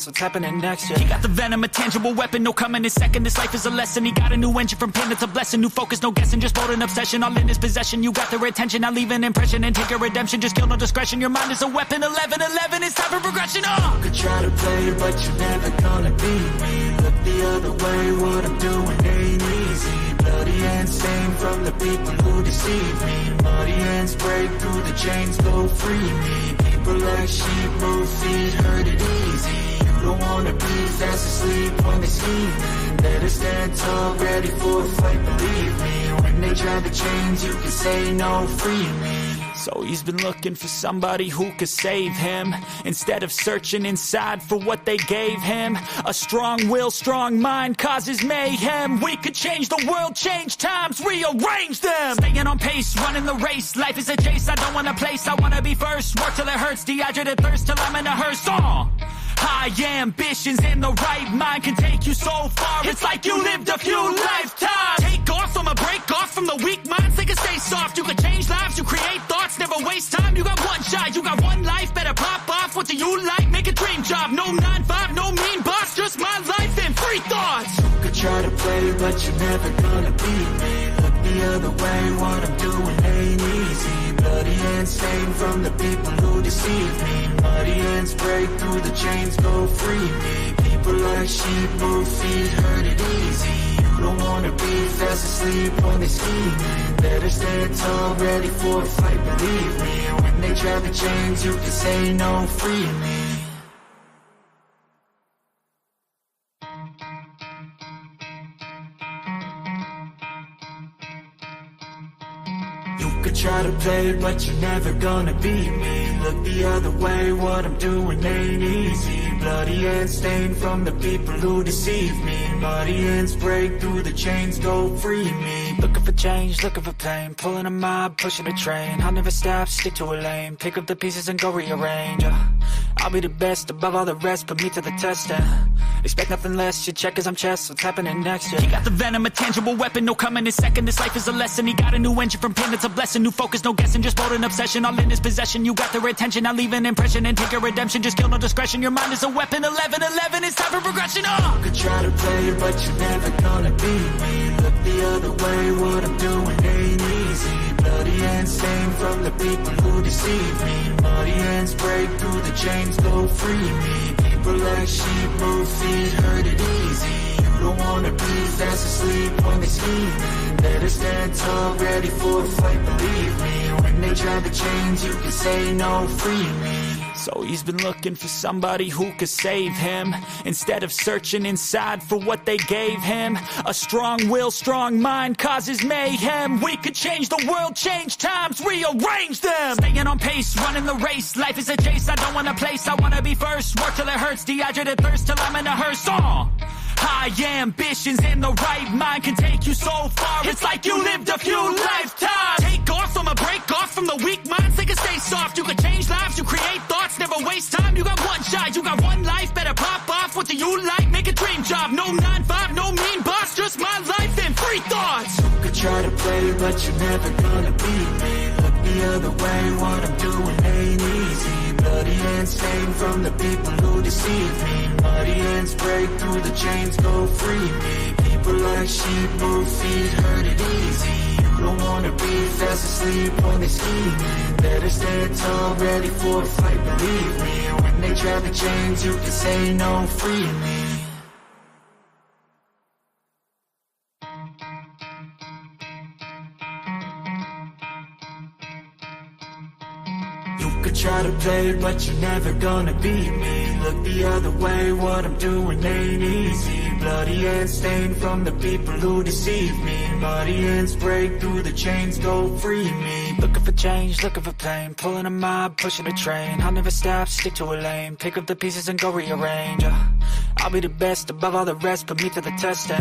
what's happening next, yeah. He got the venom, a tangible weapon, no coming in second. This life is a lesson, he got a new engine. From pain it's a blessing, new focus, no guessing. Just bold and obsession, all in his possession. You got their attention, now leave an impression and take your redemption. Just kill, no discretion, your mind is a weapon. 11-11, it's time for progression, You could try to play, but you're never gonna beat me. Look the other way, what I'm doing ain't easy. Bloody hands stained from the people who deceive me. Muddy hands break through the chains, go free me. People like sheep move feet, hurt it easy. You don't wanna be fast asleep when they scheming. Better stand tall, ready for a fight, believe me. When they try to change, you can say no, free me. So he's been looking for somebody who could save him, instead of searching inside for what they gave him. A strong will, strong mind causes mayhem. We could change the world, change times, rearrange them. Staying on pace, running the race. Life is a chase, I don't want a place, I wanna be first. Work till it hurts, dehydrated thirst till I'm in a hearse. High ambitions and the right mind can take you so far. It's like you lived a few lifetimes. Take off from a break off from the weak minds. They can stay soft. You can change lives. You create thoughts. Never waste time. You got one shot. You got one life. Better pop off. What do you like? Make a dream job. No 9-5. No mean boss. Just my life and free thoughts. You could try to play, but you're never gonna beat me. Look the other way. What I'm doing ain't easy. Bloody hands stained from the people who deceive me. Muddy hands break through the chains, go free me. People like sheep move feet, hurt it easy. You don't wanna be fast asleep when they scheming. Better stand tall, ready for a fight, believe me. When they try to change, you can say no, free me. Try to play, but you're never gonna beat me. Look the other way, what I'm doing ain't easy. Bloody hands stained from the people who deceive me. Muddy hands break through the chains, go free me. Looking for change, looking for pain. Pulling a mob, pushing a train. I'll never stop, stick to a lane. Pick up the pieces and go rearrange. I'll be the best above all the rest, put me to the test. Expect nothing less, your check is I'm chess, what's happening next, yeah. He got the venom, a tangible weapon, no coming in second. This life is a lesson, he got a new engine. From pain it's a blessing, new focus, no guessing. Just bold and obsession, all in his possession. You got their attention, now leave an impression and take your redemption. Just kill, no discretion, your mind is a weapon. 11-11, it's time for progression, You could try to play, but you're never gonna beat me. Look the other way, what I'm doing ain't easy. Bloody hands stained from the people who deceive me. Muddy hands break through the chains, go free me. People like sheep move feet, hurt it easy. You don't wanna be fast asleep when they scheming. Better stand tall, ready for a fight, believe me. When they try to change, you can say no, free me. So he's been looking for somebody who could save him, instead of searching inside for what they gave him. A strong will, strong mind causes mayhem. We could change the world, change times, rearrange them. Staying on pace, running the race. Life is a chase, I don't want a place, I wanna be first. Work till it hurts, dehydrated thirst till I'm in a hearse. High ambitions and the right mind can take you so far. It's like you lived a few lifetimes. Take off from a break off from the weak minds. They can stay soft. You can change lives. You create thoughts. Never waste time. You got one shot. You got one life. Better pop off. What do you like? Make a dream job. No 9-5. No mean boss. Just my life and free thoughts. You could try to play, but you're never gonna beat me. Look the other way. What I'm doing ain't easy. Bloody hands stained from the people who deceive me. Muddy hands break through the chains, go free me. People like sheep move feet, hurt it easy. You don't wanna be fast asleep when they scheming. Better stand tall, ready for a fight, believe me. When they try to change, you can say no, free me. Try to play, but you're never gonna beat me. Look the other way, what I'm doing ain't easy. Bloody hands stained from the people who deceive me. Muddy hands break through the chains, go free me. Looking for change, looking for pain. Pulling a mob, pushing a train. I'll never stop, stick to a lane. Pick up the pieces and go rearrange. I'll be the best above all the rest, put me to the test.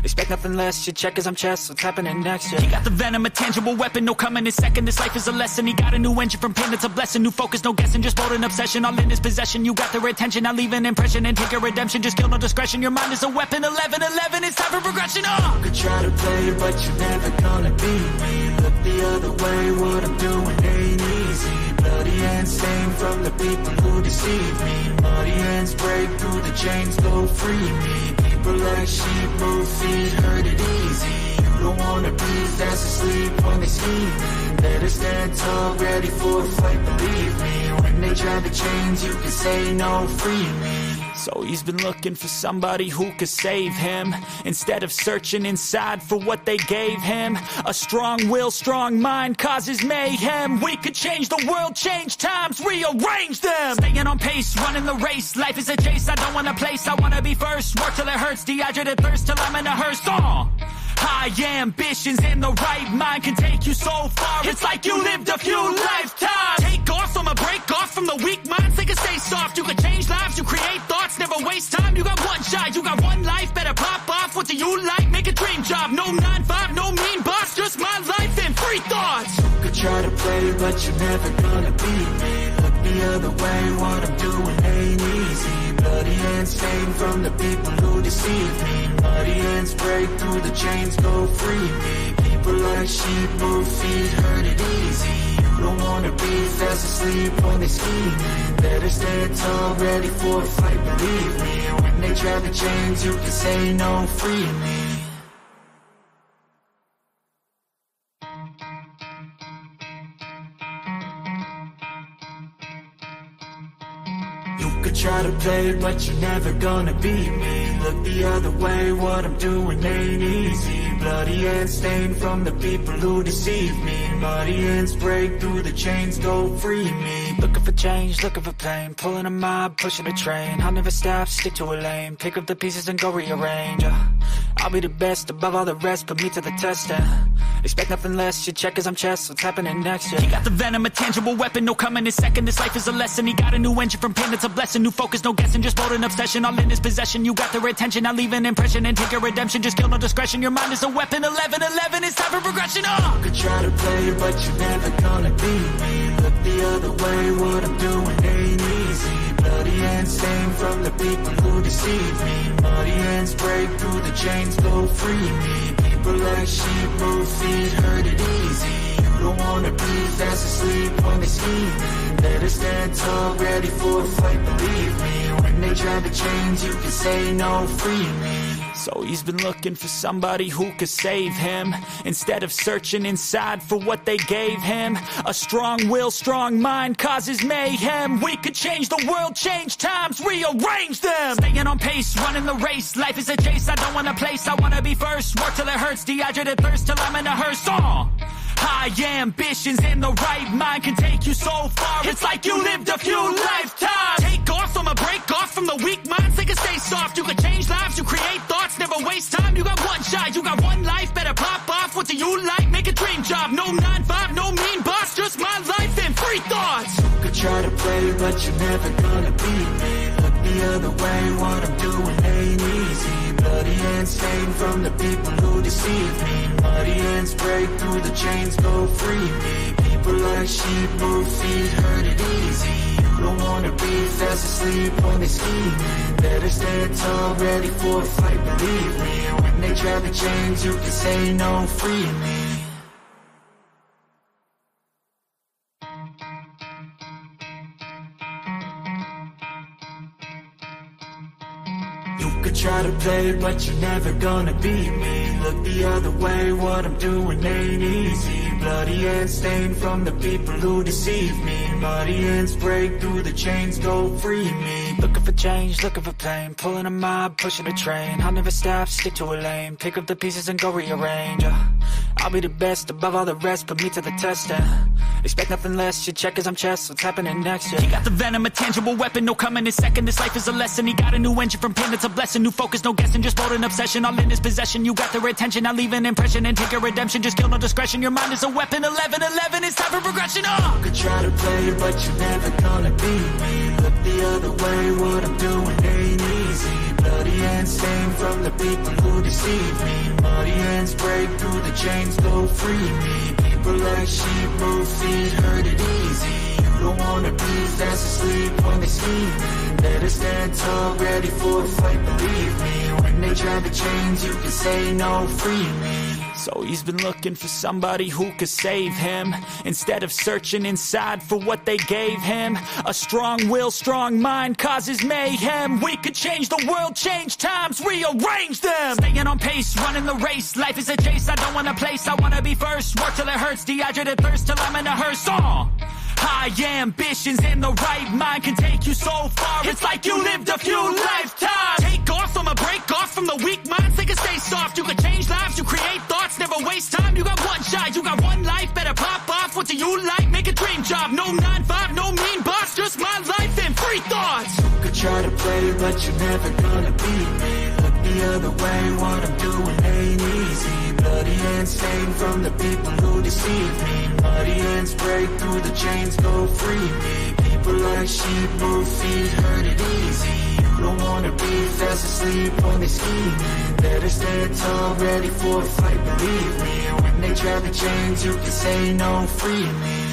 Expect nothing less, your check is I'm chess, what's happening next, yeah. He got the venom, a tangible weapon, no coming in second. This life is a lesson, he got a new engine. From pain it's a blessing, new focus, no guessing. Just bold and obsession, all in his possession. You got their attention, now leave an impression and take your redemption. Just kill, no discretion, your mind is a weapon. 11-11, it's time for progression, You could try to play, but you're never gonna beat me. Look the other way, what I'm doing ain't easy. bloody hands stained from the people who deceive me. Muddy hands break through the chains, go free me. People like sheep move feet, hurt it easy. You don't wanna be fast asleep when they scheming. Better stand tall, ready for a fight, believe me. When they try to change, you can say no, free me. So he's been looking for somebody who could save him, instead of searching inside for what they gave him. A strong will, strong mind causes mayhem. We could change the world, change times, rearrange them. Staying on pace, running the race. Life is a chase, I don't want a place. I wanna be first, work till it hurts. Dehydrated thirst till I'm in a hearse. High ambitions and the right mind can take you so far. It's like you lived a few lifetimes. Take off from a break off from the weak minds. They can stay soft. You can change lives, you create thoughts, never waste time. You got one shot, you got one life. Better pop off. What do you like? Make a dream job. No 9-5, no mean boss. Just my life and free thoughts. You could try to play, but you're never gonna beat me. Look the other way, what I'm doing ain't easy. Bloody hands stained from the people who deceive me. Muddy hands break through the chains, go free me. People like sheep move feet, hurt it easy. You don't wanna be fast asleep when they scheming. Better stand tall, ready for a fight, believe me. When they try to change, you can say no, free me. Try to play, but you're never gonna beat me. Look the other way, what I'm doing ain't easy. Bloody hands stained from the people who deceive me. Muddy hands break through the chains, go free me. Looking for change, looking for pain. Pulling a mob, pushing a train. I'll never stop, stick to a lane. Pick up the pieces and go rearrange. I'll be the best above all the rest, put me to the test. Expect nothing less, your check is I'm chess. What's happening next? He got the venom, a tangible weapon, no coming in second. This life is a lesson. He got a new engine from pain, it's a blessing. New focus, no guessing, just bold and obsession. All in his possession, you got their attention. I'll leave an impression and take your redemption. Just kill no discretion, your mind is a weapon. 11-11, it's time for progression. You could try to play, but you're never gonna beat me. Look the other way, what I'm doing ain't easy. Bloody hands stained from the people who deceive me. Muddy hands break through the chains, go free me. People like sheep move feet, hurt it easy. You don't wanna be fast asleep when they scheming. Better stand tall, ready for a fight, believe me. When they try to change, you can say no, free me. So he's been looking for somebody who could save him, instead of searching inside for what they gave him. A strong will, strong mind causes mayhem. We could change the world, change times, rearrange them. Staying on pace, running the race. Life is a chase, I don't want a place. I wanna be first, work till it hurts. Dehydrated thirst till I'm in a hearse. High ambitions and the right mind can take you so far. It's like you lived a few lifetimes. Take off from a break off from the weak minds. They can stay soft. You can change lives, you create thoughts, never waste time. You got one shot, you got one life. Better pop off. What do you like? Make a dream job. No 9-5, no mean boss. Just my life and free thoughts. You could try to play, but you're never gonna beat me. Look the other way, what I'm doing ain't easy. Bloody hands stained from the people who deceive me. Muddy hands break through the chains, go free me. People like sheep move feet, hurt it easy. You don't wanna be fast asleep when they scheming. Better stand tall, ready for a fight, believe me. When they try to change, you can say no, free me. Try to play, but you're never gonna beat me. Look the other way, what I'm doing ain't easy. Bloody hands stained from the people who deceive me. Muddy hands break through the chains, go free me. Looking for change, looking for pain. Pulling a mob, pushing a train. I'll never stop, stick to a lane. Pick up the pieces and go rearrange. I'll be the best above all the rest, put me to the test. Expect nothing less, your check is I'm chess. What's happening next? He got the venom, a tangible weapon, no coming in second. This life is a lesson. He got a new engine from pain, it's a blessing. New focus, no guessing, just bold and obsession. All in his possession, you got their attention. I'll leave an impression and take your redemption. Just kill no discretion, your mind is a weapon. 11-11, it's time for progression. You could try to play, but you're never gonna beat me. Look the other way, what I'm doing ain't easy. Bloody hands stained from the people who deceive me. Muddy hands break through the chains, go free me. People like sheep move feet, hurt it easy. You don't wanna be fast asleep when they scheming. Better stand tall, ready for a fight, believe me. When when they try to change, you can say no, free me. So he's been looking for somebody who could save him, instead of searching inside for what they gave him. A strong will, strong mind causes mayhem. We could change the world, change times, rearrange them. Staying on pace, running the race. Life is a chase, I don't want a place. I wanna be first, work till it hurts. Dehydrated thirst till I'm in a hearse. High ambitions and the right mind can take you so far. It's like you lived a few lifetimes. Take off from a break off from the weak minds. They can stay soft. You can change lives. You create thoughts. Never waste time. You got one shot. You got one life. Better pop off. What do you like? Make a dream job. No 9-5. No mean boss. Just my life and free thoughts. You could try to play, but you're never gonna beat me. Look the other way. What I'm doing ain't easy. Bloody hands stained from the people who deceive me. Muddy hands break through the chains. Go free me. People like sheep move feet, hurt it easy. You don't wanna be fast asleep when they scheming. Better stand tall, ready for a fight, believe me. And when they try to change, you can say no, free me.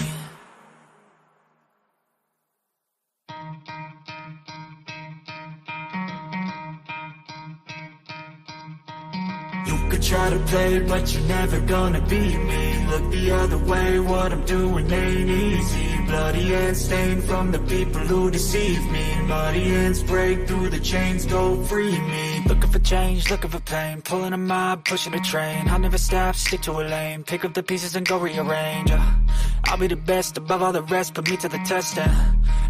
You could try to play, but you're never gonna beat me. Look the other way, what I'm doing ain't easy. Bloody hands stained from the people who deceive me. Muddy hands break through the chains, go free me. Looking for change, looking for pain. Pulling a mob, pushing a train. I'll never stop, stick to a lane. Pick up the pieces and go rearrange. I'll be the best above all the rest, put me to the test.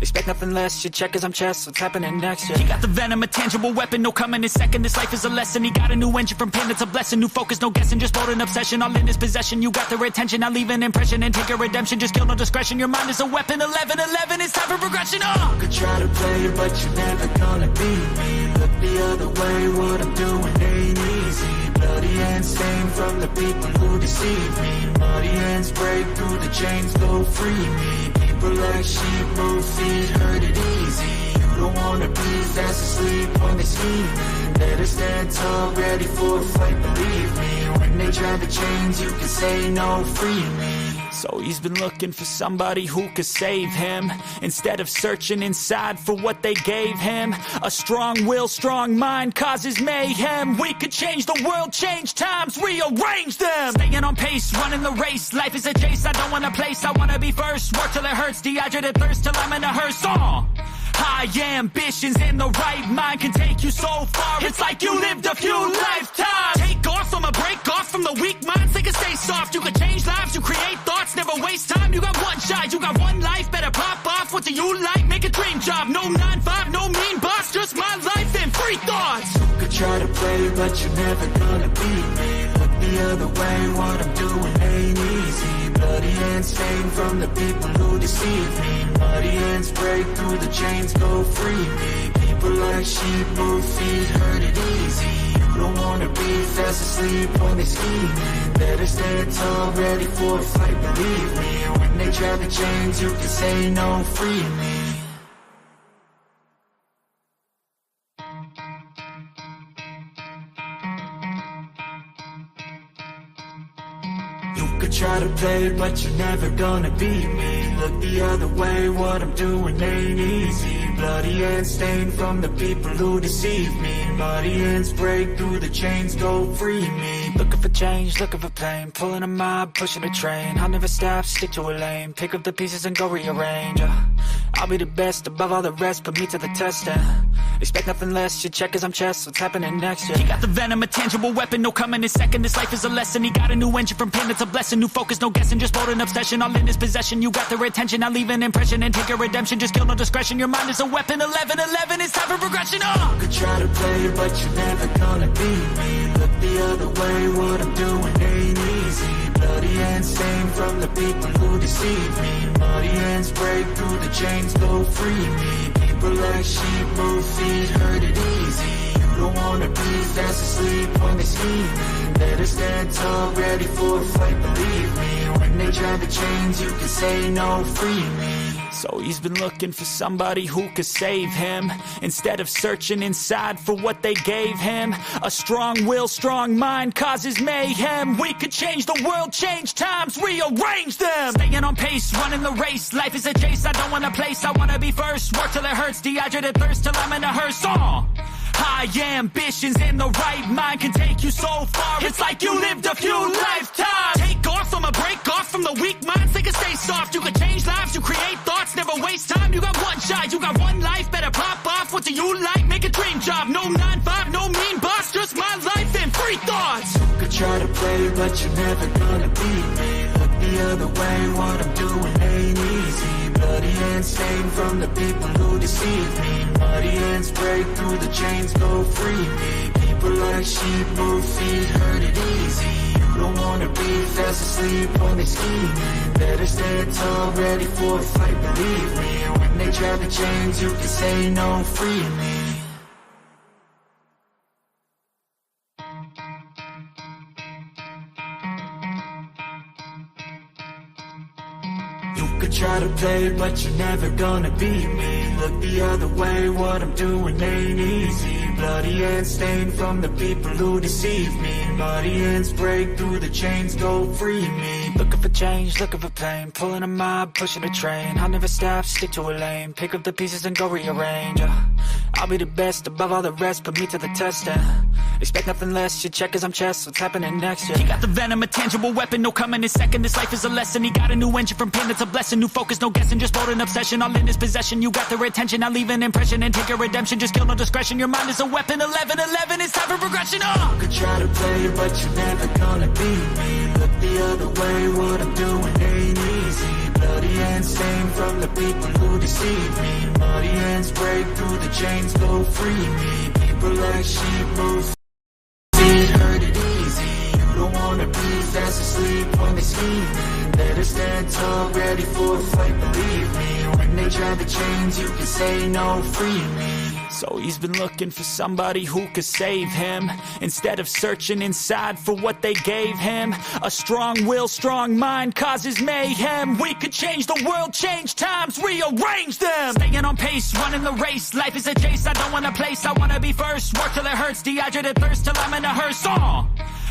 Expect nothing less, your check is I'm chess. What's happening next? He got the venom, a tangible weapon, no coming in second. This life is a lesson. He got a new engine from pain, it's a blessing. New focus, no guessing, just bold and obsession. All in his possession, you got their attention. I'll leave an impression and take a redemption. Just kill no discretion, your mind is a weapon. 11-11, it's time for progression. You could try to play, but you're never gonna beat me. Look the other way, what I'm doing ain't easy. Bloody hands stained from the people who deceive me. Muddy hands break through the chains, go free me. People like sheep move feet, hurt it easy. You don't wanna be fast asleep when they scheming. Better stand tall, ready for a fight, believe me. When they try to change, you can say no, free me. So he's been looking for somebody who could save him, instead of searching inside for what they gave him. A strong will, strong mind causes mayhem. We could change the world, change times, rearrange them. Staying on pace, running the race. Life is a chase, I don't want a place. I wanna be first, work till it hurts. Dehydrated thirst till I'm in a hearse. High ambitions and the right mind can take you so far. It's like you lived a few lifetimes. Take off from a break off from the weak minds. They can stay soft. You can change lives. You create thoughts. Never waste time. You got one shot. You got one life. Better pop off. What do you like? Make a dream job. No 9-5. No mean boss. Just my life and free thoughts. You could try to play, but you're never gonna beat me. Look the other way. What I'm doing ain't easy. Bloody hands stained from the people who deceive me. Muddy hands break through the chains, go free me. People like sheep move feet, hurt it easy. You don't wanna be fast asleep when they scheming. Better stand tall, ready for a fight, believe me. When they try to change, you can say no, free me. You could try to play, but you're never gonna beat me. Look the other way, what I'm doing ain't easy. Bloody hands stained from the people who deceive me. Muddy hands break through the chains, go free me. Looking for change, looking for pain. Pulling a mob, pushing a train. I'll never stop, stick to a lane. Pick up the pieces and go rearrange. I'll be the best above all the rest, put me to the test. Expect nothing less, your check is I'm chess. What's happening next? He got the venom, a tangible weapon, no coming in second. This life is a lesson. He got a new engine from pain, it's a blessing. New focus, no guessing, just bold and obsession. All in his possession, you got their attention. I'll leave an impression and take a redemption. Just kill no discretion, your mind is a weapon. 11-11, it's time for progression. You could try to play, but you're never gonna beat me. Look the other way, what I'm doing ain't easy. Bloody hands stained from the people who deceive me. Muddy hands break through the chains, go free me. People like sheep move feet, hurt it easy. You don't wanna be fast asleep when they scheming. Better stand tall, ready for a fight, believe me. When they try to change, you can say no, free me. So he's been looking for somebody who could save him, instead of searching inside for what they gave him. A strong will, strong mind causes mayhem. We could change the world, change times, rearrange them. Staying on pace, running the race. Life is a chase, I don't want a place. I wanna be first, work till it hurts. Dehydrated thirst till I'm in a hearse. High ambitions and the right mind can take you so far. It's like you lived a few lifetimes. Take off from a break off from the weak minds. They can stay soft. You can change lives. You create thoughts. Never waste time. You got one shot. You got one life. Better pop off. What do you like? Make a dream job. No 9-5. No mean boss. Just my life and free thoughts. You could try to play, but you're never gonna beat me. Look the other way. What I'm doing ain't easy. Bloody hands stained from the people who deceive me. Muddy hands break through the chains. Go free me. People like sheep move feet. Hurt it easy. You don't wanna be fast asleep when they scheming. Better stand tall, ready for a fight, believe me. When they try to change, you can say no, free me. You could try to play, but you're never gonna beat me. Look the other way, what I'm doing ain't easy. Bloody hands stained from the people who deceive me. Muddy hands break through the chains, go free me. Looking for change, looking for pain. Pulling a mob, pushing a train. I'll never stop, stick to a lane. Pick up the pieces and go rearrange. I'll be the best above all the rest, put me to the test. Expect nothing less, your check is I'm chess. What's happening next? He got the venom, a tangible weapon, no coming in second. This life is a lesson. He got a new engine from pain, it's a blessing. New focus, no guessing, just bold and obsession. All in his possession, you got their attention. I'll leave an impression and take your redemption. Just kill, no discretion, your mind is a weapon. 11-11, it's time for progression. You could try to play, but you're never gonna beat me. Look the other way, what I'm doing ain't easy. Bloody hands stained from the people who deceive me. Muddy hands break through the chains, go free me. People like sheep move feet, hurt it easy. You don't wanna be fast asleep when they scheming. Better stand tall, ready for a fight, believe me. When they try to change, you can say no, free me. So he's been looking for somebody who could save him, instead of searching inside for what they gave him. A strong will, strong mind causes mayhem. We could change the world, change times, rearrange them. Staying on pace, running the race. Life is a chase, I don't want a place. I wanna be first, work till it hurts. Dehydrated thirst till I'm in a hearse.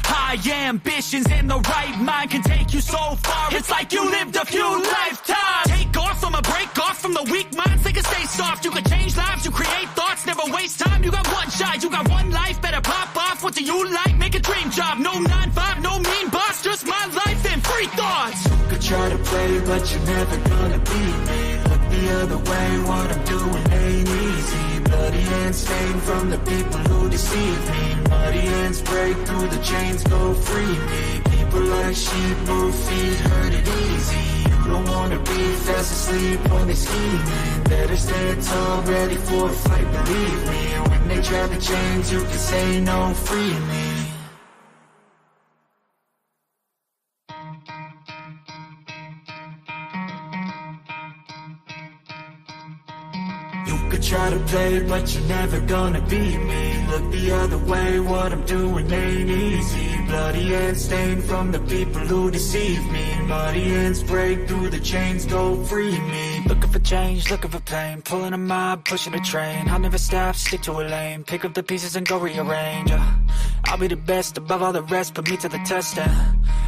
High ambitions and the right mind can take you so far. It's like you lived a few lifetimes. Take off from a break off from the weak minds. They can stay soft. You can change lives. You create thoughts. Never waste time. You got one shot. You got one life. Better pop off. What do you like? Make a dream job. No 9-5. No mean boss. Just my life and free thoughts. You could try to play, but you're never gonna beat me. Look the other way. What I'm doing ain't easy. Bloody hands stained from the people who deceive me. Muddy hands break through the chains, go free me. People like sheep move feet, hurt it easy. You don't wanna be fast asleep when they scheming. Better stand tall, ready for a fight, believe me. When they try to change, you can say no, free me. You could try to play, but you're never gonna beat me. Look the other way, what I'm doing ain't easy. Bloody hands stained from the people who deceive me. Muddy hands break through the chains, go free me. Looking for change, looking for pain. Pulling a mob, pushing a train. I'll never stop, stick to a lane. Pick up the pieces and go rearrange. I'll be the best above all the rest, put me to the test.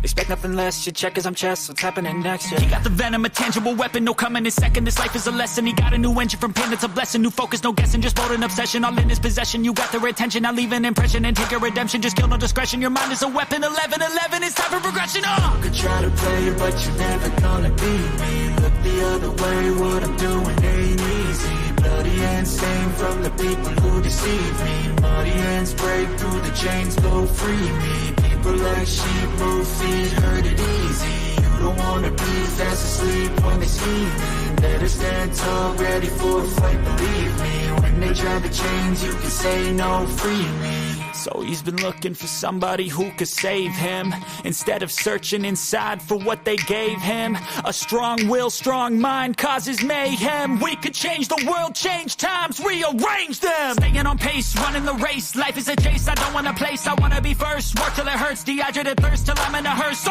Expect nothing less, your check is I'm chess. What's happening next? He got the venom, a tangible weapon, no coming in second. This life is a lesson. He got a new engine from pain, it's a blessing. New focus, no guessing, just bold and obsession. All in his possession, you got their attention. I'll leave an impression and take your redemption. Just kill, no discretion, your mind is a weapon. 11-11, it's time for progression. You could try to play, but you're never gonna beat me. Look the other way, what I'm doing ain't easy. Bloody hands stained from the people who deceive me. Muddy hands break through the chains, go free me. People like sheep move feet, hurt it easy. You don't wanna be fast asleep when they scheming. Better stand tall, ready for a fight, believe me. When they try to change, you can say no, free me. So he's been looking for somebody who could save him, instead of searching inside for what they gave him. A strong will, strong mind causes mayhem. We could change the world, change times, rearrange them. Staying on pace, running the race. Life is a chase, I don't want a place. I wanna be first, work till it hurts. Dehydrated thirst till I'm in a hearse.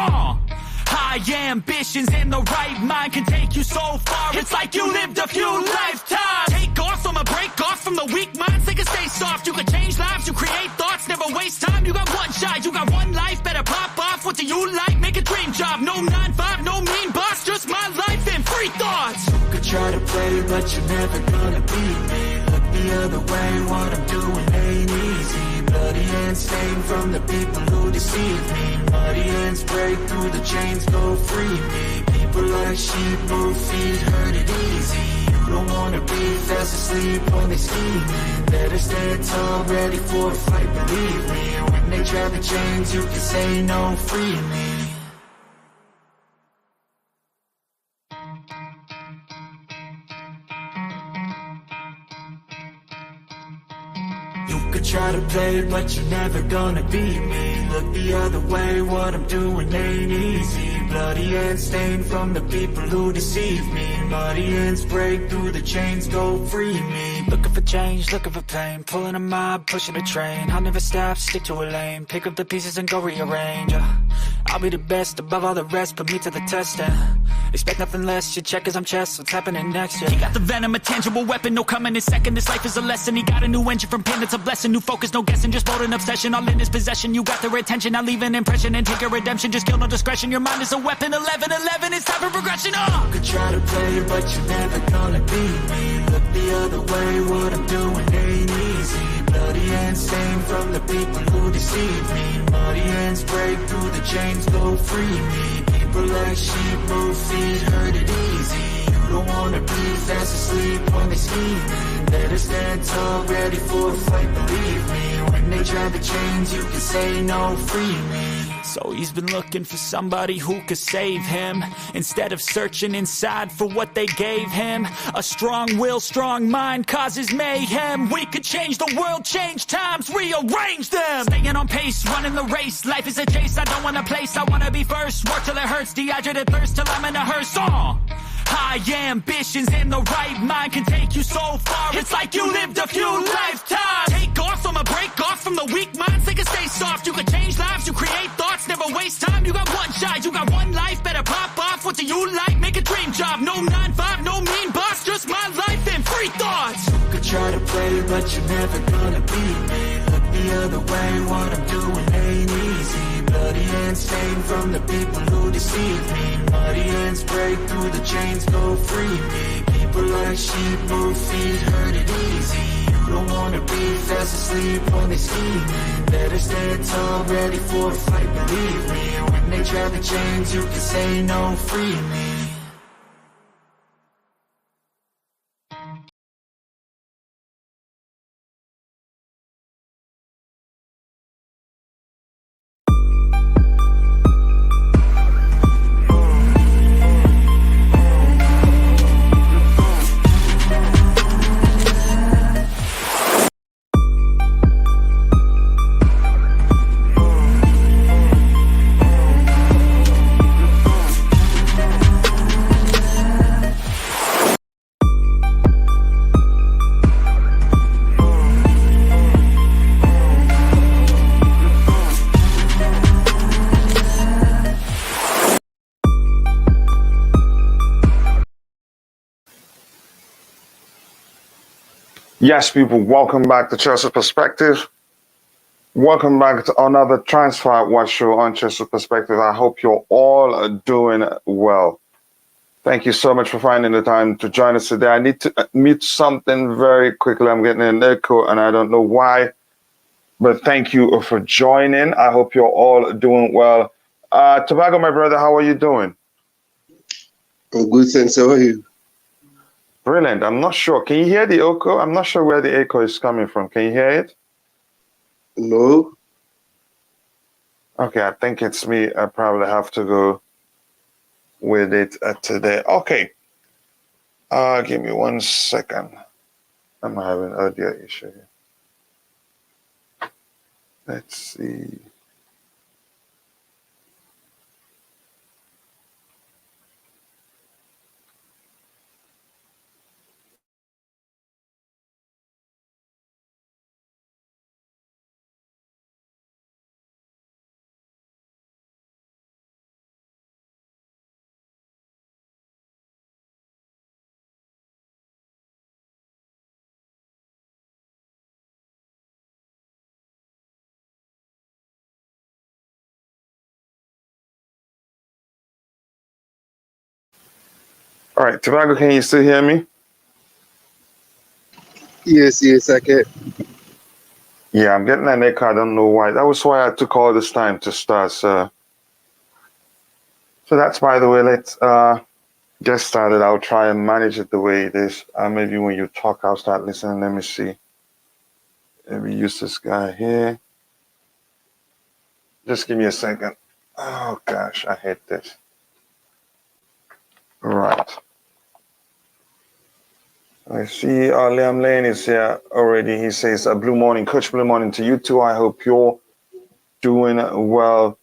High ambitions and the right mind can take you so far. It's like you lived a few lifetimes. Take off from a break off from the weak minds. They can stay soft. You can change lives. You create thoughts. Never waste time. You got one shot. You got one life. Better pop off. What do you like? Make a dream job. No 9-5. No mean boss. Just my life and free thoughts. You could try to play, but you're never gonna beat me. Look the other way. What I'm doing ain't easy. deceive me. Muddy hands break through the chains, go free me. People like sheep move feet, hurt it easy. You don't wanna be fast asleep when they scheming. Better stand tall, ready for a fight, believe me. When they try the chains, you can say no, free me. Try to play, but you're never gonna beat me. Look the other way, what I'm doing ain't easy. Bloody hands stained from the people who deceive me. Muddy hands break through the chains, go free me. Looking for change, looking for pain, pulling a mob, pushing a train. I'll never stop, stick to a lane, pick up the pieces and go rearrange. I'll be the best above all the rest, put me to the test and expect nothing less. You check as I'm chess, what's happening next? Yeah. He got the venom, a tangible weapon, no coming in second. This life is a lesson. He got a new engine from pain, it's a blessing. New focus, no guessing, just bold and obsession. All in his possession, you got their attention. I'll leave an impression and take a redemption. Just kill, no discretion. Your mind is a weapon. 11-11, it's time for progression. You could try to play, but you're never gonna beat me. Look the other way, what I'm doing ain't easy. Bloody hands stained from the people who deceive me. Muddy hands break through the chains, go free me. People like sheep move feet, hurt it easy. You don't wanna be fast asleep when they scheming. Better stand tall, ready for a fight, believe me. When they try the chains, you can say no, free me. So he's been looking for somebody who could save him, instead of searching inside for what they gave him. A strong will, strong mind causes mayhem. We could change the world, change times, rearrange them. Staying on pace, running the race. Life is a chase, I don't want a place. I wanna be first, work till it hurts. Dehydrated thirst till I'm in a hearse. High ambitions and the right mind can take you so far. It's like you lived a few lifetimes. Take off from a break off from the weak minds. They can stay soft. You can change lives, you create thoughts, never waste time. You got one shot, you got one life. Better pop off. What do you like? Make a dream job. No 9-5, no mean boss. Just my life and free thoughts. You could try to play, but you're never gonna beat me. Look the other way, what I'm doing ain't easy. Bloody hands stained from the people who deceive me. Muddy hands break through the chains, go free me. People like sheep move feet, hurt it easy. You don't wanna be fast asleep when they scheming. Better stand tall, ready for a fight, believe me. When they try the chains, you can say no, free me. Yes, people, welcome back to Chelsea Perspective. Welcome back to another Transfer Watch show on Chelsea Perspective. I hope you're all doing well. Thank you so much for finding the time to join us today. I need to mute something very quickly. I'm getting an echo and I don't know why, but thank you for joining. I hope you're all doing well. Tobago, my brother, how are you doing? I'm good, thanks. How are you? Brilliant. I'm not sure. Can you hear the echo? I'm not sure where the echo is coming from. Can you hear it? No. Okay, I think it's me. I probably have to go with it today. Okay. Give me 1 second. I'm having an audio issue here. Let's see. All right, Tobago, can you still hear me? Yes, I can. Yeah, I'm getting an echo. I don't know why. That was why I took all this time to start. So that's, by the way, let's get started. I'll try and manage it the way it is. Maybe when you talk, I'll start listening. Let me see. Let me use this guy here. Just give me a second. Oh, gosh, I hate this. Right. I see Liam Lane is here already. He says, Blue morning, Coach, blue morning to you too. I hope you're doing well.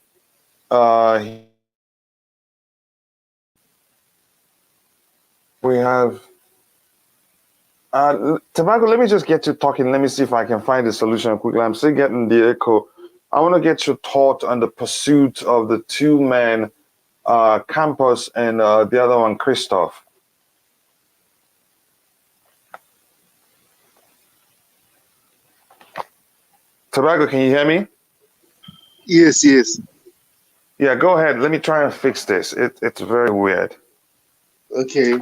We have Tobago. Let me just get you talking. Let me see if I can find the solution quickly. I'm still getting the echo. I want to get your thought on the pursuit of the two men, Campos and the other one, Christoph. Tobago, can you hear me? Yes. Yeah, go ahead. Let me try and fix this. It's very weird. Okay.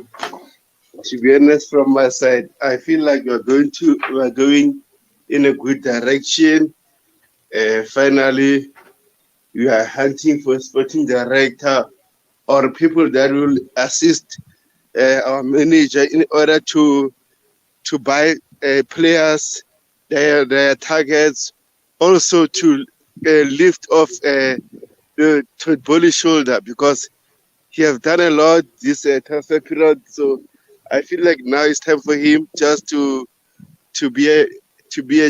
To be honest, from my side, I feel like we're going in a good direction. Finally, we are hunting for sporting director or people that will assist our manager in order to buy players, their targets, also to lift off the Todd Boehly shoulder, because he has done a lot this transfer period. So I feel like now it's time for him just to be a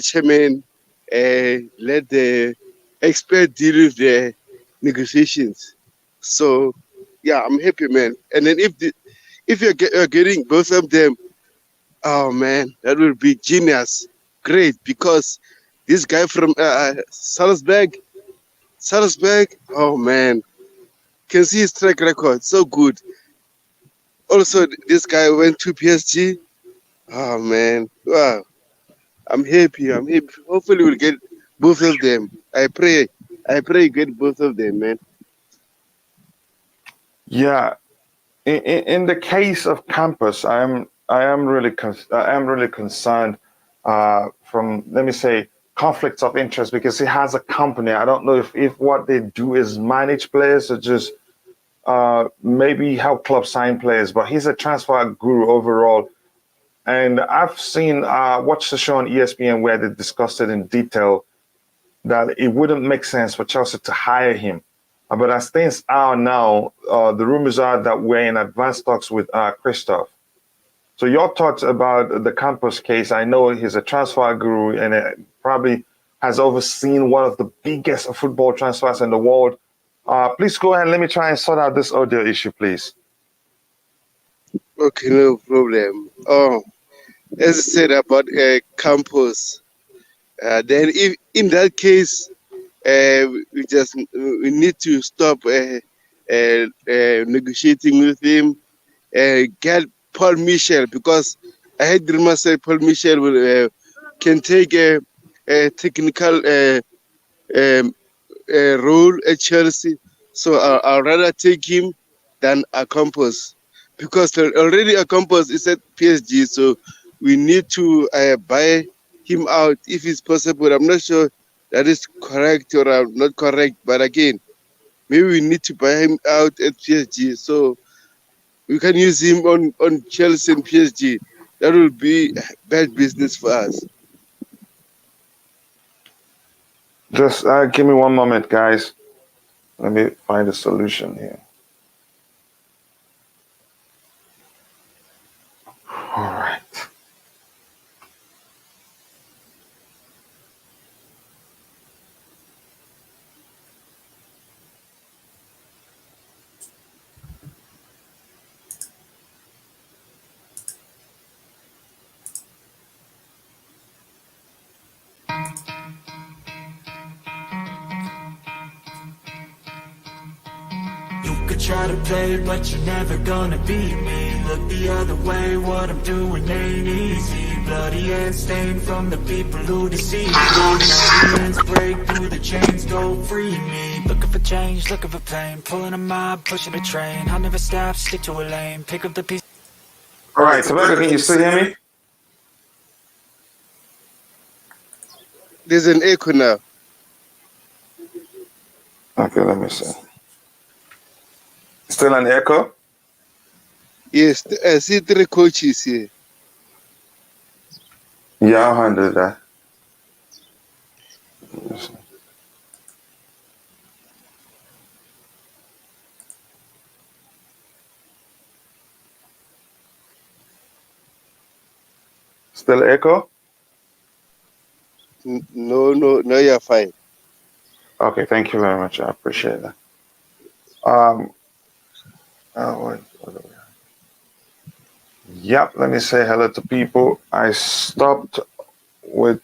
chairman. Let the expert deal with the negotiations. So yeah, I'm happy, man. And then if you're getting both of them, oh man, that would be genius. Great, because this guy from Salzburg, oh man, can see his track record, so good. Also, this guy went to PSG. Oh man, wow, I'm happy. Hopefully, we'll get both of them. I pray you get both of them, man. Yeah, in the case of Campos, I am really concerned from, let me say, conflicts of interest, because he has a company. I don't know if what they do is manage players or just maybe help clubs sign players, but he's a transfer guru overall. And I've seen watched the show on ESPN where they discussed it in detail that it wouldn't make sense for Chelsea to hire him. But as things are now, the rumors are that we're in advanced talks with Christoph. So your thoughts about the Campos case? I know he's a transfer guru and probably has overseen one of the biggest football transfers in the world. Please go ahead and let me try and sort out this audio issue, please. Okay, no problem. Oh, as I said about Campos, then if in that case, we need to stop negotiating with him. Get Paul Michel, because I heard rumors say Paul Michel will can take a technical role at Chelsea. So I'd rather take him than a Campos, because already a Campos is at PSG. So we need to buy him out if it's possible. I'm not sure that is correct or not correct, but again, maybe we need to buy him out at PSG. So we can use him on Chelsea and PSG. That will be bad business for us. Just give me one moment, guys. Let me find a solution here. All right. Try to play, but you're never gonna beat me. Look the other way, what I'm doing ain't easy. Bloody and stained from the people who deceive me. My hands break through the chains, go free me. Looking for change, looking for pain. Pulling a mob, pushing a train. I'll never stop, stick to a lane. Pick up the piece. All right, so can you still hear me? There's an echo now. Okay, let me see. Still an echo? Yes, I see 3 coaches here. Yeah, I'll handle that. Still echo? No, you're fine. Okay, thank you very much. I appreciate that. What do we have? Yep, let me say hello to people. I stopped with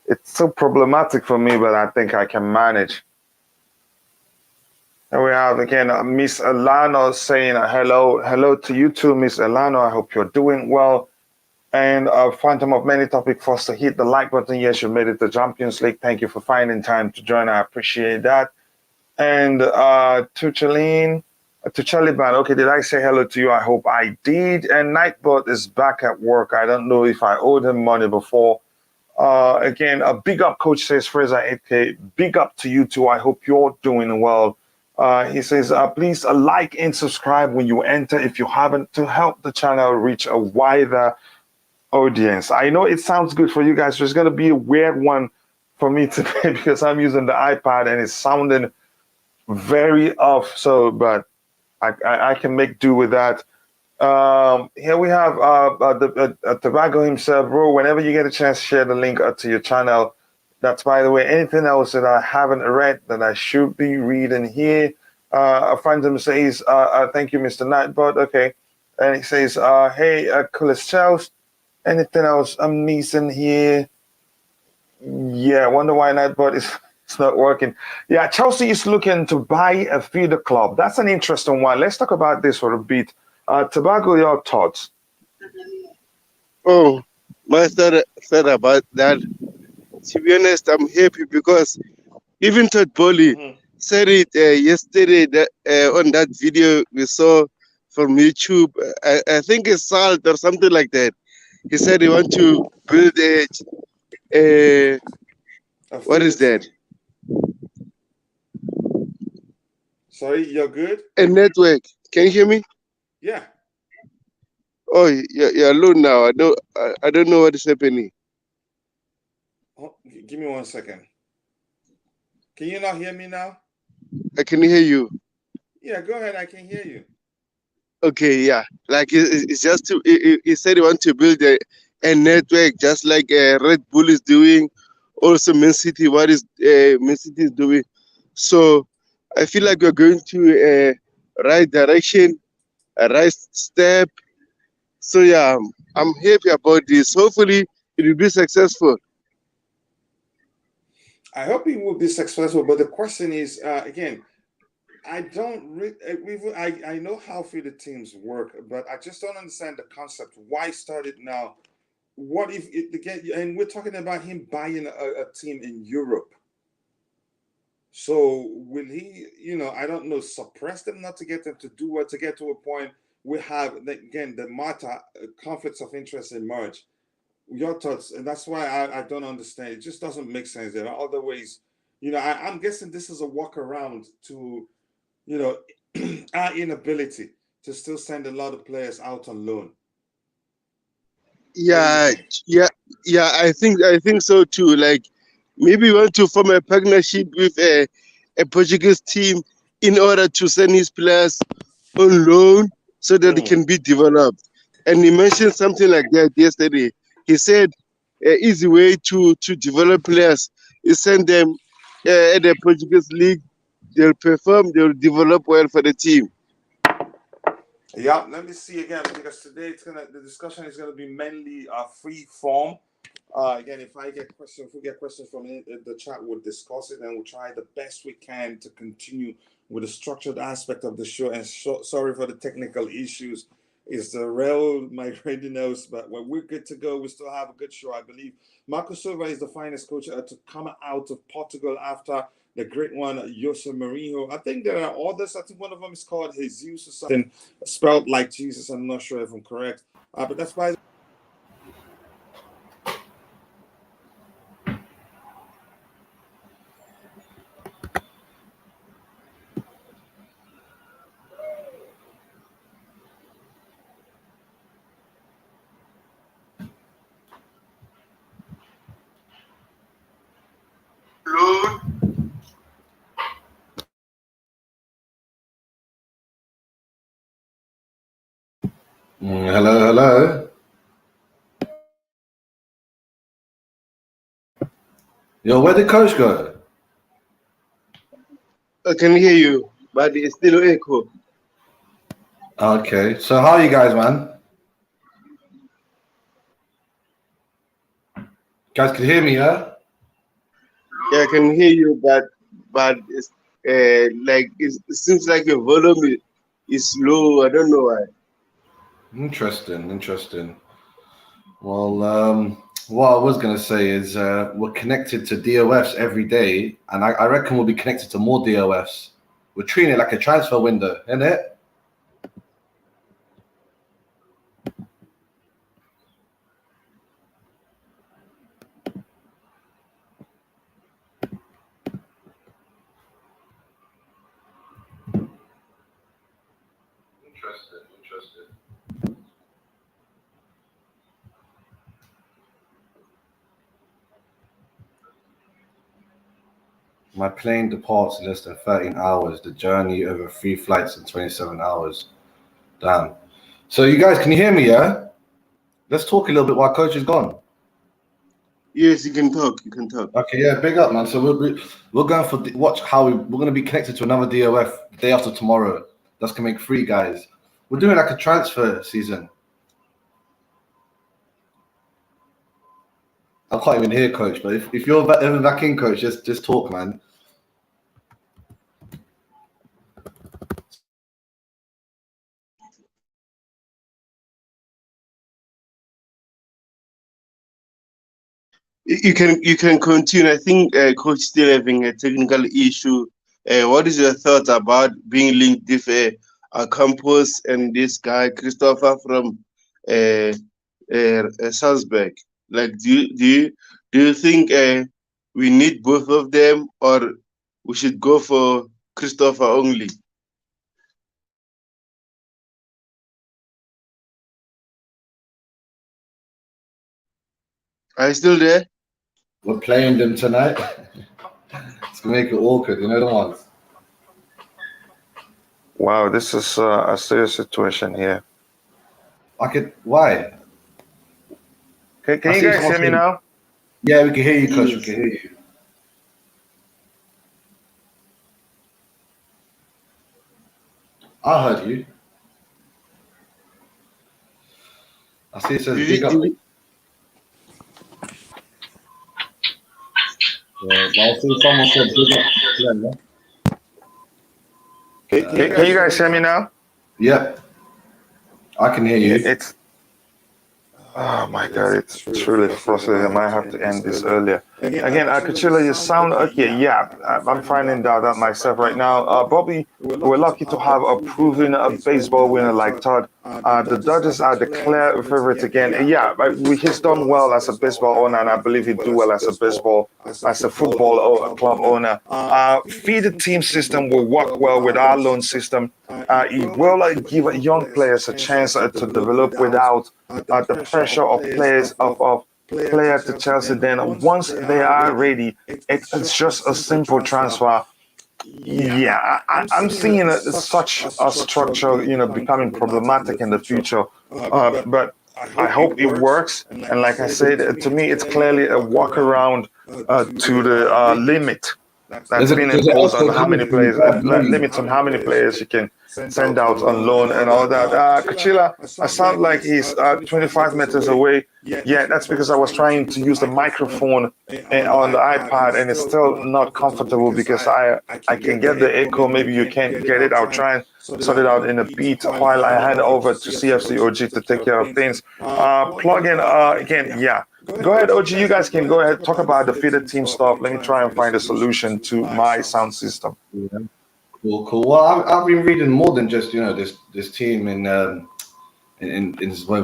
it's so problematic for me, but I think I can manage. And we have again Miss Elano saying hello to you too, Miss Elano. I hope you're doing well. And Phantom of Many Topic Foster, hit the like button. Yes, you made it to Champions League. Thank you for finding time to join. I appreciate that. And Tuchaliban, okay, did I say hello to you? I hope I did. And Nightbot is back at work. I don't know if I owed him money before. Again, a big up, Coach says Fraser 8K. Big up to you too. I hope you're doing well. He says, please like and subscribe when you enter if you haven't, to help the channel reach a wider audience. I know it sounds good for you guys. There's going to be a weird one for me today because I'm using the iPad and it's sounding very off. So, but I can make do with that. Here we have Tobago himself, bro. Whenever you get a chance, share the link to your channel. That's, by the way, anything else that I haven't read that I should be reading here. A friend of him says, thank you, Mr. Nightbot. Okay. And he says, hey, coolest Chelsea. Anything else I'm missing here? Yeah, I wonder why Nightbot is it's not working. Yeah, Chelsea is looking to buy a feeder club. That's an interesting one. Let's talk about this for a bit. Tobago, your thoughts? Oh, my thought about that. To be honest, I'm happy because even Todd Boehly said it yesterday that, on that video we saw from YouTube. I think it's Salt or something like that. He said he want to build a what is that? Sorry, you're good? A network. Can you hear me? Yeah. Oh, you're alone now. I don't know what is happening. Oh, give me 1 second. Can you not hear me now? I can hear you. Yeah, go ahead. I can hear you. Okay, yeah. Like it's just to. He said he want to build a network just like Red Bull is doing. Also, Man City. What is Man City is doing? So I feel like we're going to right direction, a right step. So yeah, I'm happy about this. Hopefully, it will be successful. I hope it will be successful, but the question is, again, I don't. I know how feeder teams work, but I just don't understand the concept. Why start it now? What if it again? And we're talking about him buying a team in Europe. So will he? I don't know. Suppress them, not to get them to do what, to get to a point we have again the matter conflicts of interest emerge. Your thoughts, and that's why I don't understand. It just doesn't make sense. There are other ways. I'm guessing this is a workaround to our inability to still send a lot of players out on loan. Yeah, yeah. I think so too. Like maybe we want to form a partnership with a Portuguese team in order to send his players on loan so that they can be developed. And he mentioned something like that yesterday. He said an easy way to develop players is send them at the Portuguese league. They'll perform. They'll develop well for the team. Yeah, let me see again because today the discussion is gonna be mainly free form. Again, if we get questions from the chat, we'll discuss it and we'll try the best we can to continue with the structured aspect of the show. And sorry for the technical issues. It's the rail migrating, but when we're good to go, we still have a good show, I believe. Marco Silva is the finest coach to come out of Portugal after the great one, Jose Mourinho. I think there are others. I think one of them is called Jesus or something, spelled like Jesus. I'm not sure if I'm correct. But that's by Hello. Yo, where did coach go? I can hear you, but it's still echo. Okay, so how are you guys, man? Guys can hear me, yeah? Yeah, I can hear you, but it's like it seems like your volume is low. I don't know why. Interesting. Well, what I was gonna say is we're connected to DOFs every day, and I reckon we'll be connected to more DOFs. We're treating it like a transfer window, isn't it? Interesting. My plane departs in less than 13 hours. The journey over 3 flights in 27 hours. Damn. So you guys, can you hear me, yeah? Let's talk a little bit while coach is gone. Yes, you can talk. Okay, yeah, big up, man. So we're going for watch how we're going to be connected to another DOF the day after tomorrow. That's going to make 3 guys. We're doing like a transfer season. I can't even hear coach, but if you're ever back in, coach, just talk, man. You can continue. I think coach still having a technical issue. What is your thought about being linked with Campos and this guy Christopher from Salzburg? Like, do you think we need both of them, or we should go for Christopher only? Are you still there? We're playing them tonight. It's going to make it awkward, you know the ones. Wow, this is a serious situation here. Why? Can you guys hear me now? Yeah, we can hear you, coach. We can hear you. I heard you. I see it says big up. I'll see someone said big up. Can you guys hear me now? Yep. I can hear you. Oh my God, it's truly frustrating. I might have to end this earlier. Again, Kachila, you sound okay. Yeah, I'm finding that myself right now. Bobby, we're lucky to have a proven baseball winner like Todd. The Dodgers are the clear favorites again. Yeah, he's done well as a baseball owner, and I believe he'd do well as a football club owner. Feed team system will work well with our loan system. It will give young players a chance to develop without the pressure of player to Chelsea. Then once they are ready, it's just a simple transfer. Yeah, I'm seeing such a structure, becoming problematic in the future. But I hope it works. And like I said, to me, it's clearly a workaround to the limit that's been imposed on how many players, limits on how many players you can send out on loan and all that. Kachila, I sound like he's 25 meters away. Yeah, that's because I was trying to use the microphone on the iPad, and it's still not comfortable because I can get the echo. Maybe you can't get it. I'll try and sort it out in a beat while I hand over to CFC OG to take care of things. Plug in again, yeah. Go ahead, OG. You guys can go ahead, talk about the feeder team stuff. Let me try and find a solution to my sound system. Yeah. Cool. Well, I've been reading more than just this team in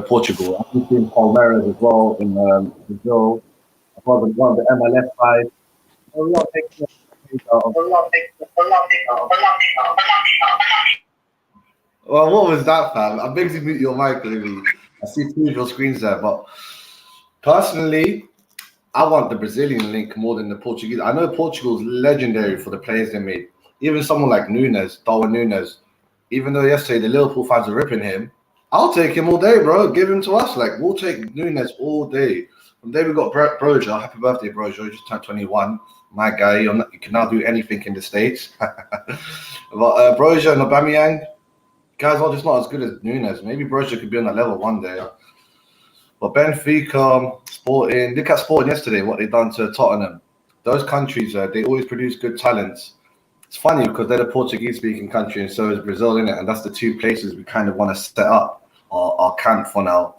Portugal. I've been seeing Palmeiras as well in Brazil. I've got one of the MLS side. Well, what was that, fam? I beg you to mute your mic, Lily. I see 2 of your screens there, but personally, I want the Brazilian link more than the Portuguese. I know Portugal's legendary for the players they made. Even someone like Darwin Núñez, even though yesterday the Liverpool fans were ripping him, I'll take him all day, bro. Give him to us. Like, we'll take Nunes all day. From there, we got Broja. Happy birthday, Broja. You just turned 21. My guy, you can now do anything in the States. But Broja and Aubameyang, guys are just not as good as Nunes. Maybe Broja could be on that level one day. But Benfica, Sporting, look at Sporting yesterday, what they done to Tottenham. Those countries, they always produce good talents. It's funny because they're the Portuguese-speaking country and so is Brazil, innit? And that's the two places we kind of want to set up our camp for now.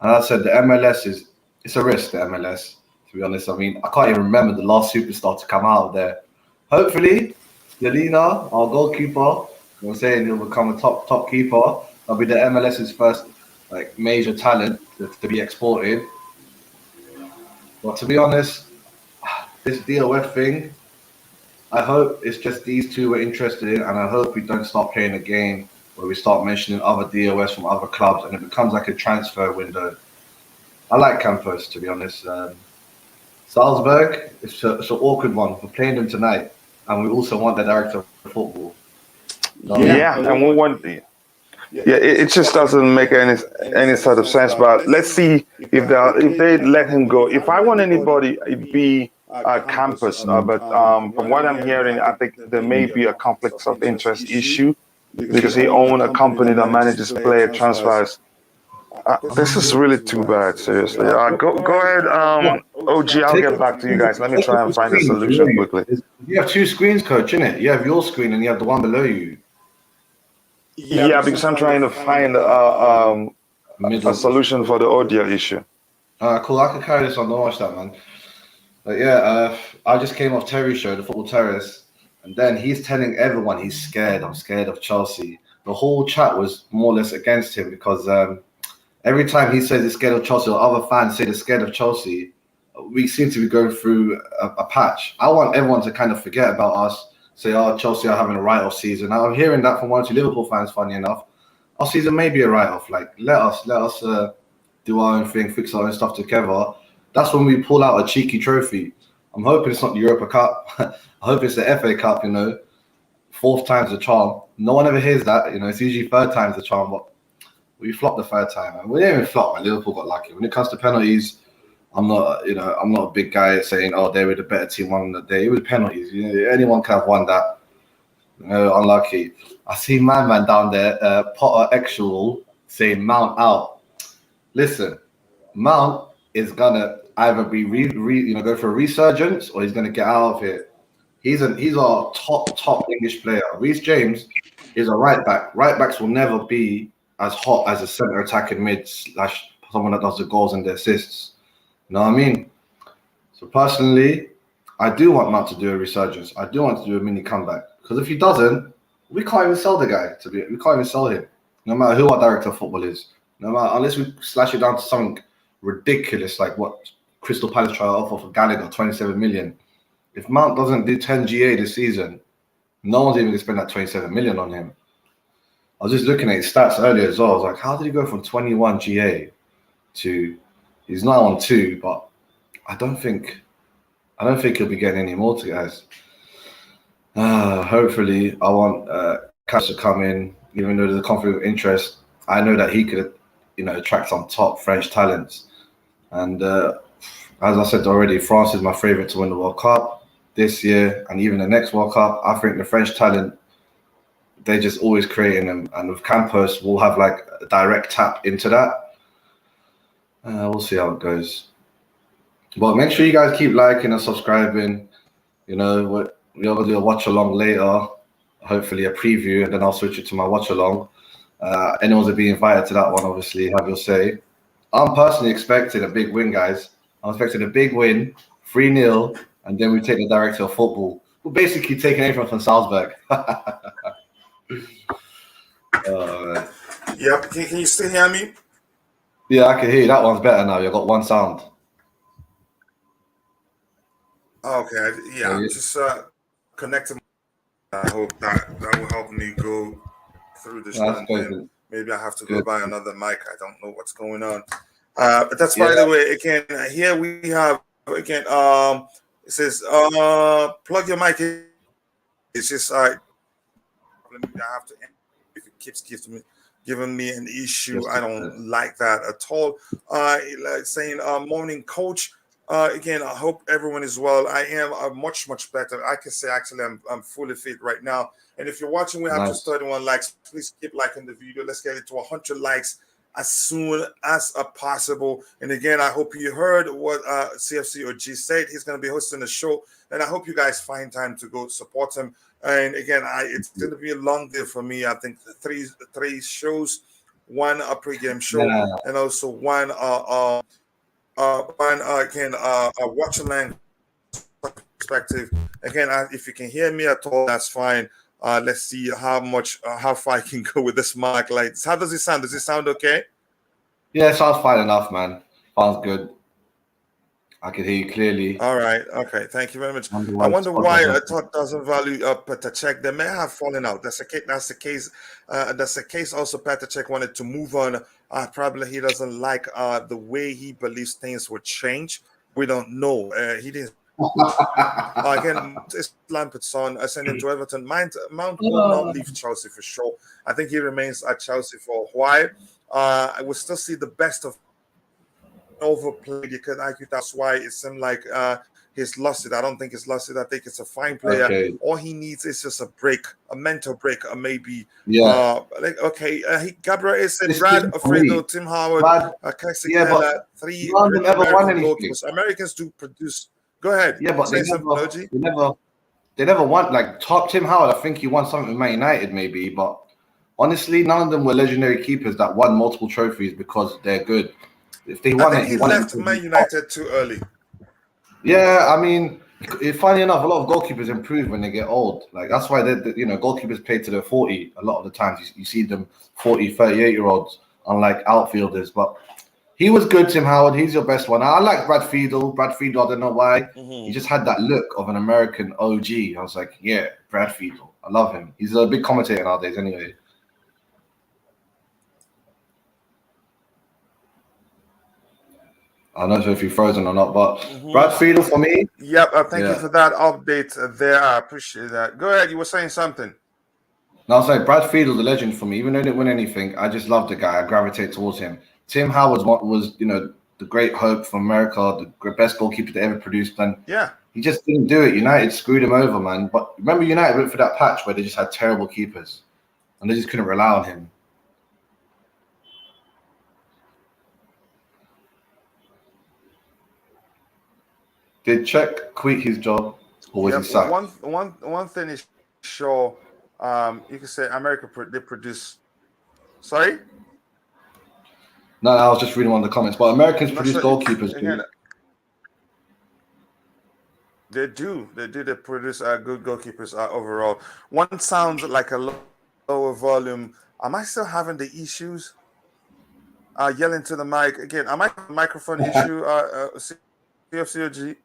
And as I said, the MLS it's a risk, the MLS, to be honest. I mean, I can't even remember the last superstar to come out of there. Hopefully, Yelena, our goalkeeper, I'm saying he'll become a top keeper. That'll be the MLS's first like major talent to be exported. But to be honest, this DOF thing, I hope it's just these two we're interested in, and I hope we don't start playing a game where we start mentioning other DOS from other clubs and it becomes like a transfer window. I like Campos, to be honest. Salzburg, it's an awkward one. We're playing them tonight, and we also want the director of football. And we want it just doesn't make any sort of sense. But let's see if they let him go. If I want anybody, it'd be Campus. But from what I'm hearing, I think there may be a conflict of interest issue because he owns a company that manages player transfers. This is really too bad, seriously. Go ahead, OG. I'll get back to you guys. Let me try and find a solution quickly. You have two screens, coach, innit? You have your screen and you have the one below you. Yeah, because I'm trying to find a solution for the audio issue. Cool. I can carry this on. Don't watch that, man. But yeah, I just came off Terry's show, the Football Terrace, and then he's telling everyone he's scared. I'm scared of Chelsea. The whole chat was more or less against him because every time he says he's scared of Chelsea or other fans say they're scared of Chelsea, we seem to be going through a patch. I want everyone to kind of forget about us, say, oh, Chelsea are having a write-off season. Now, I'm hearing that from one or two Liverpool fans, funny enough. Our season may be a write-off. Like, let us do our own thing, fix our own stuff together. That's when we pull out a cheeky trophy. I'm hoping it's not the Europa Cup. I hope it's the FA Cup, you know. 4th time's the charm. No one ever hears that, you know. It's usually 3rd time's the charm, but we flopped the 3rd time. And we didn't even flop, man. Liverpool got lucky. When it comes to penalties, I'm not a big guy saying, oh, they were the better team on the day. It was penalties. You know, anyone could have won that. You know, unlucky. I see man down there, Potter Actual, saying Mount out. Listen, Mount is gonna either be go for a resurgence or he's gonna get out of here. He's our top English player. Reece James is a right back. Right backs will never be as hot as a centre attacking mid / someone that does the goals and the assists. You know what I mean? So personally, I do want Mount to do a resurgence. I do want to do a mini comeback because if he doesn't, we can't even sell the guy. We can't even sell him. No matter who our director of football is. No matter unless we slash it down to something ridiculous like what Crystal Palace try to offer for Gallagher, 27 million. If Mount doesn't do 10 GA this season, no one's even going to spend that 27 million on him. I was just looking at his stats earlier as well. I was like, how did he go from 21 GA to he's now on 2, but I don't think he'll be getting any more to guys. Hopefully, I want Cash to come in, even though there's a conflict of interest. I know that he could, attract some top French talents. And as I said already, France is my favorite to win the World Cup this year and even the next World Cup. I think the French talent, they're just always creating them. And with Campos, we'll have like a direct tap into that. We'll see how it goes. But make sure you guys keep liking and subscribing. You know, we're going to do a watch along later, hopefully a preview, and then I'll switch it to my watch along. Anyone's to be invited to that one, obviously, have your say. I'm personally expecting a big win, guys. I'm expecting a big win, 3-0, and then we take the director of football. We're basically taking everything from Salzburg. Yep. Can you still hear me? Yeah, I can hear you. That one's better now. You've got one sound. Okay. Yeah, I'm just connecting. I hope that will help me go through this. Maybe I have to go buy another mic. I don't know what's going on. But that's by the way. Again, here we have again. It says plug your mic in. It's just I have to if it keeps giving me giving me an issue. I don't like that at all. Like saying, morning, coach. Again, I hope everyone is well. I am much better. I can say actually I'm fully fit right now. And if you're watching, we have just 31 likes. Please keep liking the video. Let's get it to 100 likes as soon as possible. And again, I hope you heard what CFC OG said. He's going to be hosting the show, and I hope you guys find time to go support him. And again, it's going to be a long day for me. I think three shows, one a pregame show, and also one watch along perspective. Again, if you can hear me at all, that's fine. Let's see how far I can go with this mic. Like, how does it sound? Does it sound okay? Yeah, it sounds fine enough, man. Sounds good. I can hear you clearly. All right. Okay. Thank you very much. I wonder why Todd doesn't value Petr. They may have fallen out. That's the case. That's the case. Also, Petr wanted to move on. Probably he doesn't like the way he believes things would change. We don't know. He didn't. Again, it's Lampert's son. I sent him to Everton. Mount will not leave Chelsea for sure. I think he remains at Chelsea for a while. I will still see the best of overplayed. You could argue that's why it seemed like he's lost it. I don't think he's lost it. I think it's a fine player. Okay. All he needs is just a break, a mental break, or maybe Gabriel is Brad Alfredo, Tim Howard, Casey Keller, three American goalkeepers. Americans do produce. Go ahead. Yeah, but they never won. Like top Tim Howard, I think he won something with Man United, maybe. But honestly, none of them were legendary keepers that won multiple trophies because they're good. If they won he left Man United too early. Yeah, I mean, funny enough, a lot of goalkeepers improve when they get old. Like that's why goalkeepers play to their 40. A lot of the times you see them 40, 38-year-olds, unlike outfielders. But he was good, Tim Howard. He's your best one. I like Brad Friedel. I don't know why. He just had that look of an American OG. I was like, yeah, Brad Friedel. I love him. He's a big commentator nowadays anyway. I'm not sure if you're frozen or not, but Brad Friedel for me. Yep, thank you for that update there. I appreciate that. Go ahead. You were saying something. No, I was saying Brad Friedel's a legend for me. Even though he didn't win anything, I just love the guy. I gravitate towards him. Tim Howard was the great hope for America, the best goalkeeper they ever produced. And he just didn't do it. United screwed him over, man. But remember, United went for that patch where they just had terrible keepers, and they just couldn't rely on him. Did Czech quit his job, or was he sacked? One thing is sure. You can say America they produce. Sorry. No, I was just reading one of the comments. But Americans produce goalkeepers. They do. They produce good goalkeepers overall. One sounds like a lower volume. Am I still having the issues? Yelling to the mic again. Am I having a microphone issue? CFCOG.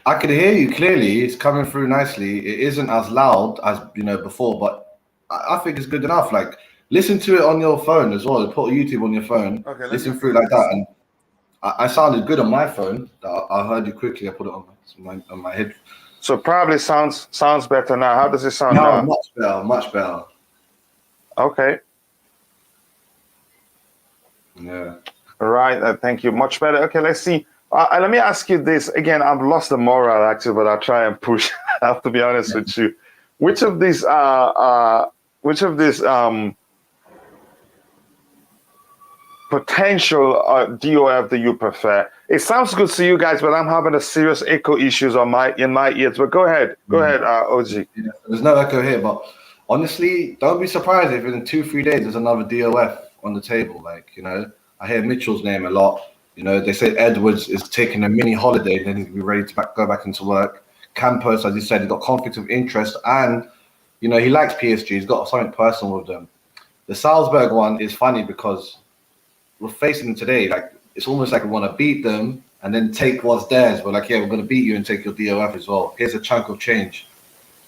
I can hear you clearly. It's coming through nicely. It isn't as loud as before, but I think it's good enough. Like, listen to it on your phone as well. Put YouTube on your phone. Okay, listen through like that, and I sounded good on my phone. I heard you quickly. I put it on my head. So probably sounds better now. How does it sound now? Much better. Okay. Yeah. All right. Thank you. Much better. Okay. Let's see. Let me ask you this again. I've lost the moral actually, but I'll try and push. I have to be honest with you. Which of these potential DOF do you prefer? It sounds good to you guys, but I'm having a serious echo issues in my ears. But go ahead, OG. Yeah, there's no echo here, but honestly, don't be surprised if in 2-3 days there's another DOF on the table. Like, I hear Mitchell's name a lot. They say Edwards is taking a mini holiday, then he'll be ready to go back into work. Campos, as you said, he's got conflict of interest, and he likes PSG. He's got something personal with them. The Salzburg one is funny because we're facing them today. Like, it's almost like we want to beat them and then take what's theirs. We're like, yeah, we're going to beat you and take your DOF as well. Here's a chunk of change.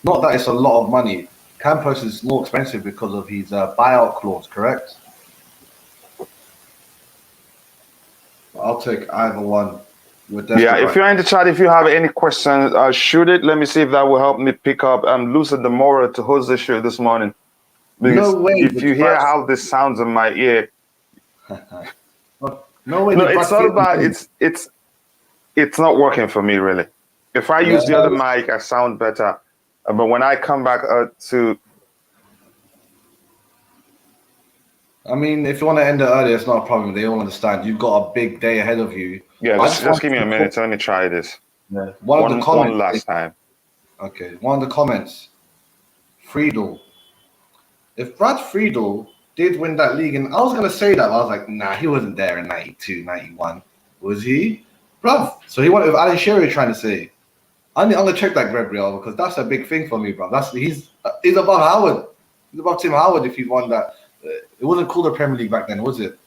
Not that it's a lot of money. Campos is more expensive because of his buyout clause, correct? I'll take either one. If you're in the chat, if you have any questions, shoot it. Let me see if that will help me pick up. I'm losing the moral to host the show this morning. Because no way. if you hear how this sounds in my ear, no way. No, it's not about it's not working for me really. If I use the other mic, I sound better. But when I come back to, I mean, if you want to end it earlier, it's not a problem. They all understand. You've got a big day ahead of you. Yeah, just give me a minute. Let me try this. Yeah. One last time. Okay. One of the comments. Friedel. If Brad Friedel did win that league, and I was going to say that, I was like, nah, he wasn't there in 92, 91. Was he? Bruv. So he went with Alan Shearer trying to say. I'm going to check that, Gvardiol, because that's a big thing for me, bruv. He's above Howard. He's above Tim Howard if he won that. It wasn't called the Premier League back then, was it?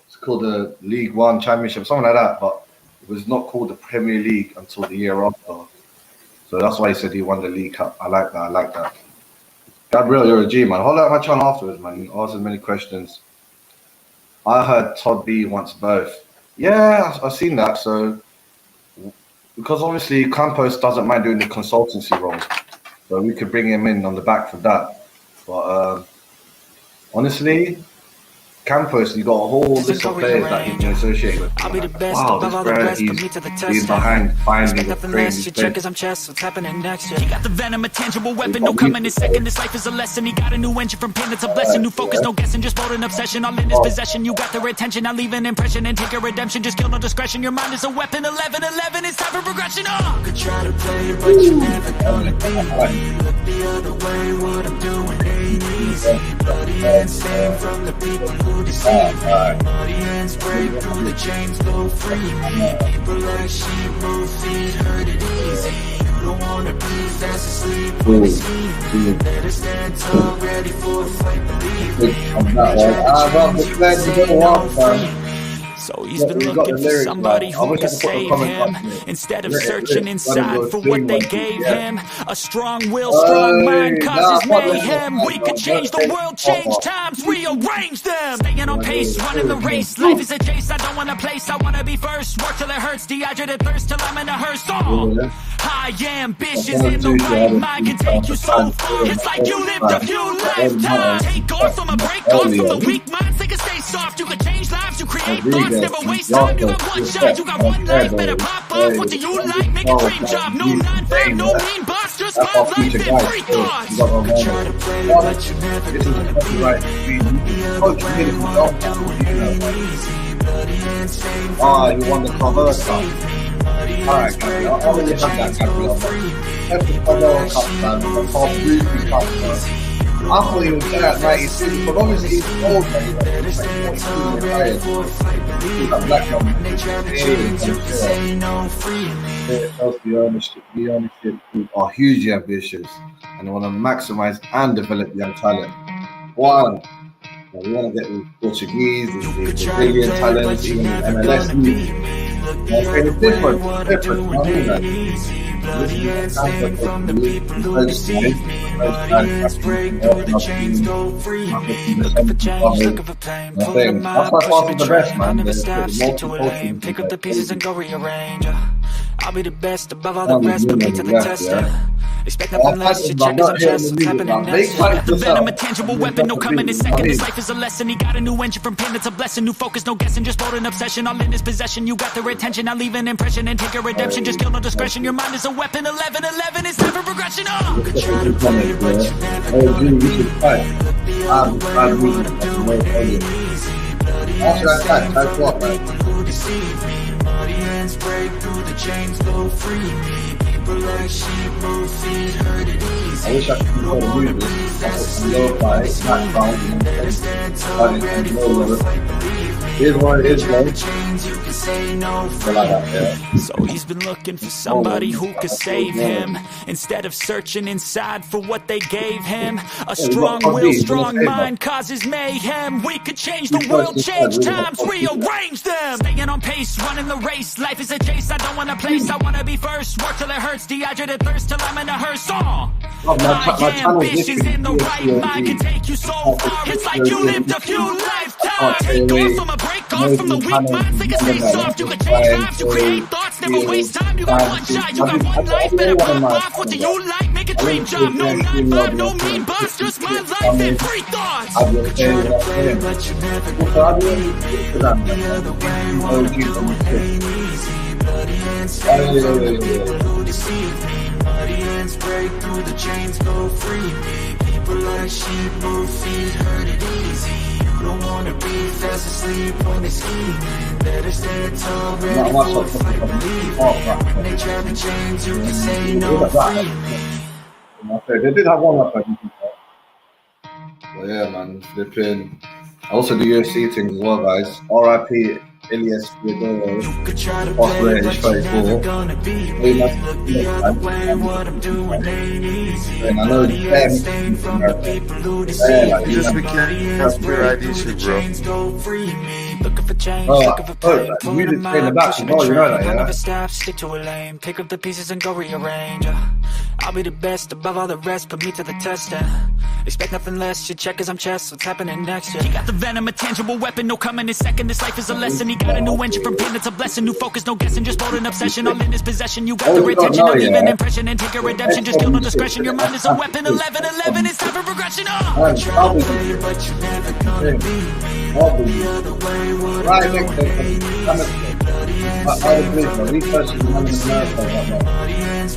It's called the League One Championship, something like that. But it was not called the Premier League until the year after. So that's why he said he won the League Cup. I like that. Gabriel, you're a G, man. Hold out my channel afterwards, man. Ask as many questions. I heard Todd B wants both. Yeah, I've seen that. So, because obviously Campos doesn't mind doing the consultancy role. So we could bring him in on the back for that. But honestly, Campos, you got a whole list of players that he's been associated with. I'll be the best Wow, above all the rest, put me to the test. he's behind finding Nothing the less, you check as I'm chess, what's happening next? He got the venom, a tangible weapon, no coming in second. This life is a lesson. He got a new engine from pain, it's a blessing. New focus, no guessing, just bold an obsession. All in his possession, you got their attention. I'll leave an impression and take a redemption. Just kill no discretion. Your mind is a weapon. 11-11, it's time for progression. You could try to play it, but you're never gonna be me. Look the other way, what I'm doing ain't easy. Bloody and stained from the people who deceive me. Muddy hands break through the chains, go free me. People like sheep move feet, hurt it easy. You don't wanna be fast asleep when it's me. Better stand tall, ready for a fight, believe me. So he's been looking for somebody who can save him instead of searching inside for what they gave him. A strong will, strong mind causes mayhem. We could change the world, change times, rearrange them. Staying on pace, running the race. Life is a chase, I don't want a place, I want to be first. Work till it hurts, dehydrated thirst till I'm in a hearse. High ambitions in the right mind can take you so far. It's like you lived a few lifetimes. Take off from a break off from the weak minds. They can stay soft, you can change lives, you create thoughts. Never waste time, you got one shot, you got one life. Better pop off, what do you like? Make a dream job, no 9-5, no mean boss. Just my life and free thoughts. Try to play it, but you never gonna be me. Oh, you won the cover cup. Alright, Gabriel. I really have that, Gabriel. Every cover cup, man. The top Ruby cup, man. I thought he was there at 96, but obviously he's old, man. He's like 42 retired. He's a black man. The ownership are hugely ambitious and they want to maximize and develop young talent. One, we want to get the Portuguese, the Brazilian talents, even the MLS league. It's different. I mean that. Bloody and stained from the people who deceive me. Bloody hands break through the chains, go free me. Looking for change, looking for pain. Pulling my push me train. I never stop, stick to a lane. Pick up the pieces and go rearrange. I'll be the best above all the rest, put me to the test. Expect nothing less, you check as I'm chess, what's happening next? The venom, a tangible weapon, no coming in second. This life is a lesson, he got a new engine from pain, it's a blessing. New focus, no guessing, just bold an obsession. All in his possession, you got their attention. I'll leave an impression and take a redemption. Just kill no discretion, your mind is a weapon. 11-11, it's time for progression. You could try to play it, but you never gonna be me. Look the other way, what I'm doing ain't easy. Bloody hands stained from the people who deceive me. Muddy hands break through the chains, go free me. People like sheep move feet, hurt it easy. I wish I could control the music. That's a low fight, not found. Better stand tall, ready for a fight, believe me. Here's one, here's one. You can say no free. So he's been looking for somebody who could save him instead of searching inside for what they gave him. A strong will, strong mind causes mayhem. We could change the world, change times, rearrange them. Staying on pace, running the race. Life is a chase, I don't want a place, I want to be first. Work till it hurts, dehydrated thirst till I'm in a hearse. My ambitions in the right mind can take you so far. It's like you lived a few lifetimes. on. Take off from a break off from the weak minds. They can stay soft. You can change lives. You create thoughts. Never waste time. You got one shot. You got one life. Better pop off. What do you like? Make a dream job. No 9-5. No mean boss. Just my life and free thoughts. You could try to play, but you never gonna beat me. Look the other way. What I'm doing ain't easy. Bloody hands stains on the people who deceive me. Muddy hands break through the chains, go free me. People like sheep move feet, hurt it easy. You don't wanna be fast asleep when they scheming. Better stand tall, ready for a fight, believe me. When they trap in chains, you can say no, free me. They did have one up. Well, yeah, man, flipping. I also do UFC things as well, guys. R.I.P. Elias Gvardiol. You could try to play, but you're never gonna beat me. Look the other way, what I'm doing ain't easy. And I know it's stained from the people who deceive me. You just became ID shit, bro. Looking for change, looking for pain, pulling them out, pushing the train. I'll never stop, stick to a lane. Pick up the pieces and go rearrange. I'll be the best above all the rest, put me to the test. Expect nothing less, you check as I'm chess, what's happening next? He got the venom, a tangible weapon, no coming in second. This life is a lesson. He got a new engine from pain, it's a blessing. New focus, no guessing, just bold and obsession. All in his possession, you got the retention. I'll leave an impression and take a redemption. Just kill no discretion, your mind is a weapon. 11-11, it's time for progression. Try to play, but you're never gonna beat me. The other way, what I'm doing ain't easy. Bloody hands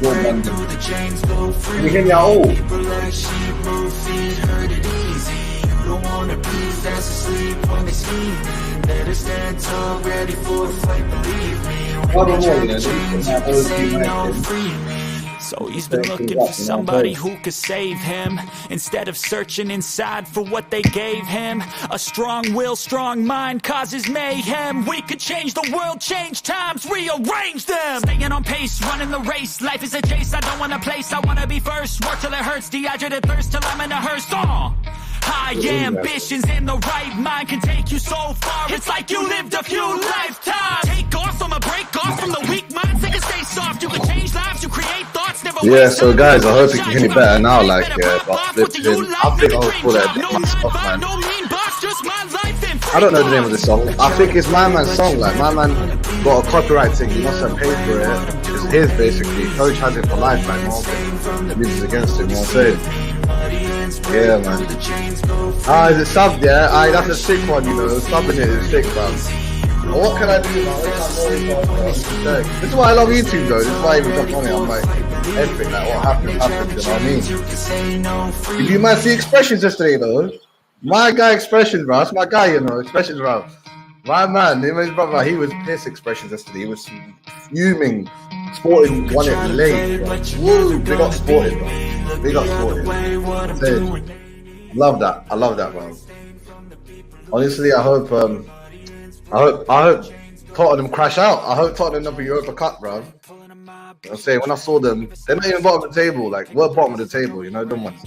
break through the chains, go free. People like sheep move feet, hurt it easy. You don't wanna be fast asleep when they scheming. Better stand tall, ready for a fight, believe me. When they trap the chains, you can say no, free me. So he's been looking for somebody who could save him, instead of searching inside for what they gave him. A strong will, strong mind causes mayhem. We could change the world, change times, rearrange them. Staying on pace, running the race. Life is a chase, I don't want a place, I wanna be first. Work till it hurts, dehydrated thirst till I'm in a hearse. High ambitions and the right mind can take you so far. It's like you lived a few lifetimes. Take off from a break off from the weak minds. They can stay soft. You can change lives. You create thoughts. Never yeah. So guys, I hope you can hear me better now. Like, but flipping, I think I'll call it a bit myself, man. I don't know the name of the song. I think it's My Man's song. Like, My Man got a copyright thing. He must have paid for it. It's his basically. Coach has it for life. Like, the music's against him. You know what I'm saying? Yeah, man. Is it subbed? Yeah, that's a sick one, you know. Subbing it is sick, man. What can I do, man? This is why I love YouTube, though. This is why I even jump on it. I'm like, everything, like, what happened, you know what I mean? Did you man see Expressions yesterday, though? My guy Expressions, bro. That's my guy, you know. Expressions, bro. My man, him and his brother, he was pissed Expressions yesterday. He was fuming. Sporting won it late, bro. Woo! They got Sporting, bro. They got Sporting. Love that. I love that, bro. Honestly, I hope Tottenham crash out. I hope Tottenham number Europa Cup, bro. I'm saying when I saw them, they're not even bottom of the table. Like, we're bottom of the table, you know, them ones.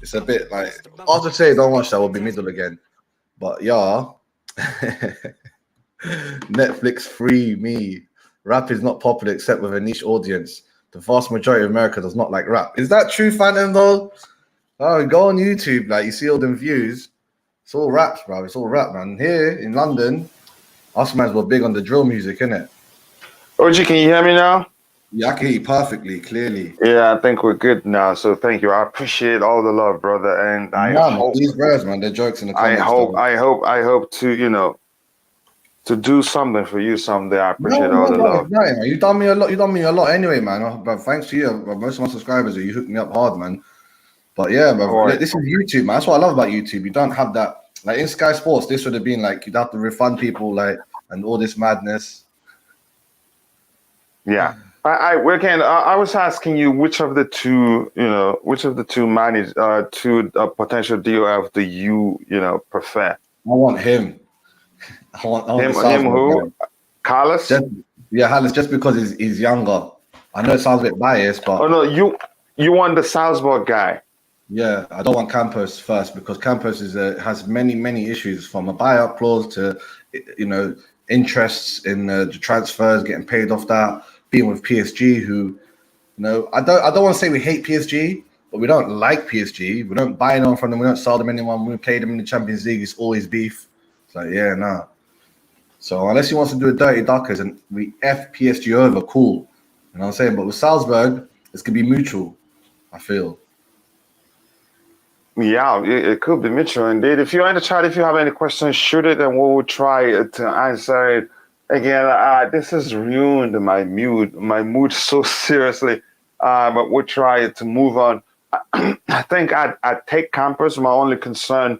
It's a bit like after today, don't watch that. We'll be middle again. But yeah, Netflix free me. Rap is not popular except with a niche audience. The vast majority of America does not like rap. Is that true, Phantom, though? Oh, go on YouTube, like, you see all them views. It's all raps, bro. It's all rap, man. Here in London, us mans were big on the drill music, innit? OG, can you hear me now? Yeah, I can hear you perfectly, clearly. Yeah, I think we're good now. So thank you. I appreciate all the love, brother. And I hope these bros, man, they're jokes in the comments. I hope to, you know, to do something for you someday. I appreciate all the love. No, you done me a lot. You done me a lot anyway, man. But thanks to you, most of my subscribers, you hooked me up hard, man. But yeah, bro, this is YouTube, man. That's what I love about YouTube. You don't have that, like in Sky Sports. This would have been like you'd have to refund people, like, and all this madness. Yeah, I was asking you which of the two manage potential DOF do you prefer? I want him. I want him who? Carlos? Carlos, just because he's younger. I know it sounds a bit biased, but no, you want the Salzburg guy. Yeah, I don't want Campos first because Campos has many issues, from a buyout clause to interests in the transfers, getting paid off that, being with PSG, who I don't want to say we hate PSG, but we don't like PSG. We don't buy them from them. We don't sell them anyone. When we play them in the Champions League, it's always beef. It's like, yeah, nah. So unless he wants to do a dirty duckers and we F PSG over, cool. You know what I'm saying? But with Salzburg, it's going to be mutual, I feel. Yeah, it could be mutual indeed. If you're in the chat, if you have any questions, shoot it and we will try to answer it. Again, this has ruined my mood so seriously. But we'll try to move on. I think I'd take Campos. My only concern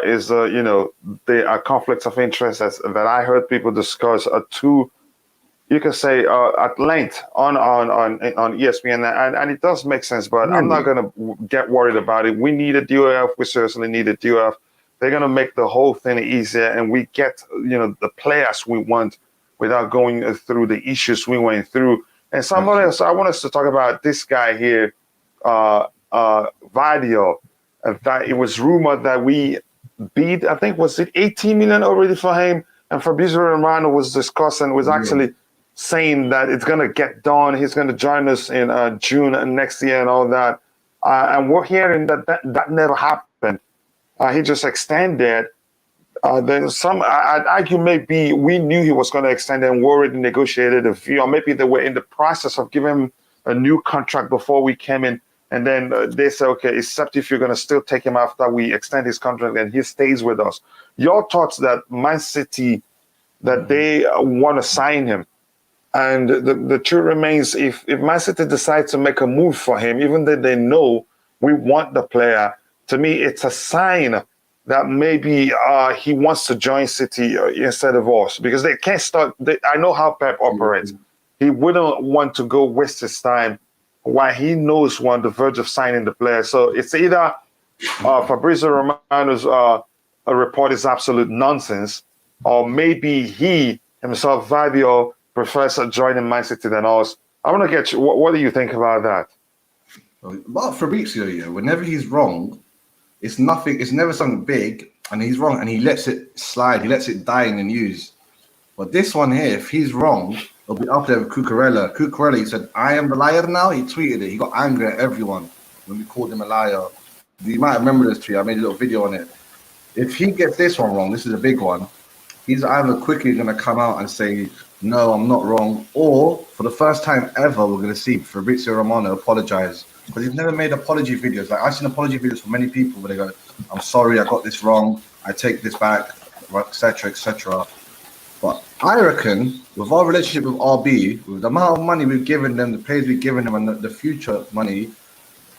is, the conflicts of interest that I heard people discuss are too, you can say, at length on ESPN, and it does make sense, but I'm not going to get worried about it. We need a DOF. We seriously need a DOF. They're going to make the whole thing easier, and we get, the players we want without going through the issues we went through. And somebody else, I want us to talk about this guy here, Gvardiol. That it was rumored that we beat, I think, was it 18 million already for him? And Fabrizio Romano was actually saying that it's going to get done. He's going to join us in June next year and all that. And we're hearing that never happened. He just extended. Then I'd argue maybe we knew he was going to extend and we already negotiated a fee, or maybe they were in the process of giving him a new contract before we came in. And then they say, okay, except if you're going to still take him after we extend his contract and he stays with us. Your thoughts that Man City, that they want to sign him. And the truth remains, if Man City decides to make a move for him, even though they know we want the player, to me, it's a sign that maybe he wants to join City instead of us, because they can't start. I know how Pep operates. He wouldn't want to go waste his time while he knows we're on the verge of signing the player. So it's either Fabrizio Romano's report is absolute nonsense, or maybe he himself, Gvardiol, prefers joining Man City than us. I want to get you. What do you think about that? About Fabrizio, whenever he's wrong, it's nothing. It's never something big, and he's wrong, and he lets it slide. He lets it die in the news. But this one here, if he's wrong, it'll be up there with Cucurella. Cucurella, he said, "I am the liar now." He tweeted it. He got angry at everyone when we called him a liar. You might remember this tweet. I made a little video on it. If he gets this one wrong, this is a big one. He's either quickly going to come out and say, "No, I'm not wrong," or for the first time ever, we're going to see Fabrizio Romano apologize, because he's never made apology videos. Like, I've seen apology videos from many people where they go, "I'm sorry, I got this wrong. I take this back," etc., etc. But I reckon, with our relationship with RB, with the amount of money we've given them, the players we've given them, and the future money,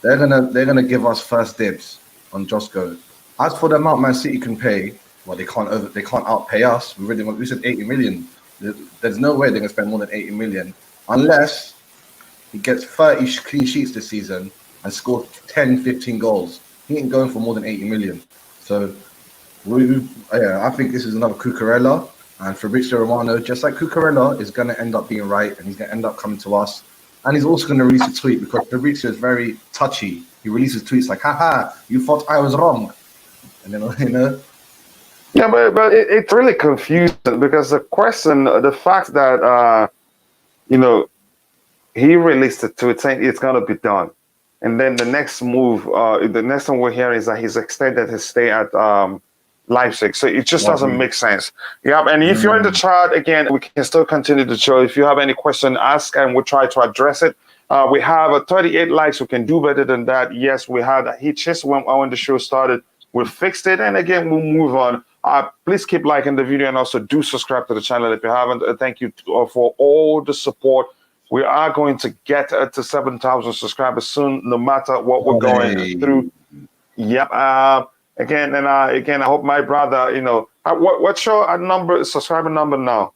they're gonna give us first dibs on Josko. As for the amount Man City can pay, well, they can't outpay us. We said 80 million. There's no way they're gonna spend more than 80 million unless he gets 30 clean sheets this season and scores 10, 15 goals. He ain't going for more than 80 million. So I think this is another Cucurella. And Fabrizio Romano, just like Cucurella, is going to end up being right, and he's going to end up coming to us. And he's also going to release a tweet, because Fabrizio is very touchy. He releases tweets like, "Haha, you thought I was wrong." And then, Yeah, but it's really confusing, because the fact that, he released a tweet saying it's going to be done. And then the next move, the next one we're hearing is that he's extended his stay at Leipzig. So it just doesn't make sense. Yeah, and if you're in the chat, again, we can still continue the show. If you have any question, ask, and we'll try to address it. We have 38 likes. We can do better than that. Yes, we had hitches when the show started. We fixed it, and again, we'll move on. Please keep liking the video, and also do subscribe to the channel if you haven't. Thank you for all the support. We are going to get to 7,000 subscribers soon, no matter what we're going through. Yep. Again, I hope my brother, what's your subscriber number now?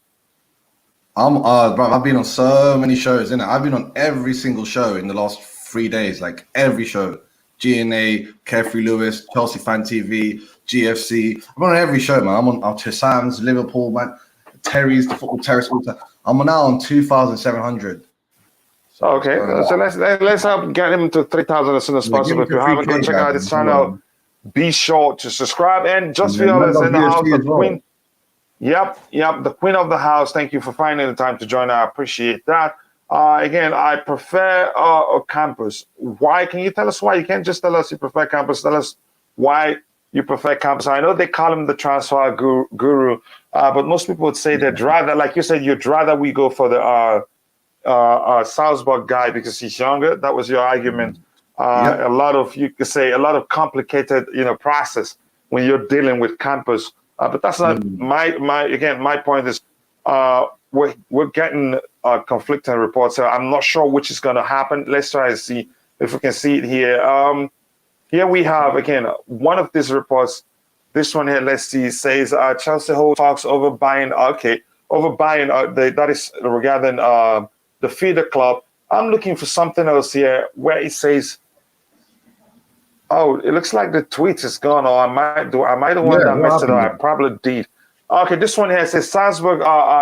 Bro, I've been on so many shows, innit? I've been on every single show in the last 3 days, like every show. GNA, Carefree Lewis, Chelsea Fan TV, GFC. I'm on every show, man. I'm on Sam's, Liverpool, man, Terry's, the Football Terrace. I'm now on 2,700. So let's help get him to 3,000 as soon as possible. If you haven't, go check out his channel. Be sure to subscribe, and just for y'all that's in the house, the Queen. Yep, the Queen of the house. Thank you for finding the time to join. I appreciate that. Again, I prefer Campos. Why? Can you tell us why? You can't just tell us you prefer Campos. Tell us why you prefer Campos. I know they call him the transfer guru, but most people would say they'd rather, like you said, you'd rather we go for the Salzburg guy because he's younger. That was your argument. A lot of, you could say, a lot of complicated, process when you're dealing with Campos. But that's not my point is we're getting conflicting reports. So I'm not sure which is going to happen. Let's try to see if we can see it here. Here we have, again, one of these reports. This one here, let's see, says Chelsea hold talks over buying, that is regarding the feeder club. I'm looking for something else here where it says, oh, it looks like the tweet is gone, or I might have one that messed it up. I probably did. Okay, this one here says Salzburg,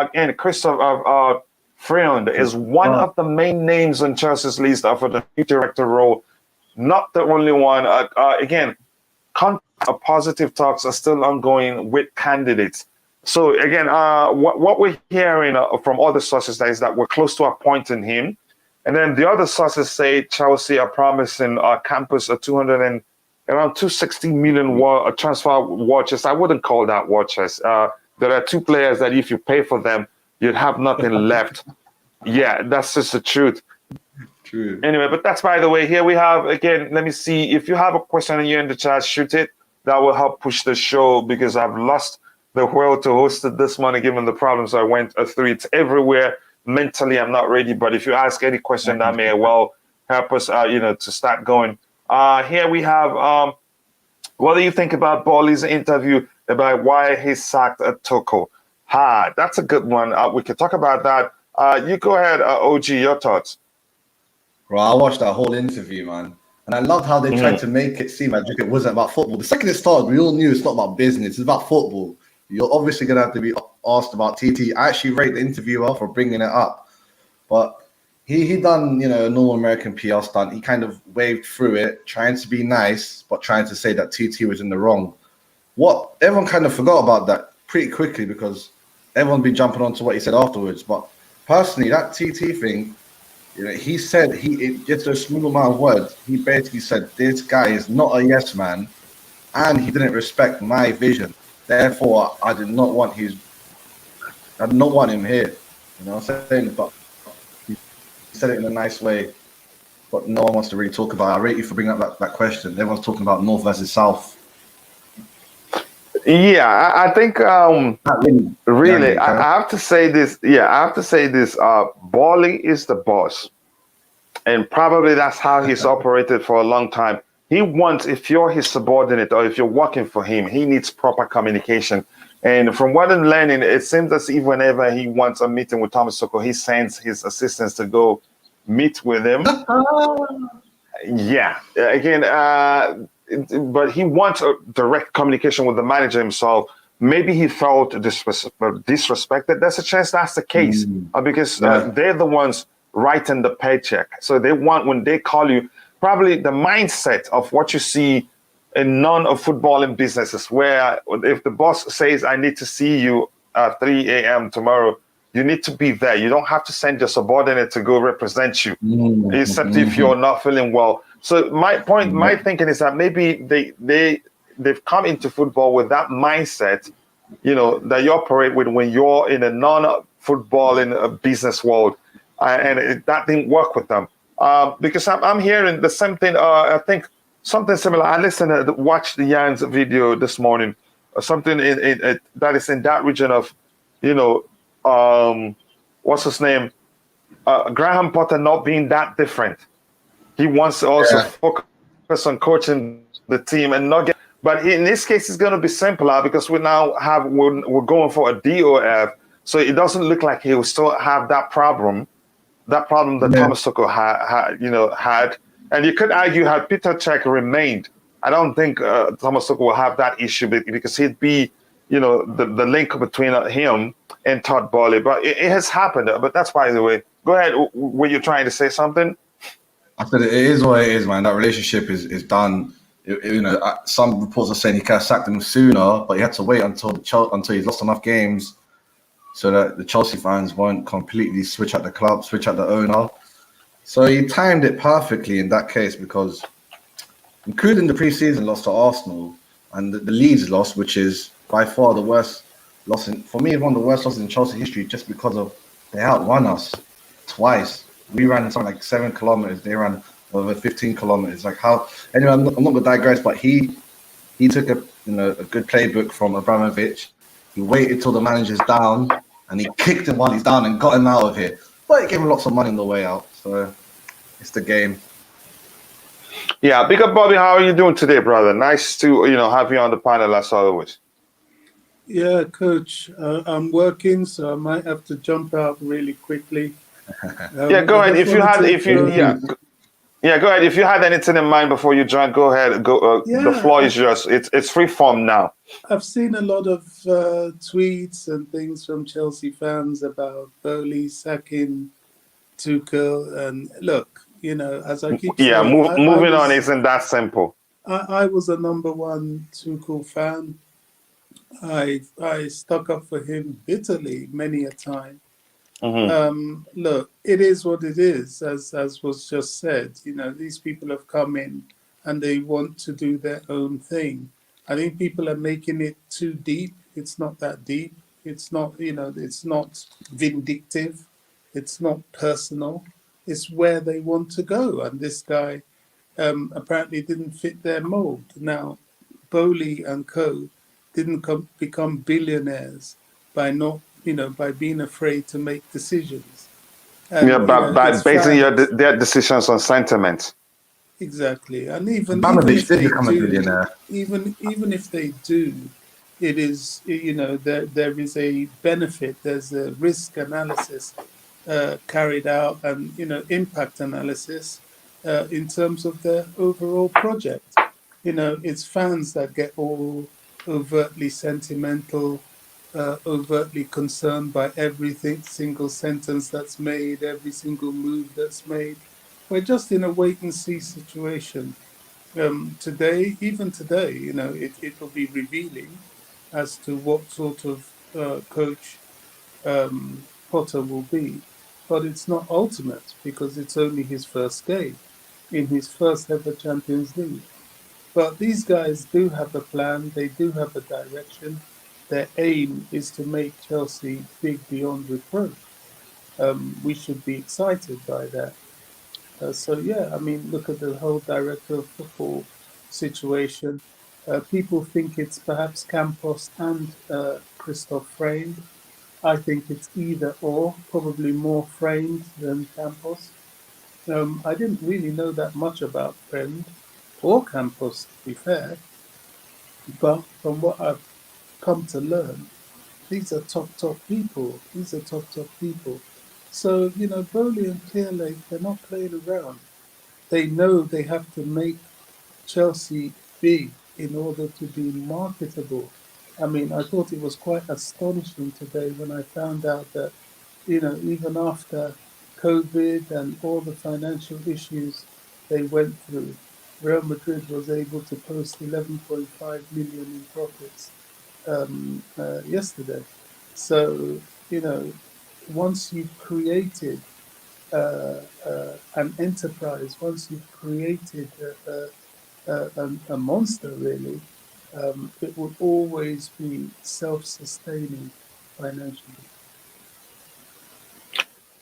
again, Christoph Freund is one of the main names on Chelsea's list for the director role. Not the only one. Again, positive talks are still ongoing with candidates. So again, what we're hearing from other sources is that we're close to appointing him. And then the other sources say Chelsea are promising Campos around 260 million transfer war chest. I wouldn't call that war chest. There are two players that if you pay for them, you'd have nothing left. Yeah, that's just the truth. True. Anyway, but that's, by the way, here we have, again, let me see. If you have a question and you're in the chat, shoot it. That will help push the show because I've lost the will to host it this morning given the problems I went through. It's everywhere. Mentally, I'm not ready. But if you ask any question, that may well help us, to start going. Here we have, what do you think about Boehly's interview about why he sacked Toko? That's a good one. We could talk about that. You go ahead, OG, your thoughts. Bro, I watched that whole interview, man. And I loved how they tried to make it seem like it wasn't about football. The second it started, we all knew it's not about business. It's about football. You're obviously going to have to be asked about TT. I actually rate the interviewer for bringing it up. But he done, a normal American PR stunt. He kind of waved through it, trying to be nice, but trying to say that TT was in the wrong. What everyone kind of forgot about that pretty quickly because everyone be jumping onto what he said afterwards. But personally, that TT thing, he said, it just a small amount of words. He basically said, this guy is not a yes man, and he didn't respect my vision. Therefore, I did not want him here. You know what I'm saying? But he said it in a nice way, but no one wants to really talk about it. I rate you for bringing up that question. Everyone's talking about North versus South. Yeah, I think really, I have to say this. Yeah, I have to say this. Boehly is the boss, and probably that's how he's operated for a long time. He wants, if you're his subordinate or if you're working for him, he needs proper communication. And from what I'm learning, it seems as if whenever he wants a meeting with Thomas Tuchel, he sends his assistants to go meet with him. Yeah, again, but he wants a direct communication with the manager himself. Maybe he felt disrespected. There's a chance that's the case because they're the ones writing the paycheck. So they want, when they call you, probably the mindset of what you see in non-footballing businesses, where if the boss says, I need to see you at 3 a.m. tomorrow, you need to be there. You don't have to send your subordinate to go represent you, except if you're not feeling well. So my thinking is that maybe they've come into football with that mindset, that you operate with when you're in a non-footballing business world, and that didn't work with them. Because I'm hearing the same thing. I think something similar. I watched the Jan's video this morning, or something that is in that region of, what's his name? Graham Potter not being that different. He wants to also focus on coaching the team and not get. But in this case, it's going to be simpler because we're going for a DOF, so it doesn't look like he will still have that problem. That Thomas Tuchel had, and you could argue had Peter Cech remained, I don't think Thomas Tuchel will have that issue because he'd be, the link between him and Todd Boehly. But it has happened. But that's, by the way. Go ahead. Were you trying to say something? I said it is what it is, man. That relationship is done. Some reports are saying he could have sacked him sooner, but he had to wait until he's lost enough games, so that the Chelsea fans won't completely switch out the club, switch out the owner. So he timed it perfectly in that case because, including the pre-season loss to Arsenal, and the Leeds loss, which is by far the worst loss for me, one of the worst losses in Chelsea history, just because of they outrun us twice. We ran something like 7 kilometers. They ran over 15 kilometers. Like how? Anyway, I'm not going to digress, but he took a good playbook from Abramovich. He waited till the manager's down, and he kicked him while he's down and got him out of here. But it gave him lots of money on the way out. So it's the game. Yeah, big up, Bobby. How are you doing today, brother? Nice to have you on the panel as always. Yeah, Coach. I'm working, so I might have to jump out really quickly. Yeah, go ahead. Go ahead. If you had anything in mind before you join, go ahead. The floor is yours. It's free form now. I've seen a lot of tweets and things from Chelsea fans about Boehly sacking Tuchel. And look, as I keep saying, moving on isn't that simple. I was a number one Tuchel fan. I stuck up for him bitterly many a time. Mm-hmm. Look, it is what it is, as was just said. These people have come in and they want to do their own thing. I think people are making it too deep. It's not that deep. It's not, it's not vindictive. It's not personal. It's where they want to go. And this guy apparently didn't fit their mold. Now, Boehly and co. didn't become billionaires by not, by being afraid to make decisions. And, by basing their decisions on sentiment. Exactly, and even if they become a billionaire, even if they do, it is there is a benefit. There's a risk analysis carried out, and impact analysis in terms of their overall project. It's fans that get all overtly sentimental, overtly concerned by single sentence that's made, every single move that's made. We're just in a wait-and-see situation. Today, it will be revealing as to what sort of coach Potter will be. But it's not ultimate because it's only his first game in his first ever Champions League. But these guys do have a plan. They do have a direction. Their aim is to make Chelsea big beyond reproach. We should be excited by that. Look at the whole director of football situation. People think it's perhaps Campos and Christoph Freund. I think it's either or, probably more Freund than Campos. I didn't really know that much about Freund or Campos, to be fair. But from what I've come to learn, these are top people. So, Boehly and Clearlake, they're not playing around. They know they have to make Chelsea big in order to be marketable. I mean, I thought it was quite astonishing today when I found out that, even after COVID and all the financial issues they went through, Real Madrid was able to post 11.5 million in profits yesterday. So, once you've created an enterprise, once you've created a monster, really, it will always be self-sustaining financially.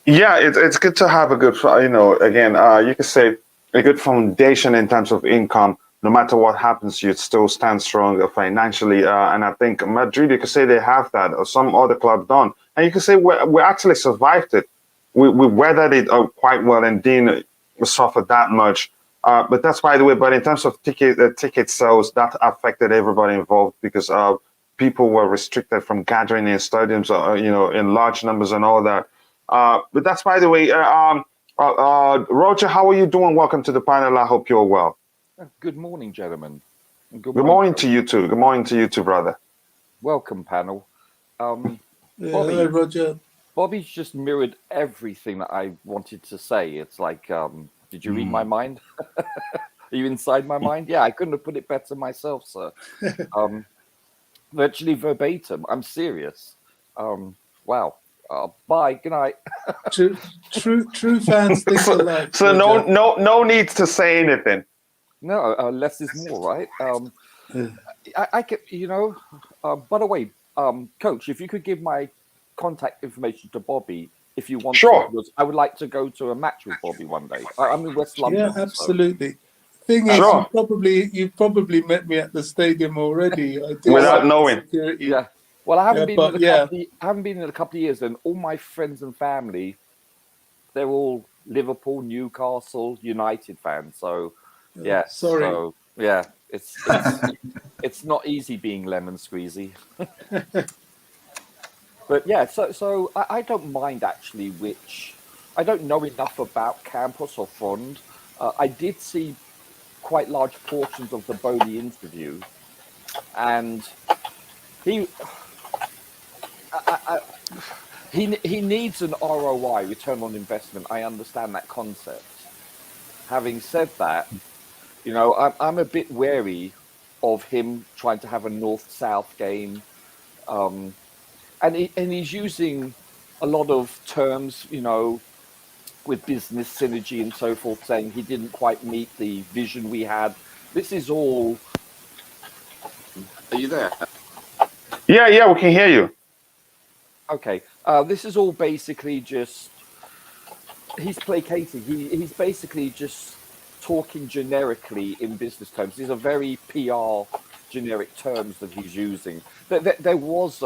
Yeah, it's good to have a good, you could say a good foundation in terms of income. No matter what happens, you still stand strong financially. And I think Madrid, you could say they have that, or some other club don't. And you could say we actually survived it. We weathered it quite well and didn't suffer that much. But that's by the way. But in terms of ticket sales, that affected everybody involved because people were restricted from gathering in stadiums, in large numbers and all that. But that's by the way. Roger, how are you doing? Welcome to the panel. I hope you're well. Good morning, gentlemen. Good morning to you too. Good morning to you too, brother. Welcome, panel. Bobby, hello, Roger. Bobby's just mirrored everything that I wanted to say. It's like, did you read my mind? Are you inside my mind? Yeah, I couldn't have put it better myself, sir. Virtually verbatim. I'm serious. Wow. Bye. Good night. True fans think alike. So no need to say anything. No, less is more, right? I could, by the way, Coach, if you could give my contact information to Bobby, if you want Sure. to, because I would like to go to a match with Bobby one day. I'm in West London. Yeah, absolutely. Thing is, Sure. you probably met me at the stadium already. I did Without knowing. security. Yeah. Well, I haven't been in a couple of years, and all my friends and family, they're all Liverpool, Newcastle, United fans. So, yeah. Sorry. So, yeah, it's not easy being lemon squeezy. But yeah, so I don't mind actually. I don't know enough about Campos or Freund. I did see quite large portions of the Boehly interview, and he needs an ROI, return on investment. I understand that concept. Having said that, I'm a bit wary of him trying to have a north-south game, and he's using a lot of terms, with business synergy and so forth, saying he didn't quite meet the vision we had. This is all. Are you there? Yeah, we can hear you. Okay. This is all basically just. He's placating. He's basically just talking generically in business terms. These are very PR generic terms that he's using. There was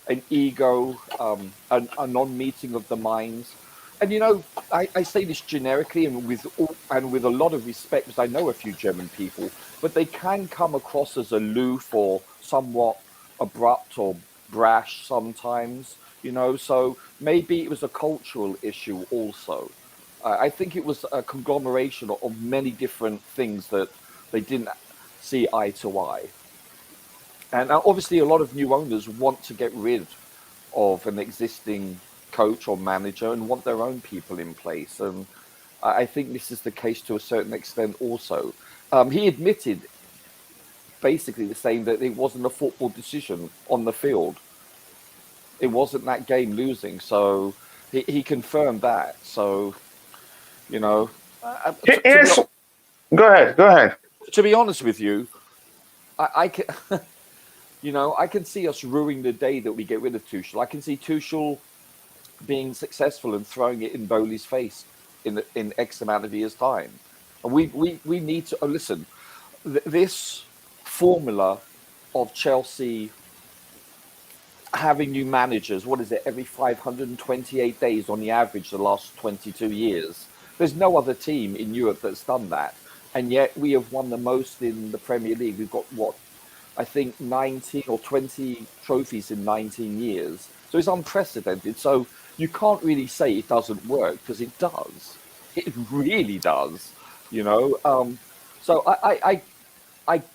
an ego, a non-meeting of the minds. And I say this generically and with a lot of respect, because I know a few German people, but they can come across as aloof or somewhat abrupt or brash sometimes. So maybe it was a cultural issue also. I think it was a conglomeration of many different things that they didn't see eye to eye. And obviously a lot of new owners want to get rid of an existing coach or manager and want their own people in place. And I think this is the case to a certain extent also. He admitted basically the saying that it wasn't a football decision on the field. It wasn't that game losing. So he confirmed that. So, Go ahead. To be honest with you, I can, I can see us ruining the day that we get rid of Tuchel. I can see Tuchel being successful and throwing it in Boehly's face in X amount of years' time. And we need to listen. This formula of Chelsea having new managers, what is it, every 528 days on the average the last 22 years. There's no other team in Europe that's done that. And yet we have won the most in the Premier League. We've got, I think 19 or 20 trophies in 19 years. So it's unprecedented. So you can't really say it doesn't work, because it does. It really does, So I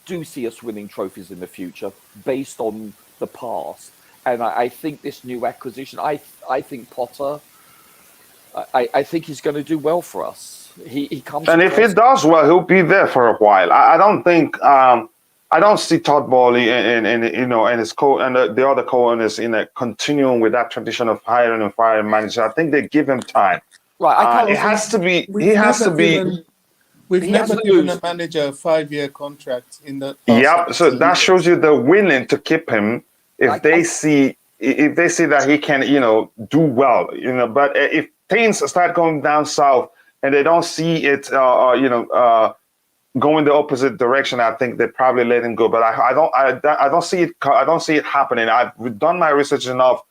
do see us winning trophies in the future based on the past. And I think this new acquisition, I think Potter, I think he's going to do well for us. He comes. And if he does well, he'll be there for a while. I don't think I don't see Todd Boehly and his and the other co-owners continuing with that tradition of hiring and firing managers. I think they give him time. Right. It has to be. We've never given a manager a 5-year contract in the past. Yep. So that shows you they're willing to keep him if they see that he can, do well. But if things start going down south and they don't see it, going the opposite direction, I think they probably let him go. But I don't see it. I don't see it happening. I've done my research enough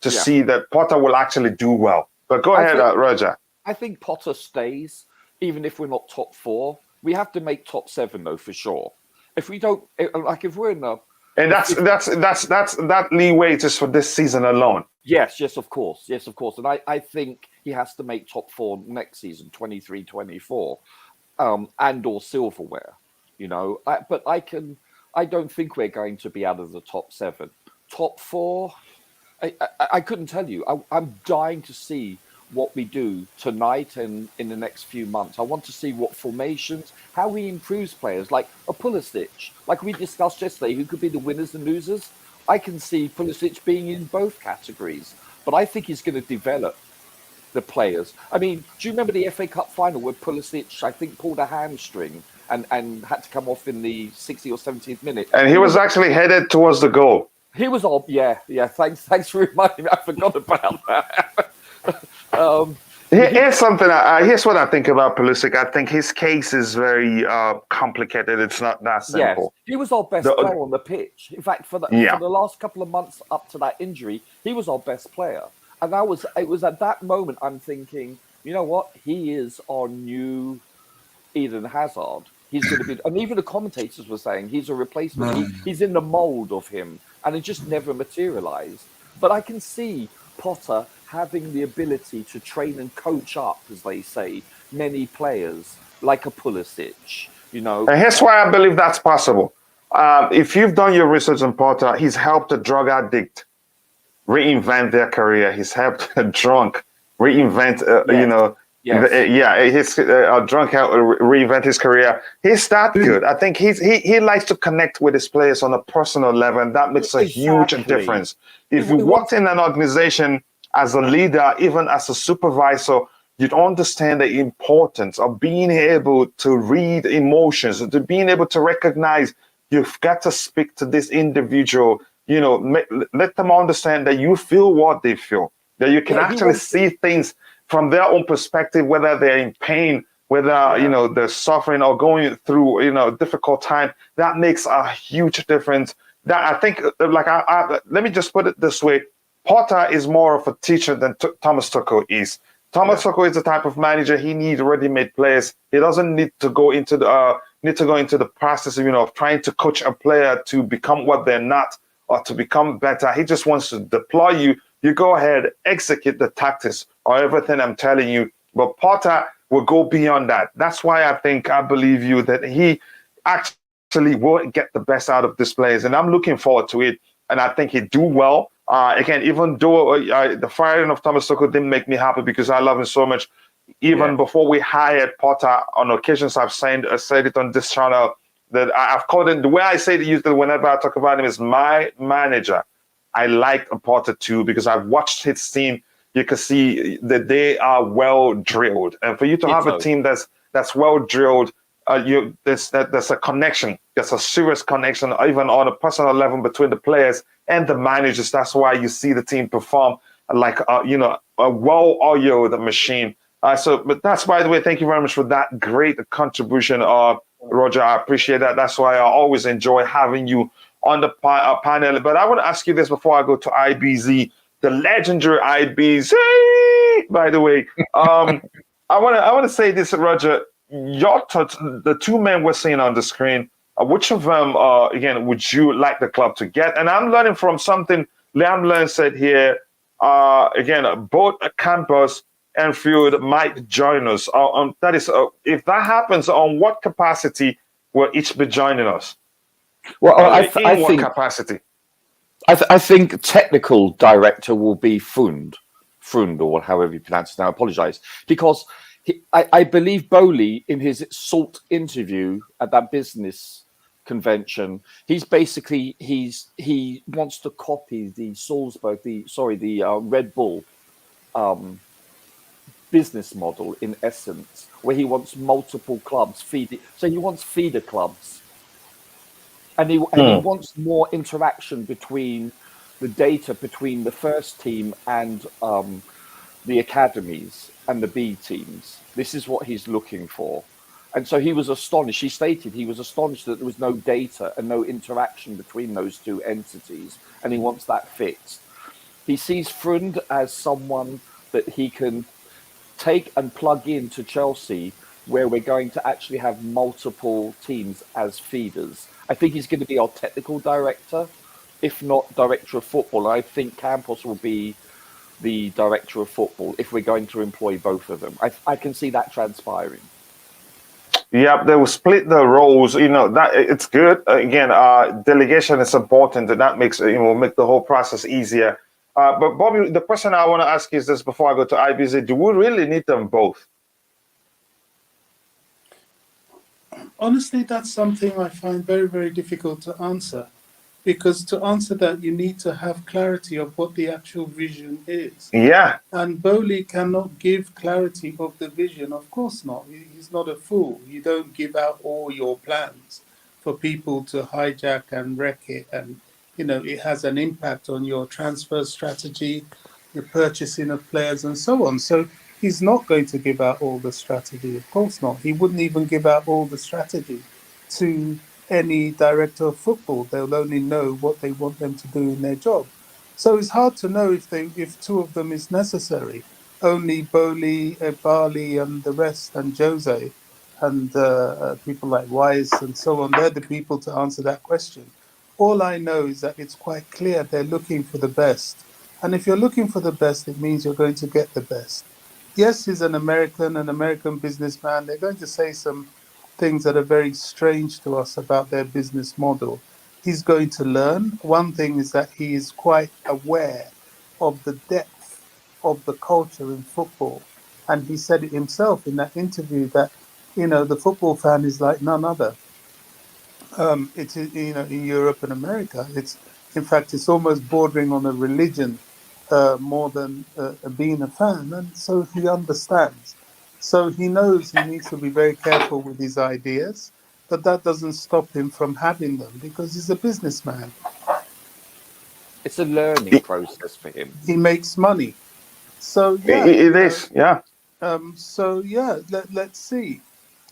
to see that Potter will actually do well. But go ahead, Roger. I think Potter stays, even if we're not top 4. We have to make top 7 though, for sure. If we don't, if we're in the, and that leeway just for this season alone. Yes, of course. And I think he has to make top 4 next season, 23-24. And or silverware, but I don't think we're going to be out of the top 7. Top 4, I couldn't tell you. I'm dying to see what we do tonight and in the next few months. I want to see what formations, how he improves players like a Pulisic, like we discussed yesterday, who could be the winners and losers. I can see Pulisic being in both categories, but I think he's going to develop the players. I mean, do you remember the FA Cup final where Pulisic, I think, pulled a hamstring and had to come off in the 60th or 70th minute. And he was actually headed towards the goal. He was all, yeah. Thanks for reminding me. I forgot about that. Here's something. Here's what I think about Pulisic. I think his case is very complicated. It's not that simple. Yes, he was our best player on the pitch. In fact, for the last couple of months up to that injury, he was our best player. And it was at that moment I'm thinking, you know what? He is our new Eden Hazard. He's going to be, and even the commentators were saying he's a replacement. He's in the mold of him, and it just never materialized. But I can see Potter having the ability to train and coach up, as they say, many players like a Pulisic, you know. And here's why I believe that's possible. If you've done your research on Potter, he's helped a drug addict reinvent their career. He's helped a drunk reinvent, his drunk helped reinvent his career. He's that good. I think he likes to connect with his players on a personal level, and that makes a huge difference. If you worked in an organization as a leader, even as a supervisor, you'd understand the importance of being able to read emotions, to being able to recognize you've got to speak to this individual, let them understand that you feel what they feel, that you can actually see things from their own perspective, whether they're in pain, whether, they're suffering or going through, a difficult time. That makes a huge difference. That I think, let me just put it this way. Potter is more of a teacher than Thomas Tuchel is. Thomas Tuchel is the type of manager, he needs ready-made players. He doesn't need to go into the process of trying to coach a player to become what they're not or to become better. He just wants to deploy you. You go ahead, execute the tactics or everything I'm telling you. But Potter will go beyond that. That's why I believe you that he actually will get the best out of these players. And I'm looking forward to it. And I think he'd do well. Again, even though the firing of Thomas Tuchel didn't make me happy because I love him so much, even before we hired Potter, on occasions I've said it on this channel that I've called it, the way I say it usually whenever I talk about him is my manager. I like Potter too because I've watched his team. You can see that they are well drilled, and for you to have a team that's well drilled, there's a connection. There's a serious connection, even on a personal level, between the players and the managers. That's why you see the team perform like a well-oiled machine. But that's, by the way, thank you very much for that great contribution, Roger. I appreciate that. That's why I always enjoy having you on the panel. But I want to ask you this before I go to IBZ, the legendary IBZ. By the way, I want to say this, Roger. Your thoughts, the two men we're seeing on the screen, which of them, again, would you like the club to get? And I'm learning from something Liam Learn said here. Again, both Campos and Freund might join us. That is, if that happens, on what capacity will each be joining us? Well, I think capacity. I think technical director will be Freund, or however you pronounce it now. I apologise, because I believe Boehly, in his SALT interview at that business convention, he wants to copy the Salzburg, the Red Bull business model in essence, where he wants multiple clubs feeding. So he wants feeder clubs, and he wants more interaction between the data between the first team and the academies and the B teams. This is what he's looking for. And so he was astonished. He stated he was astonished that there was no data and no interaction between those two entities, and he wants that fixed. He sees Freund as someone that he can take and plug into Chelsea, where we're going to actually have multiple teams as feeders. I think he's going to be our technical director, if not director of football. I think Campos will be the director of football if we're going to employ both of them. I can see that transpiring. Yeah, they will split the roles. That it's good. Again, delegation is important, and that makes will make the whole process easier. But Bobby, the question I want to ask is this before I go to IBZ: do we really need them both? Honestly, that's something I find very, very difficult to answer. Because to answer that, you need to have clarity of what the actual vision is. Yeah. And Boehly cannot give clarity of the vision. Of course not. He's not a fool. You don't give out all your plans for people to hijack and wreck it. And, it has an impact on your transfer strategy, your purchasing of players, and so on. So he's not going to give out all the strategy. Of course not. He wouldn't even give out all the strategy to any director of football. They'll only know what they want them to do in their job. So it's hard to know if two of them is necessary. Only Boehly, Barley, and the rest, and Jose, and people like Wise and so on. They're the people to answer that question. All I know is that it's quite clear they're looking for the best. And if you're looking for the best, it means you're going to get the best. Yes, he's an American businessman. They're going to say some things that are very strange to us about their business model. He's going to learn. One thing is that he is quite aware of the depth of the culture in football. And he said it himself in that interview that, the football fan is like none other. It's, in Europe and America, it's almost bordering on a religion more than being a fan. And so he understands. So he knows he needs to be very careful with his ideas, but that doesn't stop him from having them because he's a businessman. It's a learning process for him. He makes money. So, yeah. It is, yeah. Let's see.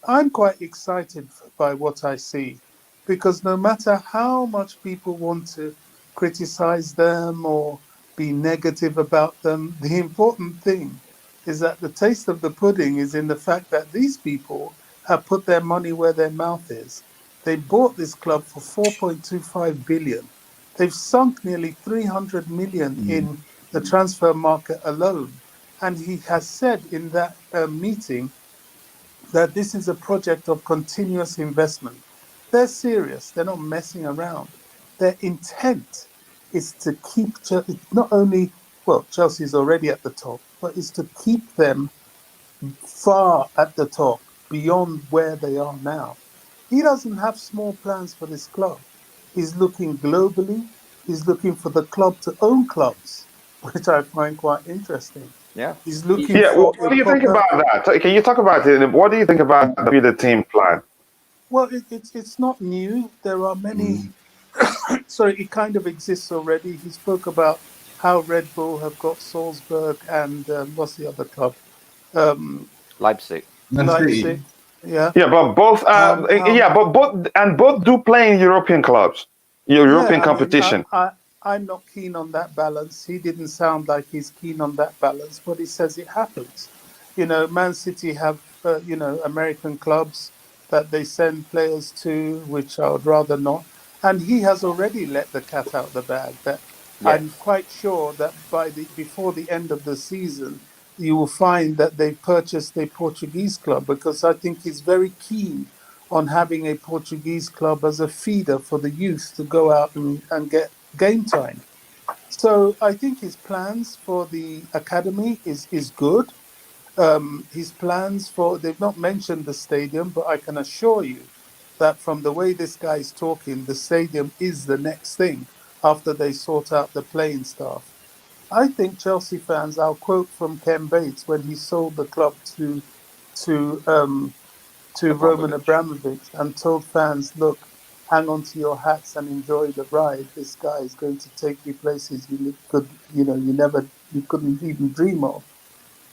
I'm quite excited by what I see because no matter how much people want to criticize them or be negative about them, the important thing is that the taste of the pudding is in the fact that these people have put their money where their mouth is. They bought this club for 4.25 billion. They've sunk nearly 300 million in the transfer market alone. And he has said in that meeting that this is a project of continuous investment. They're serious. They're not messing around. Their intent is to keep not only, Chelsea's already at the top, but is to keep them far at the top, beyond where they are now. He doesn't have small plans for this club. He's looking globally. He's looking for the club to own clubs, which I find quite interesting. Yeah. He's looking Yeah, for what do you think about that? Can you talk about it? What do you think about the team plan? Well, it's not new. There are many. Sorry, it kind of exists already. He spoke about how Red Bull have got Salzburg and what's the other club? Leipzig. Leipzig. Yeah. Yeah, but both do play in European clubs, European competition. I'm not keen on that balance. He didn't sound like he's keen on that balance, but he says it happens. Man City have American clubs that they send players to, which I would rather not. And he has already let the cat out of the bag. That yes. I'm quite sure that before the end of the season, you will find that they purchased a Portuguese club, because I think he's very keen on having a Portuguese club as a feeder for the youth to go out and get game time. So I think his plans for the academy is good. His plans they've not mentioned the stadium, but I can assure you that from the way this guy is talking, the stadium is the next thing after they sort out the playing staff. I think Chelsea fans, I'll quote from Ken Bates when he sold the club to Roman Abramovich and told fans, look, hang on to your hats and enjoy the ride. This guy is going to take you places you couldn't even dream of.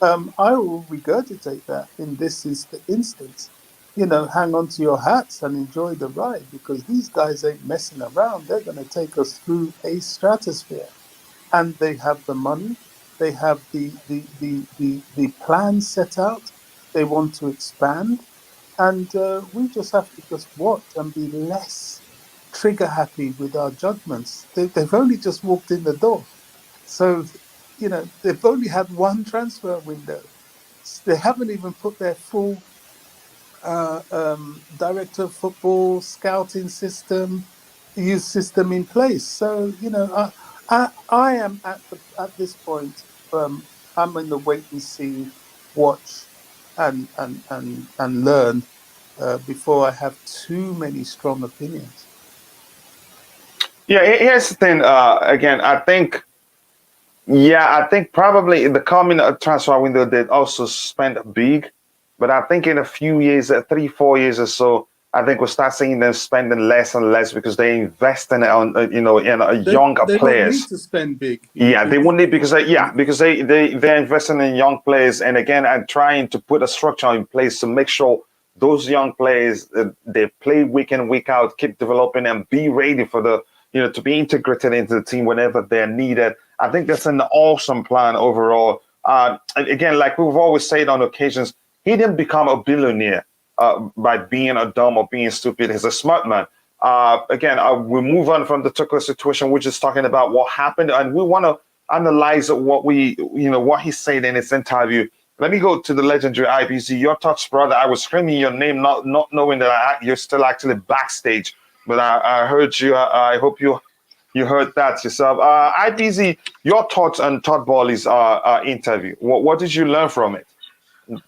I will regurgitate that in this instance. Hang on to your hats and enjoy the ride, because these guys ain't messing around. They're going to take us through a stratosphere. And they have the money, they have the plan set out, they want to expand, and we just have to just watch and be less trigger happy with our judgments. They've only just walked in the door, so they've only had one transfer window. They haven't even put their full director of football, scouting system, youth system in place. So I am at this point. I'm in the wait and see, watch, and learn before I have too many strong opinions. Yeah, here's the thing. Again, I think probably in the coming transfer window they also spent big, but I think in a few years, 3-4 years or so, I think we'll start seeing them spending less and less because they invest in younger They don't need players. to spend big. Yeah, they won't need because they're investing in young players, and again, I'm trying to put a structure in place to make sure those young players they play week in week out, keep developing, and be ready for the to be integrated into the team whenever they're needed. I think that's an awesome plan overall. And again, like we've always said on occasions, he didn't become a billionaire by being a dumb or being stupid. He's a smart man. Again, we move on from the Tuchel situation. We're just talking about what happened, and we want to analyze what what he said in his interview. Let me go to the legendary IBZ. Your thoughts, brother. I was screaming your name, not knowing that you're still actually backstage, but I heard you. I hope you heard that yourself. IBZ, your thoughts on Todd Boehly's interview. What did you learn from it?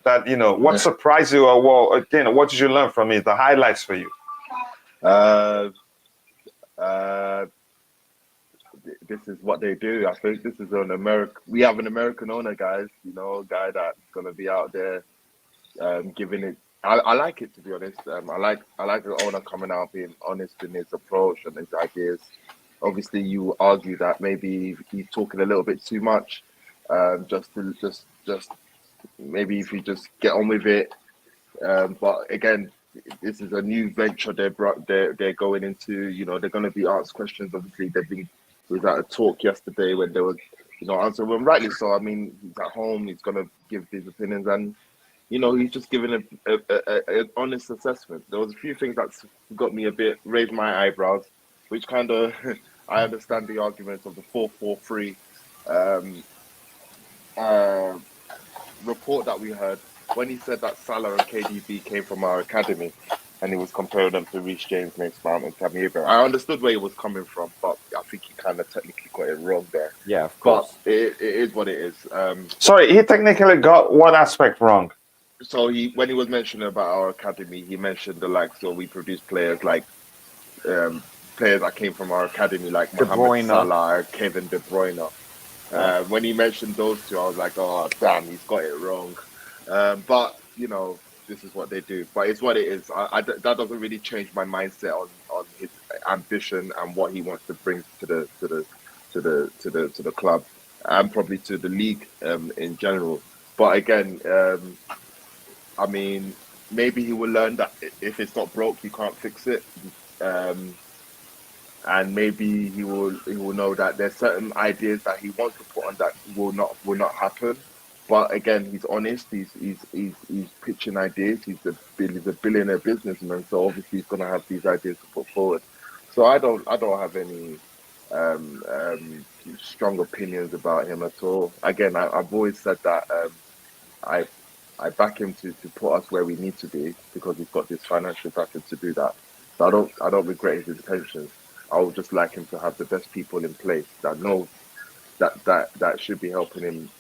That what surprised you, or what did you learn from it? The highlights for you. This is what they do. I think this is an American. We have an American owner, guys. A guy that's gonna be out there giving it. I like it, to be honest. I like the owner coming out being honest in his approach and his ideas. Obviously, you argue that maybe he's talking a little bit too much. Just maybe if you just get on with it. But again, this is a new venture they're going into. They're going to be asked questions. Obviously, there was at a talk yesterday when they were, answering them rightly so. I mean, he's at home. He's going to give his opinions, and he's just giving an honest assessment. There was a few things that got me raised my eyebrows, which kind of I understand the argument of the 4-4-3 report that we heard when he said that Salah and KDB came from our academy, and he was comparing them to Reece James, Mason Mount, and Tammy Abraham. I understood where he was coming from, but I think he kind of technically got it wrong there. Yeah, of course. But it is what it is. Sorry, he technically got what aspect wrong? So when he was mentioning about our academy, he mentioned the likes. So we produce players like players that came from our academy, like Mohamed Salah, Kevin De Bruyne. When he mentioned those two, I was like, oh damn, he's got it wrong. But this is what they do. But it's what it is. That doesn't really change my mindset on his ambition and what he wants to bring to the club and probably to the league in general. But again, I mean, maybe he will learn that if it's not broke, you can't fix it. And maybe he will know that there's certain ideas that he wants to put on that will not happen. But again, he's honest. He's pitching ideas. He's a billionaire businessman, so obviously he's gonna have these ideas to put forward. So I don't have any strong opinions about him at all. Again, I've always said that I back him to put us where we need to be because he's got this financial backing to do that. So I don't regret his intentions. I would just like him to have the best people in place that know that should be helping him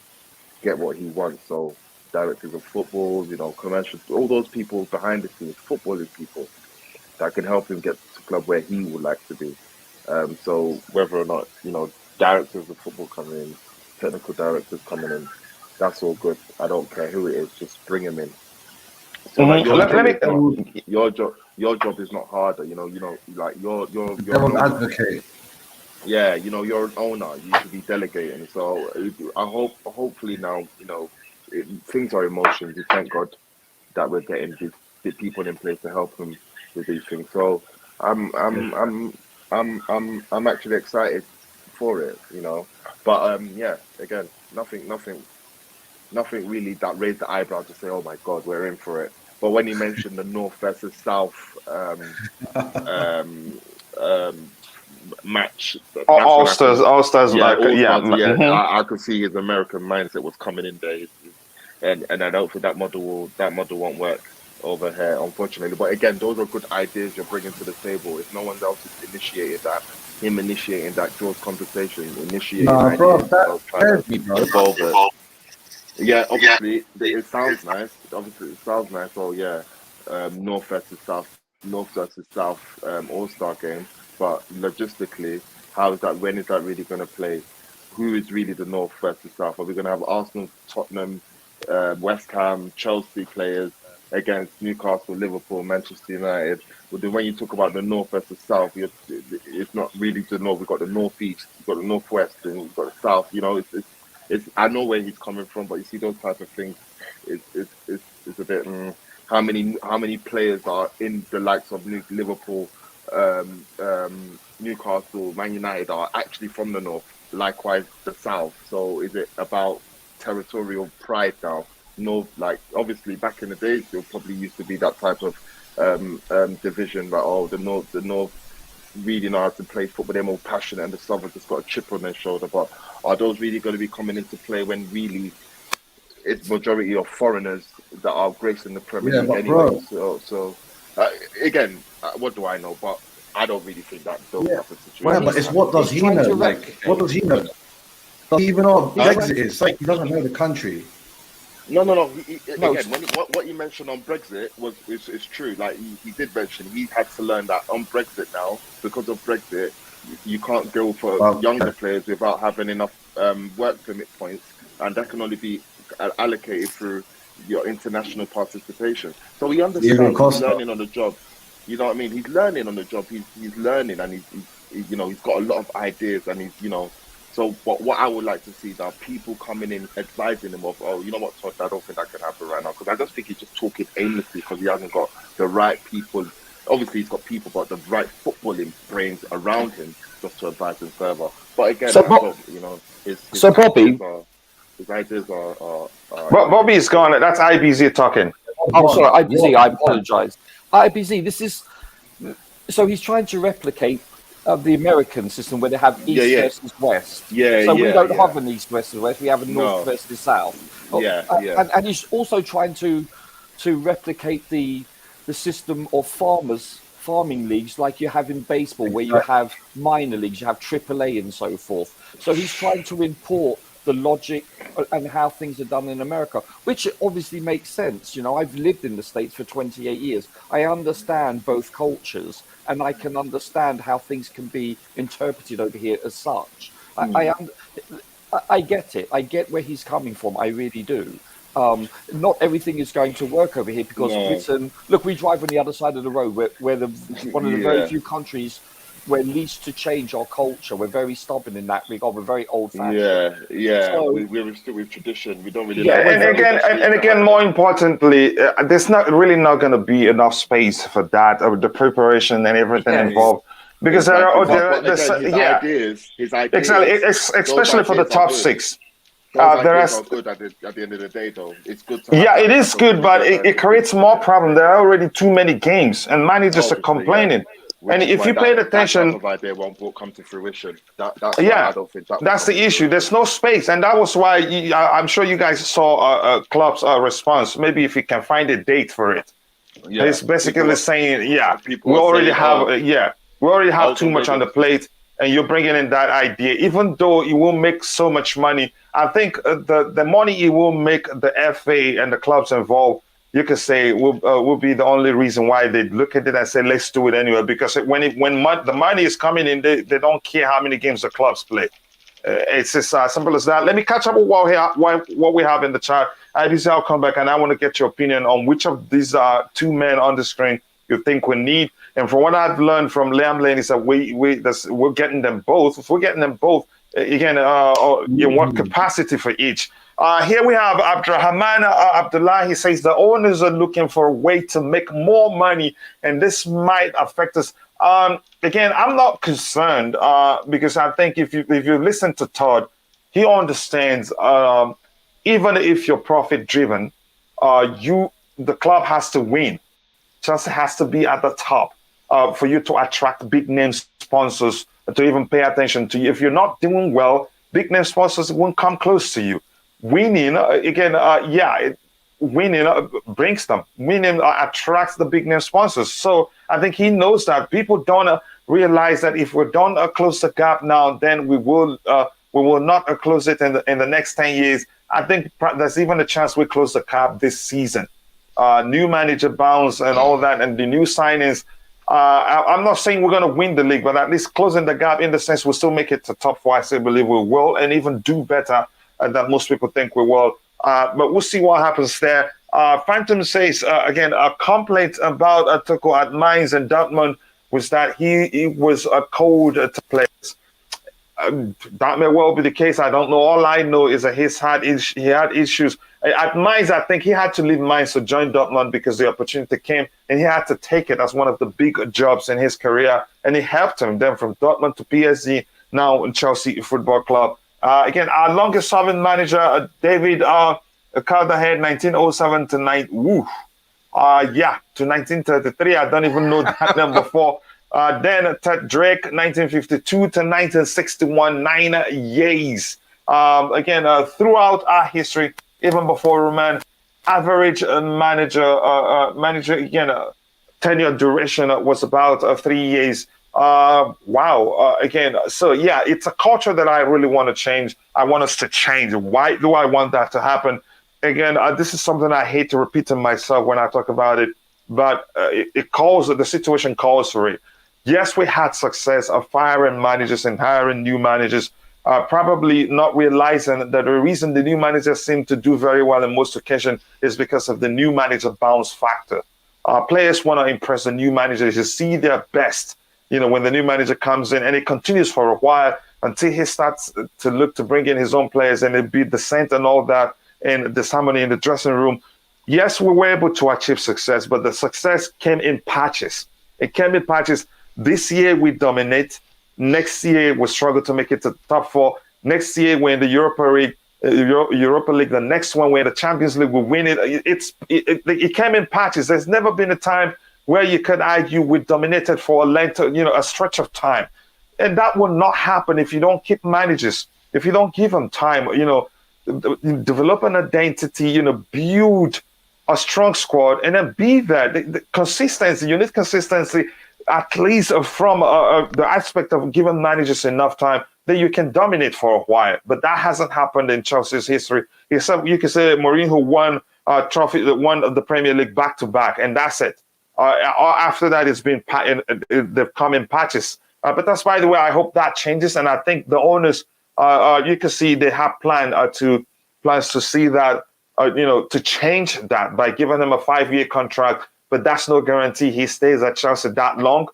get what he wants. So directors of football, commercial, all those people behind the scenes, footballing people that can help him get to the club where he would like to be. So whether or not, directors of football coming in, technical directors coming in, that's all good. I don't care who it is, just bring him in. So your job is not harder, like you're advocate. Yeah, you're an owner. You should be delegating. So hopefully now, things are emotions. We thank God that we're getting the people in place to help him with these things. So I'm actually excited for it, But yeah, again, nothing really that raised the eyebrow to say, oh my God, we're in for it. But when he mentioned the North versus South match, All stars, I could see his American mindset was coming in there, and I don't think that model won't work over here, unfortunately. But again, those are good ideas you're bringing to the table. If no one else has initiated that, him initiating that draws conversation, initiating ideas, evolve it. Yeah, obviously it sounds nice. Oh yeah, North versus South All-Star game. but logistically, how is that? When is that really going to play? Who is really the north versus south? Are we going to have Arsenal, Tottenham, West Ham, Chelsea players against Newcastle, Liverpool, Manchester United? Well, then when you talk about the north versus south, it's not really the north. We've got the northeast, we've got the northwest, and we've got the south. You know, it's. I know where he's coming from, but you see those type of things. It's a bit. How many players are in the likes of Liverpool, Newcastle, Man United are actually from the north? Likewise, the south. So is it about territorial pride now? North, like obviously back in the days, there probably used to be that type of division. Like, the north really know how to play football. They're more passionate, and the south have just got a chip on their shoulder. But are those really going to be coming into play when really it's majority of foreigners that are gracing the Premier League anyway? So again, what do I know? But I don't really think that's the situation. Well, but it's what does he know? Like, what does he know? Does he even know what Brexit is? Like, he doesn't know the country. No. Again, what you mentioned on Brexit is true. Like he did mention he had to learn that on Brexit now, because of Brexit, you can't go for younger players without having enough work permit points, and that can only be allocated through your international participation. So he understands he's learning on the job. You know what I mean? He's learning on the job. He's learning, and he's got a lot of ideas, and he's So, but what I would like to see are people coming in advising him of, you know what, Todd, I don't think that can happen right now, because I just think he's just talking aimlessly because he hasn't got the right people. Obviously, he's got people, but the right footballing brains around him just to advise him further. But again, his ideas are. Bobby is gone. That's IBZ talking. Oh, sorry, IBZ. I apologize. IBZ. This is so he's trying to replicate the American system where they have east versus west. So we don't have an east versus west. We have a north versus south. And he's also trying to replicate the system of farming leagues like you have in baseball, where you have minor leagues, you have AAA and so forth. So he's trying to import the logic and how things are done in America, which obviously makes sense. You know, I've lived in the States for 28 years. I understand both cultures, and I can understand how things can be interpreted over here as such. I get it. I get where he's coming from. I really do. Not everything is going to work over here because Britain. Look, we drive on the other side of the road. We're one of the very few countries we're least to change our culture. We're very stubborn in that regard. We're very old-fashioned. So, we're still with tradition. We don't really. And again, more importantly, there's not going to be enough space for that, or the preparation and everything involved, because there are his ideas, exactly, especially for the top six. Those are good at the end of the day, though. It's good. It is good, but it creates more problem. There are already too many games, and managers are complaining. And if you paid attention, that idea won't come to fruition. That's why I don't think that's the issue. There's no space, and that was why I'm sure you guys saw club's response. Maybe if you can find a date for it. It's basically saying, we already have too much on the plate, and you're bringing in that idea. Even though it will make so much money, I think the money it will make the FA and the clubs involved, you could say will be the only reason why they look at it and say, let's do it anyway. Because when the money is coming in, they don't care how many games the clubs play. It's as simple as that. Let me catch up with what we have in the chat. I'll come back, and I want to get your opinion on which of these two men on the screen you think we need. And from what I've learned from Liam Lane is that we're getting them both. If we're getting them both, again, in what capacity for each? Here we have Abdurrahman Abdullah. He says the owners are looking for a way to make more money, and this might affect us. Again, I'm not concerned because I think if you listen to Todd, he understands. Even if you're profit driven, the club has to win. Chelsea has to be at the top for you to attract big name sponsors to even pay attention to you. If you're not doing well, big name sponsors won't come close to you. Winning, winning brings them. Winning attracts the big name sponsors. So I think he knows that. People don't realize that if we don't close the gap now, then we will not close it in the next 10 years. I think there's even a chance we close the gap this season. New manager bounce and all that, and the new signings. I'm not saying we're going to win the league, but at least closing the gap in the sense we'll still make it to top 4. I still believe we will, and even do better than most people think we will. But we'll see what happens there. Phantom says, again, a complaint about Tuchel at Mainz and Dortmund was that he was cold to players. That may well be the case. I don't know. All I know is that he had issues. At Mainz, I think he had to leave Mainz to join Dortmund because the opportunity came, and he had to take it as one of the big jobs in his career, and it helped him. Then from Dortmund to PSG, now in Chelsea Football Club. Again, our longest-serving manager, David Calderhead, 1907 to 1933. I don't even know that number before. Then Ted Drake, 1952 to 1961, 9 years. Again, throughout our history, even before Roman, average manager again, tenure duration was about 3 years. Wow. Again, so yeah, it's a culture that I really want to change. I want us to change. Why do I want that to happen? Again, this is something I hate to repeat to myself when I talk about it, but the situation calls for it. Yes, we had success of firing managers and hiring new managers, probably not realizing that the reason the new managers seem to do very well in most occasions is because of the new manager bounce factor. Players want to impress the new managers to see their best, when the new manager comes in, and it continues for a while until he starts to look to bring in his own players and it be decent and all that, and disharmony in the dressing room. Yes, we were able to achieve success, but the success came in patches. It came in patches. This year we dominate. Next year we struggle to make it to top 4. Next year we're in the Europa League. The next one we're in the Champions League. We win it. It came in patches. There's never been a time where you could argue we dominated for a length, a stretch of time, and that will not happen if you don't keep managers. If you don't give them time, develop an identity. Build a strong squad, and then be there. The consistency. You need consistency. At least from the aspect of giving managers enough time that you can dominate for a while. But that hasn't happened in Chelsea's history. Except you can say Mourinho won the Premier League back-to-back, and that's it. After that, they've come in patches. But that's, by the way, I hope that changes. And I think the owners, you can see they have plans to see that, to change that by giving him a 5-year contract. But that's no guarantee he stays at Chelsea that long.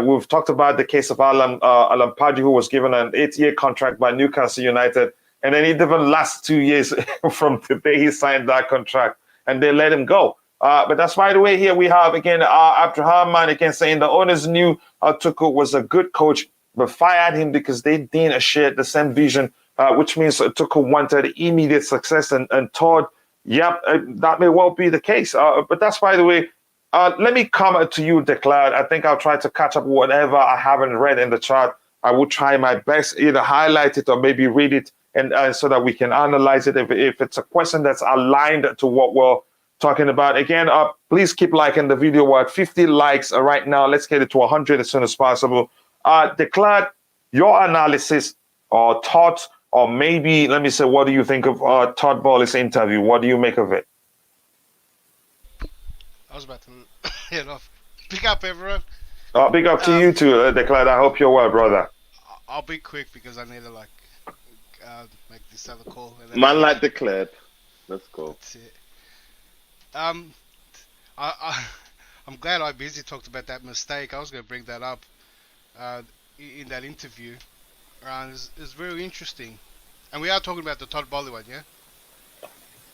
We've talked about the case of Alan Pardew, who was given an 8-year contract by Newcastle United, and then he didn't last 2 years from the day he signed that contract, and they let him go. But that's, by the way, here we have, again, Abdurrahman again saying the owners knew Tuchel was a good coach, but fired him because they didn't share the same vision, which means Tuchel wanted immediate success. And Todd, that may well be the case. But that's, by the way, let me come to you, Declared. I think I'll try to catch up whatever I haven't read in the chat. I will try my best, either highlight it or maybe read it, and so that we can analyze it. If it's a question that's aligned to what we're talking about. Again, please keep liking the video. We're at 50 likes right now. Let's get it to 100 as soon as possible. Declared, your analysis or thoughts, or maybe, let me say, what do you think of Todd Boehly's interview? What do you make of it? I was about to head off. Big up, everyone. Big up to you too, Declared. I hope you're well, brother. I'll be quick because I need to make this other call. Man like Declared. Let's go. That's it. I'm glad IBZ talked about that mistake. I was going to bring that up in that interview. It's very interesting. And we are talking about the Todd Boehly one, yeah?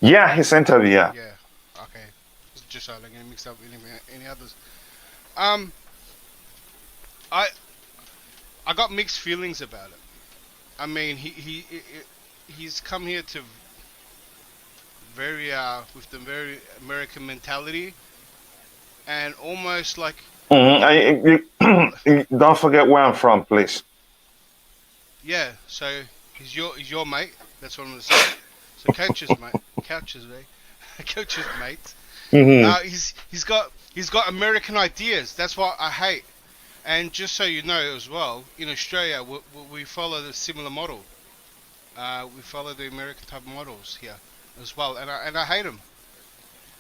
Yeah, his interview, yeah. Yeah, okay. Just so I'm going to mix up any others. I got mixed feelings about it. I mean, he's come here to with the very American mentality, and almost like. Don't forget where I'm from, please. Yeah, so he's your mate. That's what I'm gonna say. So coach's mate. Mm-hmm. He's got American ideas. That's what I hate. And just so you know as well, in Australia we follow the similar model. We follow the American type models here as well, and I hate them.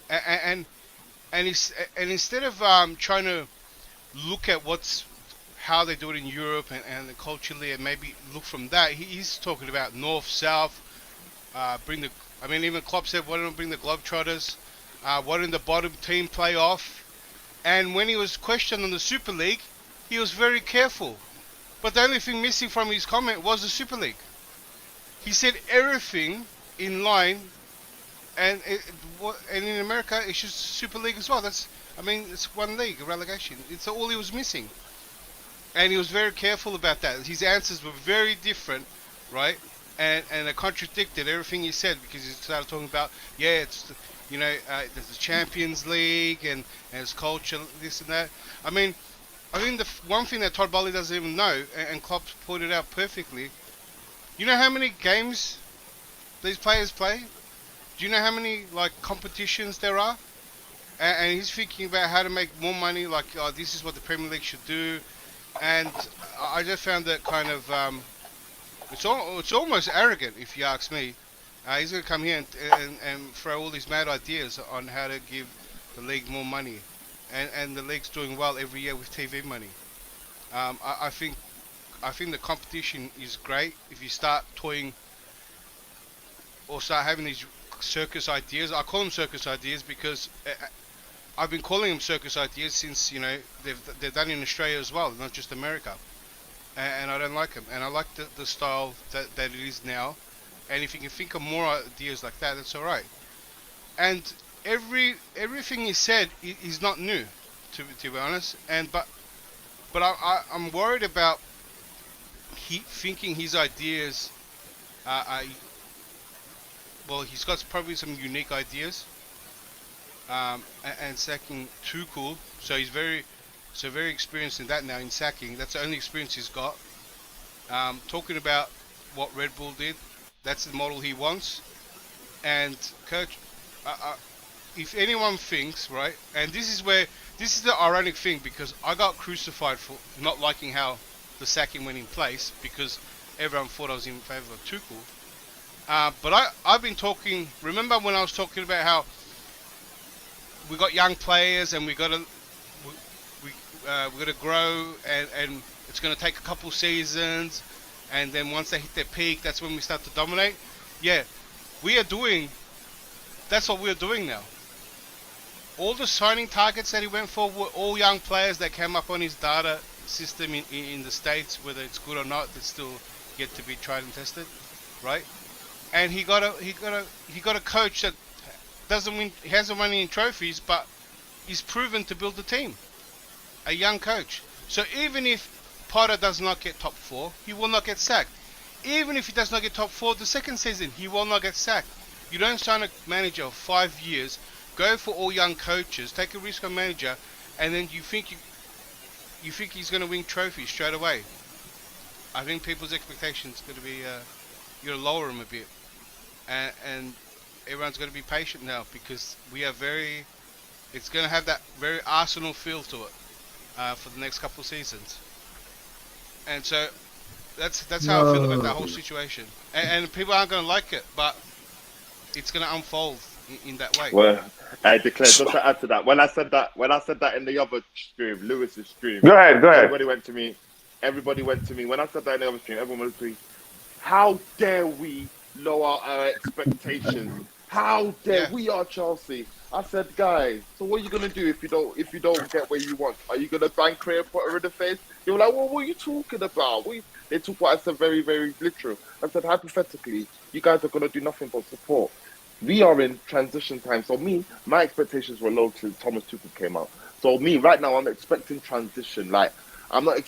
And instead of trying to look at how they do it in Europe and culturally, and maybe look from that. He's talking about north, south. Even Klopp said, "Why don't bring the Globetrotters? Why don't the bottom team play off?" And when he was questioned on the Super League, he was very careful. But the only thing missing from his comment was the Super League. He said everything in line, and in America it's just Super League as well. It's one league, a relegation. It's all he was missing, and he was very careful about that. His answers were very different, right? And it contradicted everything he said, because he started talking about there's the Champions League and it's culture, this and that. I think the one thing that Todd Boehly doesn't even know, and Klopp pointed out perfectly, you know how many games these players play? Do you know how many competitions there are? And he's thinking about how to make more money, this is what the Premier League should do. And I just found that kind of, it's almost arrogant, if you ask me. He's going to come here and throw all these mad ideas on how to give the league more money. And the league's doing well every year with TV money. I think the competition is great. If you start toying or start having these circus ideas, I call them circus ideas because I've been calling them circus ideas since they're done in Australia as well, not just America. And I don't like them. And I like the style that it is now. And if you can think of more ideas like that, that's all right. And everything he said is not new, to be honest. But I'm worried about thinking his ideas he's got probably some unique ideas, and sacking Tuchel, so he's very experienced in that now, in sacking. That's the only experience he's got. Talking about what Red Bull did, that's the model he wants. And coach, if anyone thinks, right, and this is the ironic thing, because I got crucified for not liking how the sacking went in place, because everyone thought I was in favour of Tuchel. But I've been talking, remember when I was talking about how we got young players and we got to grow, and it's going to take a couple seasons, and then once they hit their peak, that's when we start to dominate. Yeah, that's what we're doing now. All the signing targets that he went for were all young players that came up on his data system in the States. Whether it's good or not, that's still yet to be tried and tested, right? And he got a coach that hasn't won any trophies, but he's proven to build a team. A young coach. So even if Potter does not get top 4, he will not get sacked. Even if he does not get top 4 the second season, he will not get sacked. You don't sign a manager of 5 years, go for all young coaches, take a risk on manager, and then you think he's going to win trophies straight away. I think people's expectations are going to be you lower them a bit, and everyone's going to be patient now, because it's going to have that very Arsenal feel to it for the next couple of seasons. And so that's how I feel about that whole situation. And people aren't going to like it, but it's going to unfold in that way. Well, I declare, just to add to that, when I said that in the other stream, Lewis's stream. Go ahead. Everybody went to me. When I said that in the other stream, everyone was saying, "How dare we lower our expectations? How dare we are Chelsea?" I said, guys, so what are you gonna do if you don't get what you want? Are you gonna bank Craig Potter in the face? They were like, well, what are you talking about? They took what I said very, very literal. I said, hypothetically, you guys are gonna do nothing but support. We are in transition time. So my expectations were low till Thomas Tuchel came out. So right now, I'm expecting transition. Like, I'm not.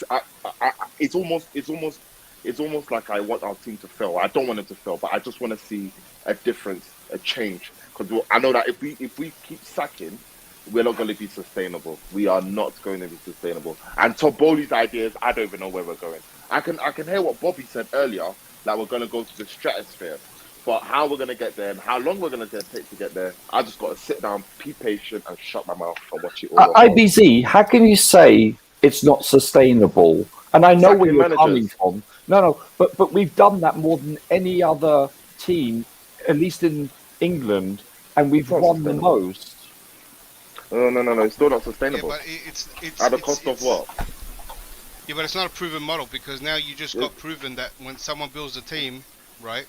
It's almost like I want our team to fail. I don't want it to fail, but I just want to see a difference, a change. Because I know that if we keep sacking, we're not going to be sustainable. We are not going to be sustainable. And Todd Boehly's ideas, I don't even know where we're going. I can hear what Bobby said earlier, that we're going to go to the stratosphere. But how we're going to get there and how long we're going to take to get there, I just got to sit down, be patient, and shut my mouth and watch it all. IBZ, how can you say it's not sustainable? And I know where you're coming from. No, but we've done that more than any other team, at least in England, and we've won the most. No. It's still not sustainable. Yeah, but it's at the cost of what? Yeah, but it's not a proven model because now you just got proven that when someone builds a team, right,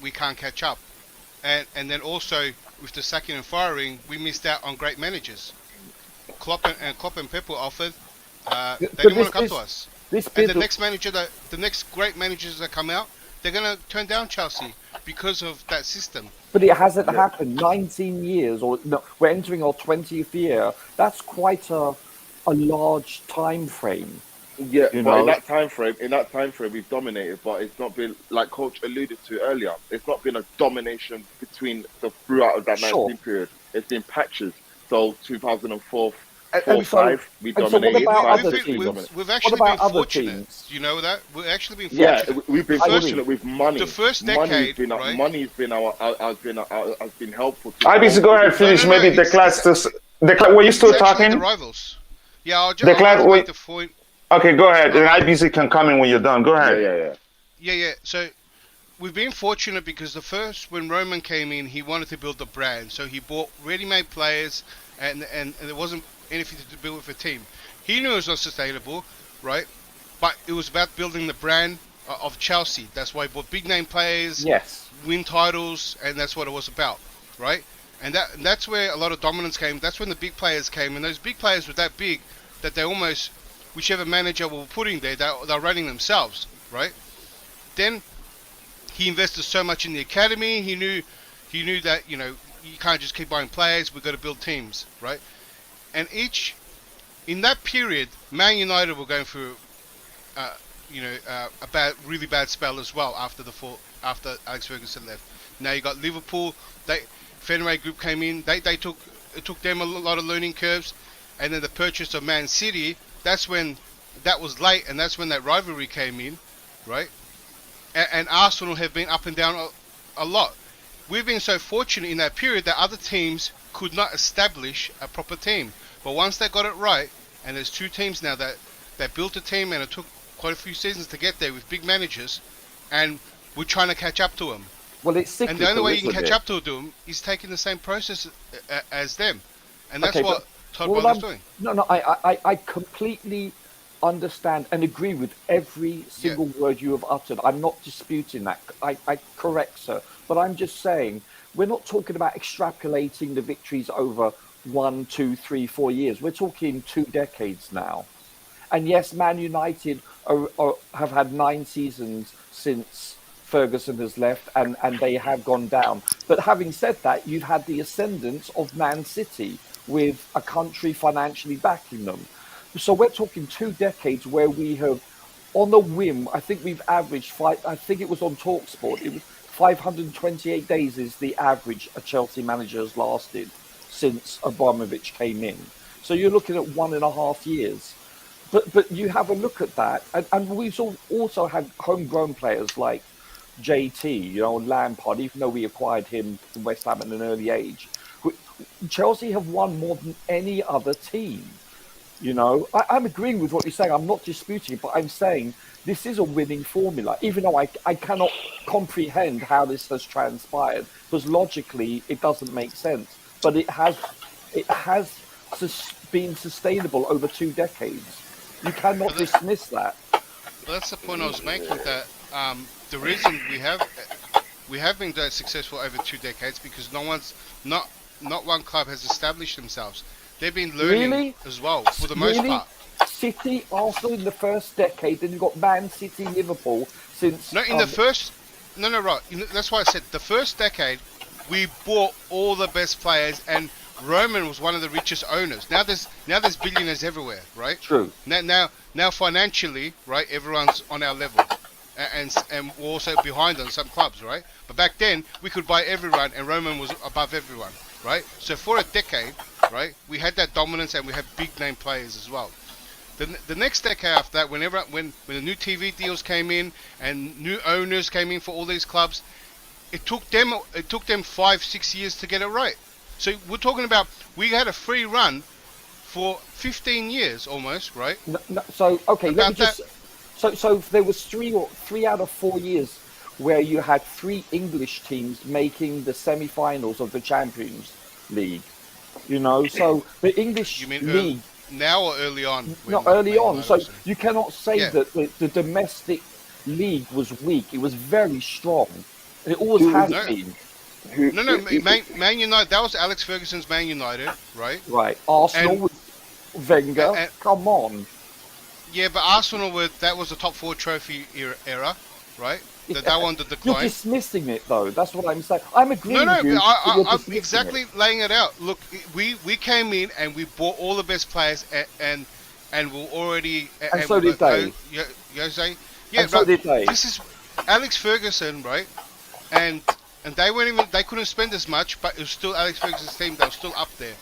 we can't catch up, and then also with the sacking and firing, we missed out on great managers. Klopp and Pep were offered. They didn't want to come to us. And the next great managers that come out, they're going to turn down Chelsea because of that system. But it hasn't happened. 19 years, or no, we're entering our 20th year. That's quite a large time frame. Yeah, but in that time frame, we've dominated. But it's not been, like Coach alluded to earlier, it's not been a domination throughout that 19 period. It's been patches. So 2004. 4-5, we dominated. So what about other teams? We've actually been fortunate. You know that? We've actually been fortunate. Yeah, we've been fortunate with money. The first decade, money's been helpful. IBC, go ahead, finish. Maybe the class. Were you still talking? The rivals. Yeah, I'll just make the point. Okay, go ahead. And IBC can come in when you're done. Go ahead. Yeah. So we've been fortunate because when Roman came in, he wanted to build the brand. So he bought ready-made players, and there wasn't anything to build with a team. He knew it was not sustainable, right? But it was about building the brand of Chelsea. That's why he bought big name players, win titles, and that's what it was about, right? And that's where a lot of dominance came. That's when the big players came, and those big players were that big that they almost, whichever manager we were putting there, they're running themselves, right? Then he invested so much in the academy. He knew that you can't just keep buying players. We've got to build teams, right? And in that period, Man United were going through, a really bad spell as well after Alex Ferguson left. Now you got Liverpool. Fenway Group came in. It took them a lot of learning curves, and then the purchase of Man City. That was late, and that's when that rivalry came in, right? And Arsenal have been up and down a lot. We've been so fortunate in that period that other teams could not establish a proper team. But once they got it right, and there's two teams now that built a team, and it took quite a few seasons to get there with big managers, and we're trying to catch up to them. Well, it's cyclical, and the only way you can catch up to them is taking the same process as them, and that's what Todd Boehly's doing. No, I completely understand and agree with every single word you have uttered. I'm not disputing that. I correct, sir, but I'm just saying we're not talking about extrapolating the victories over 1, 2, 3, 4 years. We're talking 2 decades now. And yes, Man United have had 9 seasons since Ferguson has left, and they have gone down. But having said that, you've had the ascendance of Man City with a country financially backing them. So we're talking 2 decades where we have, on a whim, I think we've averaged I think it was on TalkSport, it was 528 days is the average a Chelsea manager has lasted since Abramovich came in. So you're looking at 1.5 years. But you have a look at that, and we've also had homegrown players like JT, Lampard, even though we acquired him from West Ham at an early age. Chelsea have won more than any other team. I'm agreeing with what you're saying. I'm not disputing it, but I'm saying this is a winning formula, even though I cannot comprehend how this has transpired, because logically it doesn't make sense. But it has been sustainable over 2 decades. You cannot dismiss that. Well, that's the point I was making. That the reason we have been that successful over 2 decades because not one club has established themselves. They've been learning as well for the most part. City, Arsenal in the first decade, then you've got Man City, Liverpool since. No, in the first. No, right. That's why I said the first decade, we bought all the best players, and Roman was one of the richest owners. Now there's billionaires everywhere, right? True. Now financially, right, everyone's on our level, and we're also behind on some clubs, right? But back then we could buy everyone, and Roman was above everyone, right? So for a decade, right, we had that dominance, and we had big name players as well. The next decade after that, when the new TV deals came in and new owners came in for all these clubs, it took them 5-6 years to get it right. So we're talking about we had a free run for 15 years almost, right? So there was 3 out of 4 years where you had 3 English teams making the semi-finals of the Champions League. You know, so the English You mean league now or early on? not early on. So you cannot say Yeah. that the domestic league was weak. It was very strong. It always has been. No, Man United. That was Alex Ferguson's Man United, right? Right. Arsenal And- with Wenger. and- Come on. Yeah, but Arsenal that was the top 4 trophy era, right? That one, the You're decline. dismissing it, though. That's what I'm saying. I'm agreeing No, with you. but I'm you're dismissing exactly it. laying it out. Look, we came in and we bought all the best players, and we're already. And so did they. Jose. Yeah, And so did they. This is Alex Ferguson, right? And they weren't even. They couldn't spend as much, but it was still Alex Ferguson's team. They were still up there.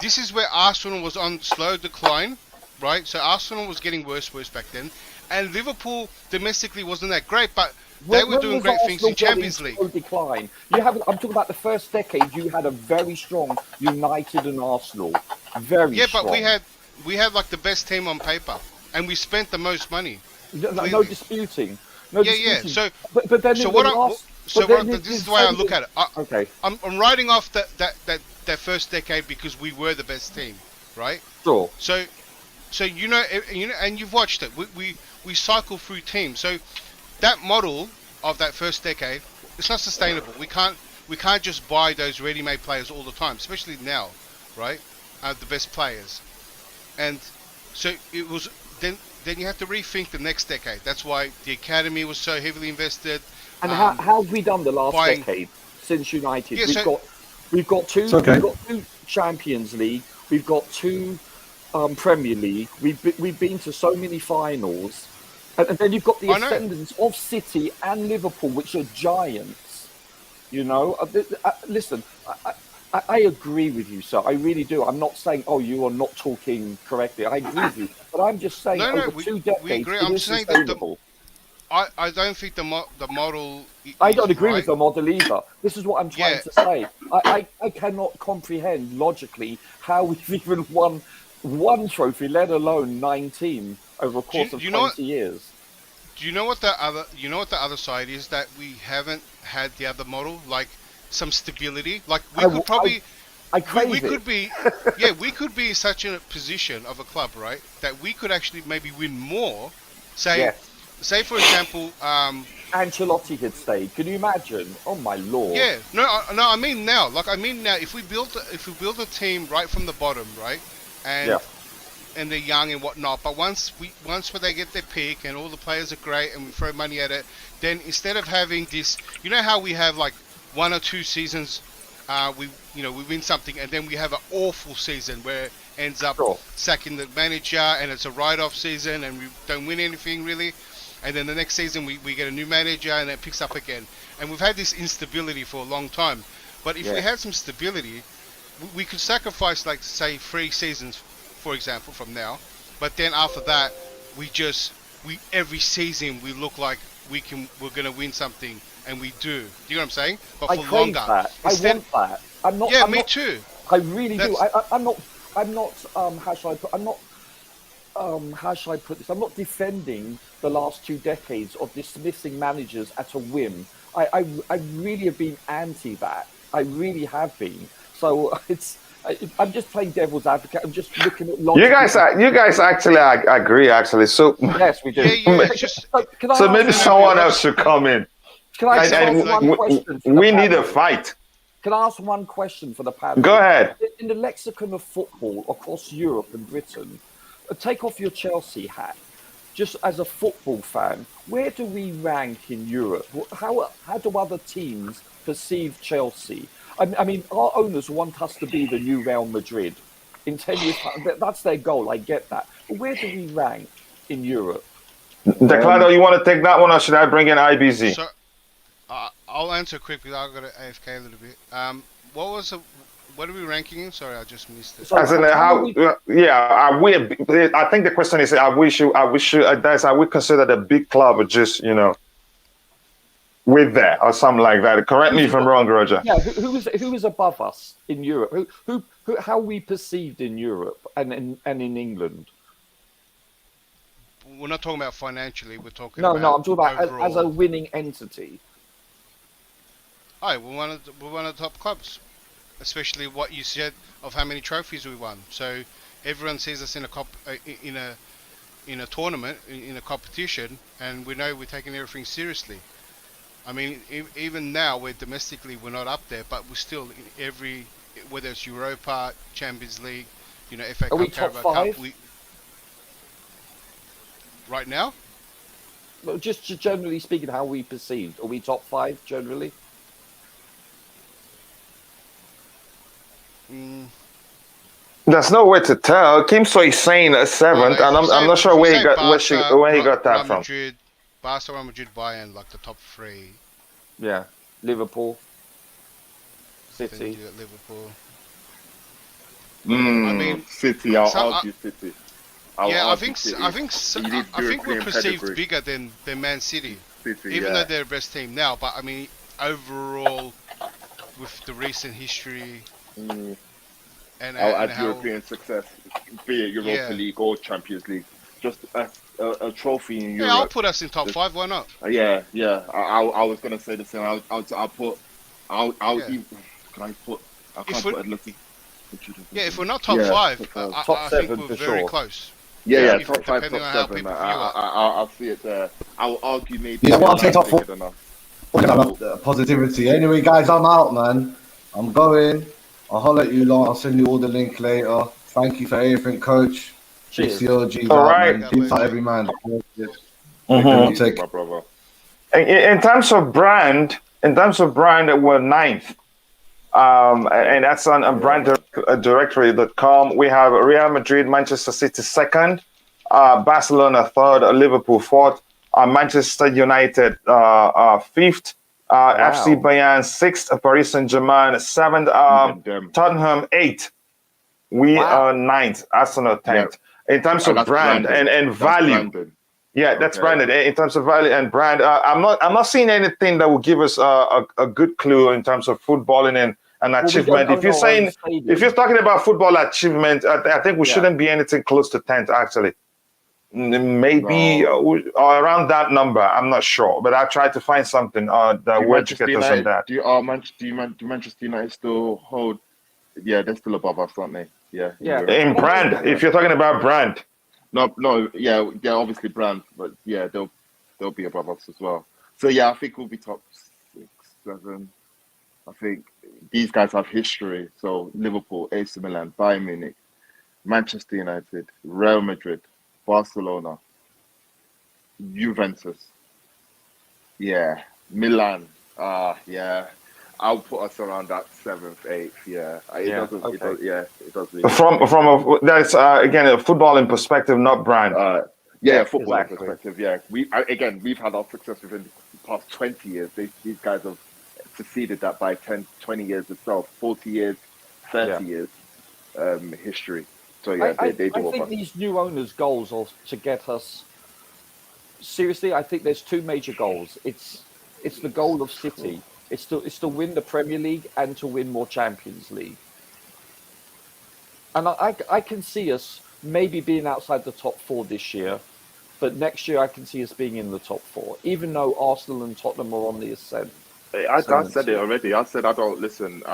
This is where Arsenal was on slow decline, right? So Arsenal was getting worse back then, and Liverpool domestically wasn't that great, but they were doing was great things Arsenal in Champions getting League. slow decline? You have. I'm talking about the first decade. You had a very strong United and Arsenal. Very Yeah, strong. but we had like the best team on paper, and we spent the most money. No disputing. No Yeah. disputing. So, but then so in what? the last, So but then what, in this is the the way I same- look at it. Okay. I'm writing off that first decade because we were the best team, right? Sure. So you know, and you've watched it. We cycle through teams. So that model of that first decade, it's not sustainable. We can't just buy those ready-made players all the time, especially now, right? The best players, and so it was then you have to rethink the next decade. That's why the academy was so heavily invested. And how have we done the last buying- decade since United? Yeah, we've got two. It's okay. We've got 2 Champions League. We've got 2 Premier League. We've been to so many finals, and then you've got the I know. ascendance of City and Liverpool, which are giants. You know, listen. I agree with you, sir. I really do. I'm not saying, oh, you are not talking correctly. I agree with you, but I'm just saying over 2 decades, we agree. it I'm is saying that sustainable. I don't think the model. I is don't agree right. with the model either. This is what I'm trying Yeah. to say. I cannot comprehend logically how we've even won 1 trophy, let alone 19 over a course of you know what- 20 years. Do you know what the other side is? That we haven't had the other model, like some stability. Like we could probably. I crave we it. could be, we could be in such a position of a club, right, that we could actually maybe win more. Say for example, Ancelotti had stayed. Can you imagine? Oh my lord! yeah, no, I mean now, if we build a team right from the bottom, right, and they're young and whatnot, but once they get their peak and all the players are great and we throw money at it, then instead of having this, you know how we have like 1 or 2 seasons. We win something and then we have an awful season where it ends up sacking the manager and it's a write-off season and we don't win anything really, and then the next season we get a new manager and it picks up again, and we've had this instability for a long time. But if we had some stability, we could sacrifice like say 3 seasons, for example, from now, but then after that every season we look like we're gonna win something. And we do. You know what I'm saying? But for I crave longer. that. I want that. I'm not. Yeah, I'm me not, too. I really do. I'm not. How shall I put? I'm not. How shall I put this? I'm not defending the last 2 decades of dismissing managers at a whim. I really have been anti that. I really have been. So I'm just playing devil's advocate. I'm just looking at logic. You guys actually agree. Actually, so yes, we do. Yeah, just, so maybe someone else should come in. Can I ask one question? We need a fight. Can I ask one question for the panel? Go ahead. In the lexicon of football across Europe and Britain, take off your Chelsea hat. Just as a football fan, where do we rank in Europe? How do other teams perceive Chelsea? I mean, our owners want us to be the new Real Madrid. In 10 years' time, that's their goal, I get that. But where do we rank in Europe? Declaro, you want to take that one, or should I bring in IBZ? So, I'll answer quickly. I've got to AFK a little bit. What are we ranking in? Sorry, I just missed it. So As in how? Are we? I think the question is: are we considered a big club, or just with that or something like that? Correct me if I'm wrong, Roger. Yeah, who is above us in Europe? Who how are we perceived in Europe and in England? We're not talking about financially. We're talking No, about I'm talking about overall. as a winning entity. We're one of the top clubs. especially what you said of how many trophies we won. So everyone sees us in a tournament, in a competition, and we know we're taking everything seriously. I mean, even now, domestically we're not up there, but we're still in every, whether it's Europa, Champions League, FA Are Cup, we top Carabao Cup. five? Right now? Well, just generally speaking, how we perceived. Are we top 5 generally? There's no way to tell. Kim Soy is saying a 7th, and I'm not sure where he got that from. Barca, Real Madrid, Bayern, like the top 3. Yeah, Liverpool, City. Liverpool. I mean, City. I'll argue City. I think we're perceived bigger than Man City, even though they're the best team now. But I mean, overall, with the recent history, and I'll add European success, be it Europa League or Champions League, just a trophy in Europe. Yeah, I'll put us in top 5. Why not? Yeah. I was gonna say the same. I'll put. Can I put? I can't put Atleti. Yeah, if we're not top 5, I think we're very close. Yeah, top 5, top 7. I'll see it there. I'll argue maybe. Yeah, I'll say top 4. Positivity. Anyway, guys, I'm out, man. I'm going. I'll holler at you lot. I'll send you all the link later. Thank you for everything, Coach. All right. Every man. Take my brother. In terms of brand, we're 9th. And that's on branddirectory.com. We have Real Madrid, Manchester City 2nd, Barcelona 3rd, Liverpool 4th, Manchester United 5th, FC Bayern 6th, Paris Saint-Germain 7th, Tottenham 8th. We are 9th, Arsenal 10th. In terms of brand and value. That's branded. In terms of value and brand, I'm not seeing anything that will give us a good clue in terms of footballing and achievement. If you're talking about football achievement, I think we shouldn't be anything close to 10th actually. Maybe around that number. I'm not sure, but I'll try to find something that will educate us on that. Do Manchester United still hold? Yeah, they're still above us, aren't they? Yeah. In brand, if you're talking about brand. No, obviously brand, but yeah, they'll be above us as well. So yeah, I think we'll be top 6, 7. I think these guys have history. So Liverpool, AC Milan, Bayern Munich, Manchester United, Real Madrid, Barcelona, Juventus, Milan, I'll put us around that 7th, 8th. It does. From that's again a footballing perspective, not brand. Footballing perspective. Yeah, we've had our success within the past 20 years. These guys have succeeded that by 10, 20 years itself, 40 years, 30 years history. So they do. I think these new owners' goals are to get us. Seriously, I think there's 2 major goals. It's the goal of City. It's to win the Premier League and to win more Champions League. And I can see us maybe being outside the top 4 this year, but next year I can see us being in the top 4, even though Arsenal and Tottenham are on the ascent. I said it already. I said I don't listen.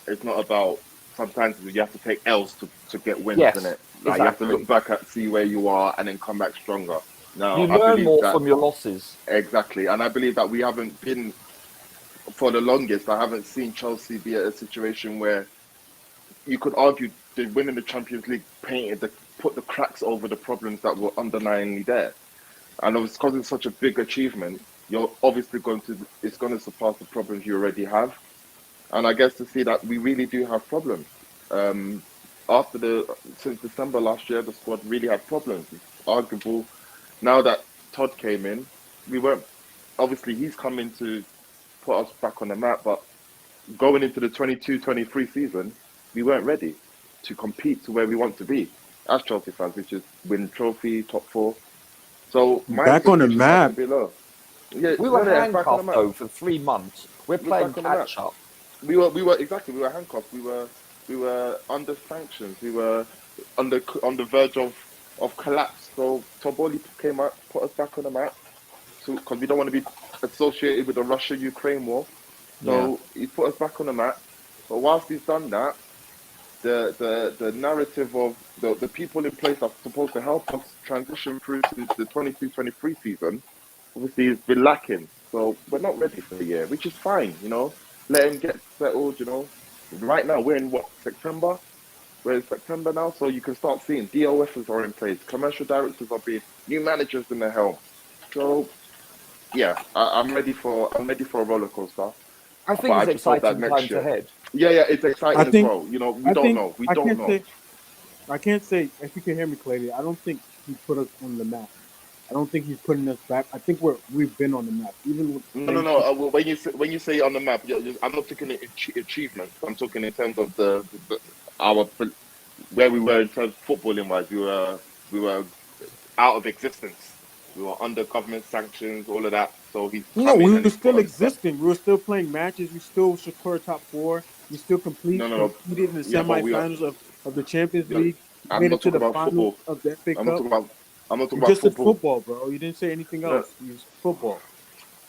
It's not about. Sometimes you have to take L's to get wins, isn't it? Like you have to look back at see where you are and then come back stronger. Now you learn more from your losses. Exactly, and I believe that we haven't been. For the longest, I haven't seen Chelsea be at a situation where you could argue the winning the Champions League put the cracks over the problems that were underlyingly there. And it's because it's such a big achievement, you're obviously it's going to surpass the problems you already have. And I guess to see that we really do have problems. Since December last year, the squad really had problems. It's arguable. Now that Todd came in, obviously he's come in to put us back on the map, but going into the 22-23 season, we weren't ready to compete to where we want to be as Chelsea fans, which is win trophy, top 4. So back on the map. Yeah, we were handcuffed though for 3 months. We're playing catch up. We were handcuffed. We were under sanctions. We were on the verge of collapse. So Todd Boehly came out, put us back on the map, because we don't want to be associated with the Russia-Ukraine war. So he put us back on the map. But whilst he's done that, the narrative of the people in place are supposed to help us transition through to the 22-23 season, obviously has been lacking. So we're not ready for the year, which is fine, you know. Let him get settled, you know. Right now we're in what, September? We're in September now, so you can start seeing DOSs are in place, commercial directors are being, new managers in the helm. So yeah, I'm ready for a roller coaster. I think it's exciting times ahead. Yeah, it's exciting as well. You know, we don't know. I can't say, if you can hear me clearly, I don't think he put us on the map. I don't think he's putting us back. I think we've been on the map. Even with no. When you say on the map, I'm not talking achievements. I'm talking in terms of our where we were in terms of footballing wise. We were out of existence. We were under government sanctions, all of that. So he's we were still existing. We were still playing matches. We still secured top 4. We still competed in the semifinals of the Champions League. I'm not talking about football. Of the FA Cup. I'm not talking about football, bro. You didn't say anything else. You just football.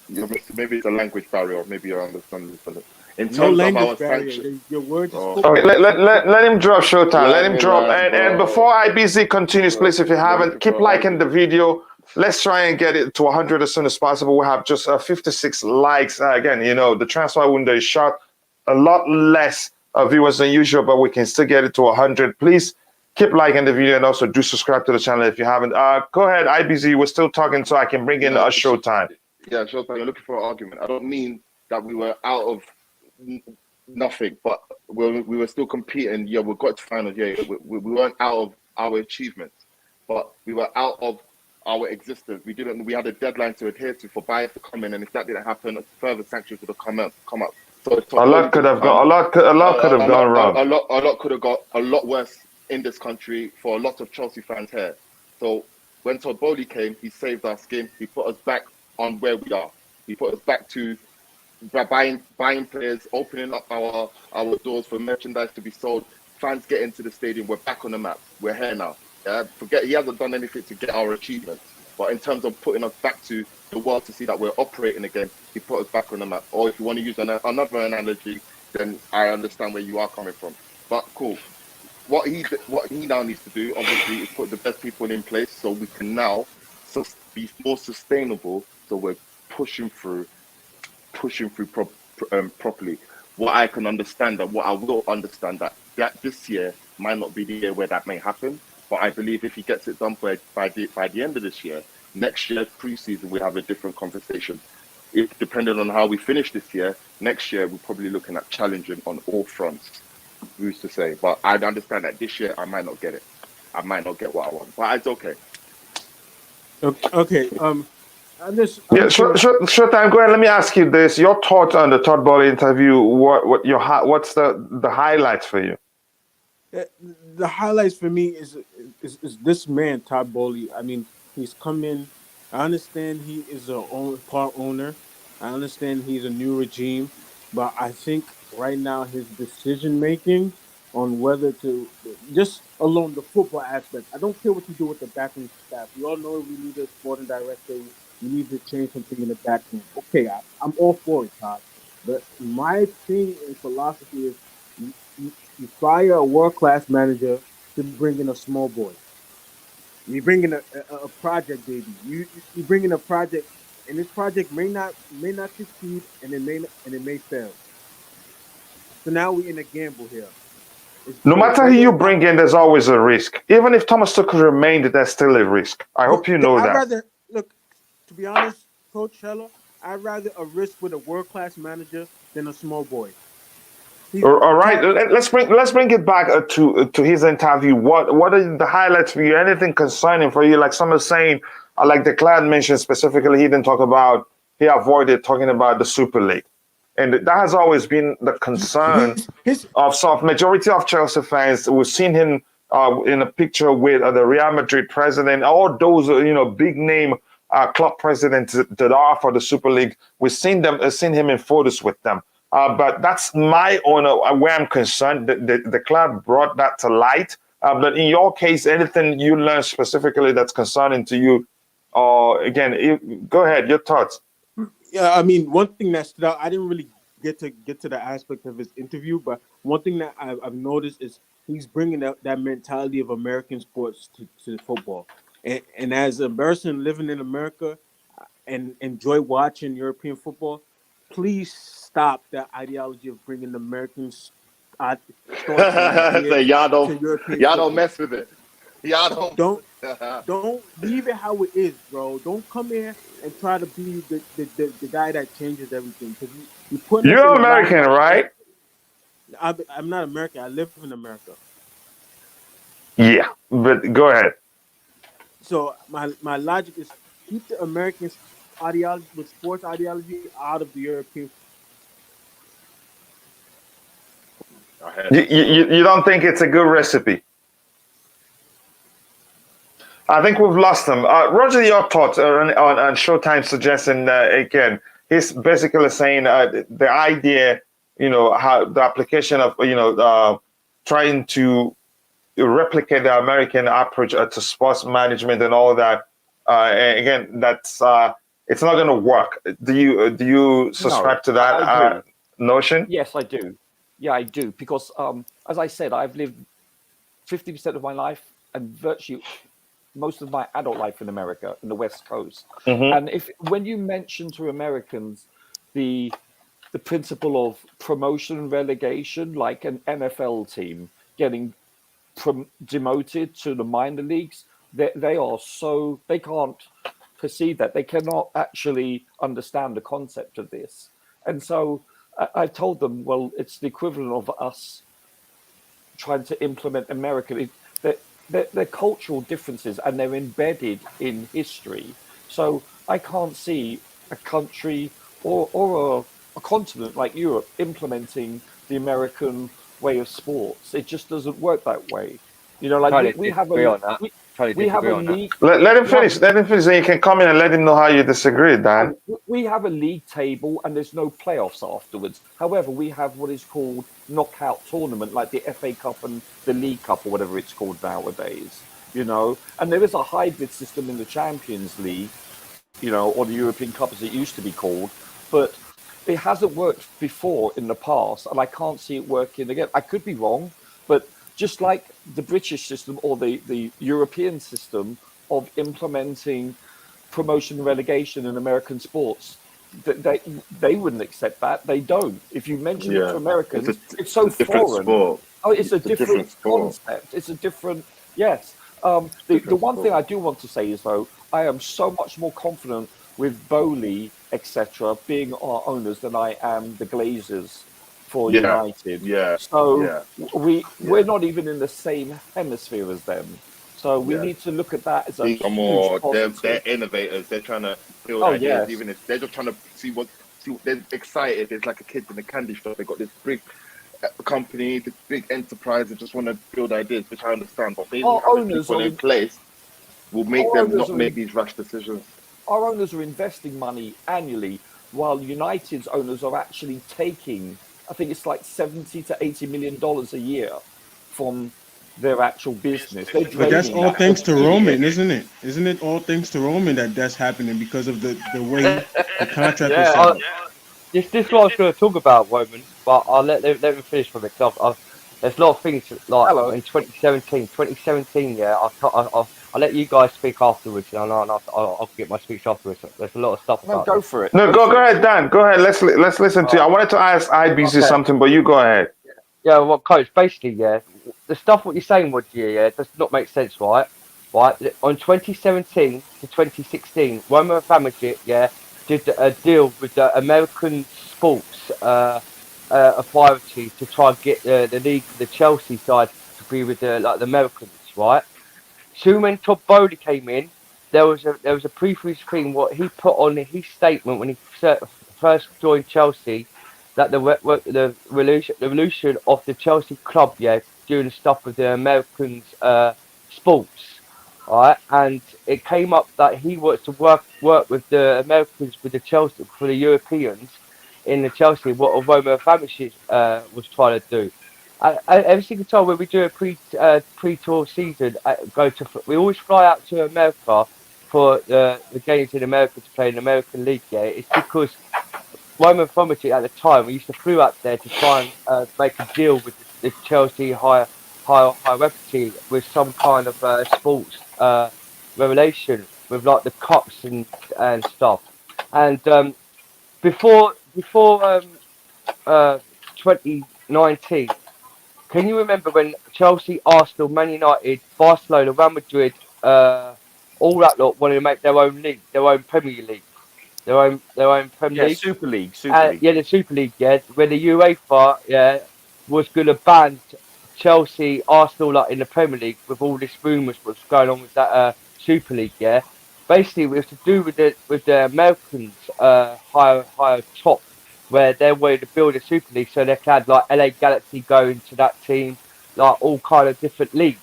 Yeah, maybe it's a language barrier. Maybe you understand this. In terms no language of our barrier. sanctions, your words. Okay, let him drop Showtime. Let him drop. And before IBZ continues, please, if you haven't, keep liking the video. Let's try and get it to 100 as soon as possible. We have just 56 likes. Again, you know, the transfer window is short. A lot less viewers than usual, but we can still get it to 100. Please keep liking the video and also do subscribe to the channel if you haven't. Go ahead, IBZ. We're still talking, so I can bring in a Showtime. Yeah, Showtime. You're looking for an argument. I don't mean that we were out of nothing, but we were still competing. Yeah, we got to finals. Yeah, we weren't out of our achievements, but we were out of our existence. We had a deadline to adhere to for buyers to come in, and if that didn't happen, further sanctions would have come up. So a lot could have gone. A lot could have gone wrong. A lot could have got a lot worse in this country for a lot of Chelsea fans here. So when Todd Boehly came, he saved our skin. He put us back on where we are. He put us back to buying players, opening up our doors for merchandise to be sold. Fans get into the stadium. We're back on the map. We're here now. Forget he hasn't done anything to get our achievements, but in terms of putting us back to the world to see that we're operating again, he put us back on the map. Or if you want to use another analogy, then I understand where you are coming from. But cool. What he now needs to do, obviously, is put the best people in place so we can now be more sustainable. So we're pushing through properly. What I can understand and what I will understand that this year might not be the year where that may happen. But I believe if he gets it done by the end of this year, next year pre-season we have a different conversation. If depending on how we finish this year, next year we're probably looking at challenging on all fronts. Who's to say? But I understand that this year I might not get it. I might not get what I want, but it's okay. Okay. Showtime. Go ahead. Let me ask you this: your thoughts on the Todd Boehly interview? What's the highlights for you? The highlights for me is this man, Todd Boehly. I mean, he's come in. I understand he is a part owner. I understand he's a new regime, but I think right now his decision making on whether to just alone the football aspect. I don't care what you do with the backroom staff. We all know we need a sporting director. We need to change something in the backroom. Okay, I'm all for it, Todd. But my thing and philosophy is you fire a world-class manager to bring in a small boy. You bring in a project, baby. You bring in a project, and this project may not succeed, and it may fail. So now we're in a gamble here. No matter who you bring in, there's always a risk. Even if Thomas Tuchel remained, there's still a risk. I hope you know that. To be honest, Coach Heller, I'd rather a risk with a world-class manager than a small boy. All right, let's bring it back to his interview. What are the highlights for you? Anything concerning for you? Like someone saying, like the Clan mentioned specifically, he avoided talking about the Super League, and that has always been the concern of majority of Chelsea fans. We've seen him in a picture with the Real Madrid president, all those big name club presidents that are for the Super League. We've seen him in photos with them. But that's my own where I'm concerned. The club brought that to light. But in your case, anything you learned specifically that's concerning to you? Again, go ahead. Your thoughts. Yeah, I mean, one thing that stood out, I didn't really get to the aspect of his interview, but one thing that I've noticed is he's bringing that mentality of American sports to football. And as a person living in America and enjoy watching European football, please stop that ideology of bringing Americans' thoughts and So ideas y'all to European don't football. mess with it. Y'all Don't leave it how it is, bro. Don't come here and try to be the guy that changes everything, because you're putting us in You're a American, limelight. right? I'm not American. I live in America. Yeah, but go ahead. So my logic is keep the American ideology with sports ideology out of the European. You don't think it's a good recipe? I think we've lost him. Roger, your thoughts on Showtime suggesting again? He's basically saying the idea, how the application of trying to replicate the American approach to sports management and all that. And again, that's it's not going to work. Do you subscribe to that notion? Yes, I do. Yeah, I do, because as I said, I've lived 50% of my life and virtually most of my adult life in America, in the West Coast. And when you mention to Americans the principle of promotion and relegation, like an NFL team getting demoted to the minor leagues, they can't perceive that. They cannot actually understand the concept of this. And so I told them, well, it's the equivalent of us trying to implement American. They're cultural differences and they're embedded in history. So I can't see a country or a continent like Europe implementing the American way of sports. It just doesn't work that way. Like we have a league. Let him finish. Let him finish. Then you can come in and let him know how you disagree, Dan. We have a league table and there's no playoffs afterwards. However, we have what is called knockout tournament, like the FA Cup and the League Cup or whatever it's called nowadays. And there is a hybrid system in the Champions League, or the European Cup as it used to be called, but it hasn't worked before in the past, and I can't see it working again. I could be wrong, but just like the British system or the European system of implementing promotion and relegation in American sports, they wouldn't accept that. They don't. If you mention it to Americans, it's so foreign. Sport. Oh, it's a different concept. It's a different, yes. The one thing I do want to say is, though, I am so much more confident with Boehly, etc., being our owners than I am the Glazers for United. We're not even in the same hemisphere as them. So we need to look at that as a they're innovators. They're trying to build ideas, even if they're just trying to see what they're excited. It's like a kid in a candy shop. They got this big company, this big enterprise. They just want to build ideas, which I understand. But maybe having people in place will make them not make these rash decisions. Our owners are investing money annually, while United's owners are actually taking, I think it's like $70 to $80 million a year from their actual business. But that's all thanks to Roman, isn't it? Isn't it all thanks to Roman that's happening because of the way the contract was set up? This is what I was going to talk about, Roman, but I'll let me finish from it. There's a lot of things like in 2017, I'll let you guys speak afterwards, and I'll get my speech afterwards. There's a lot of stuff about go for it. No, go ahead, Dan. Go ahead. Let's listen to you. I wanted to ask IBC something, but you go ahead. Yeah, well, Coach, basically, the stuff what you're saying, does not make sense, right? Right. On 2017 to 2016, Roman Abramovich, did a deal with the American Sports Authority to try and get the league, the Chelsea side, to be with the Americans, right? Soon when Todd Boehly came in, there was a preview screen what he put on his statement when he first joined Chelsea, that the revolution of the Chelsea club, doing stuff with the Americans sports, right? And it came up that he wants to work with the Americans, with the Chelsea, for the Europeans in the Chelsea, what Roman Abramovich was trying to do. Every single time when we do a pre-tour season, we always fly out to America for the games in America to play in the American League. It's because Roman Abramovich at the time, we used to flew up there to try and make a deal with the Chelsea high reputation with some kind of sports revelation with like the cups and stuff. And before 2019, can you remember when Chelsea, Arsenal, Man United, Barcelona, Real Madrid, all that lot wanted to make their own league, their own Premier League, their own Premier Yeah, League? Super League. Yeah, the Super League, yeah, where the UEFA, yeah, was going to ban Chelsea, Arsenal, like in the Premier League, with all this rumours what's going on with that Super League, yeah. Basically, it was to do with the Americans, higher top, where they wanted to build a Super League, so they could have like LA Galaxy go into that team, like all kind of different leagues,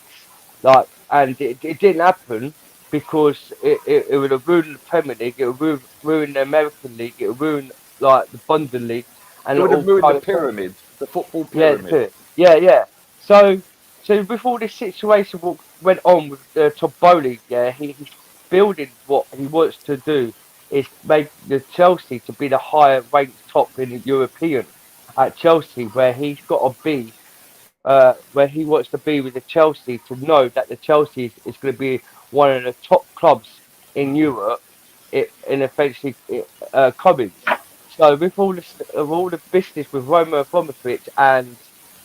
like, and it didn't happen because it would have ruined the Premier League, it would ruin the American League, it would ruin like the Bundesliga, and It would have all ruined kind the of pyramid, the football pyramid. yeah. So before this situation went on with Todd Boehly, yeah, he's building what he wants to do is make the Chelsea to be the higher ranked top in the European at Chelsea, where he's got to be where he wants to be with the Chelsea to know that the Chelsea is going to be one of the top clubs in Europe in eventually coming. So with all the business with Roma Abramovich and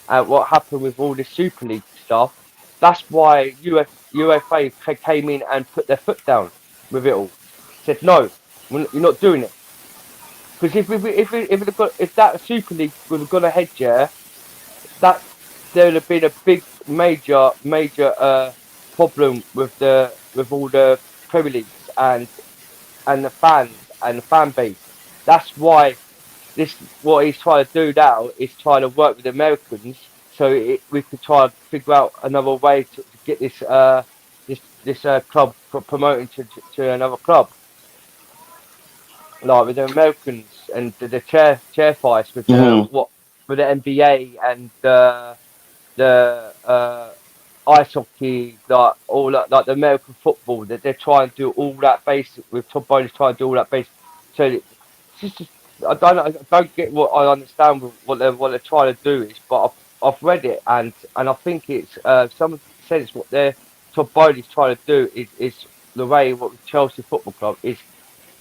what happened with all the Super League stuff, that's why UEFA came in and put their foot down with it all. Said no, you're not doing it. Because if that Super League would have gone ahead, yeah, that there would have been a big major problem with all the Premier Leagues and the fans and the fan base. That's why what he's trying to do now is trying to work with the Americans so we could try and figure out another way to get this club promoting to another club. Like with the Americans and the chair fights with with the NBA and the ice hockey, like all that, like the American football, that they're trying to do all that basic with Todd Boehly trying to do all that basic. So it's just I don't get what I understand with what they're trying to do is, but I've read it and I think it's some sense what they're Todd Boehly's trying to do is the way what the Chelsea Football Club is.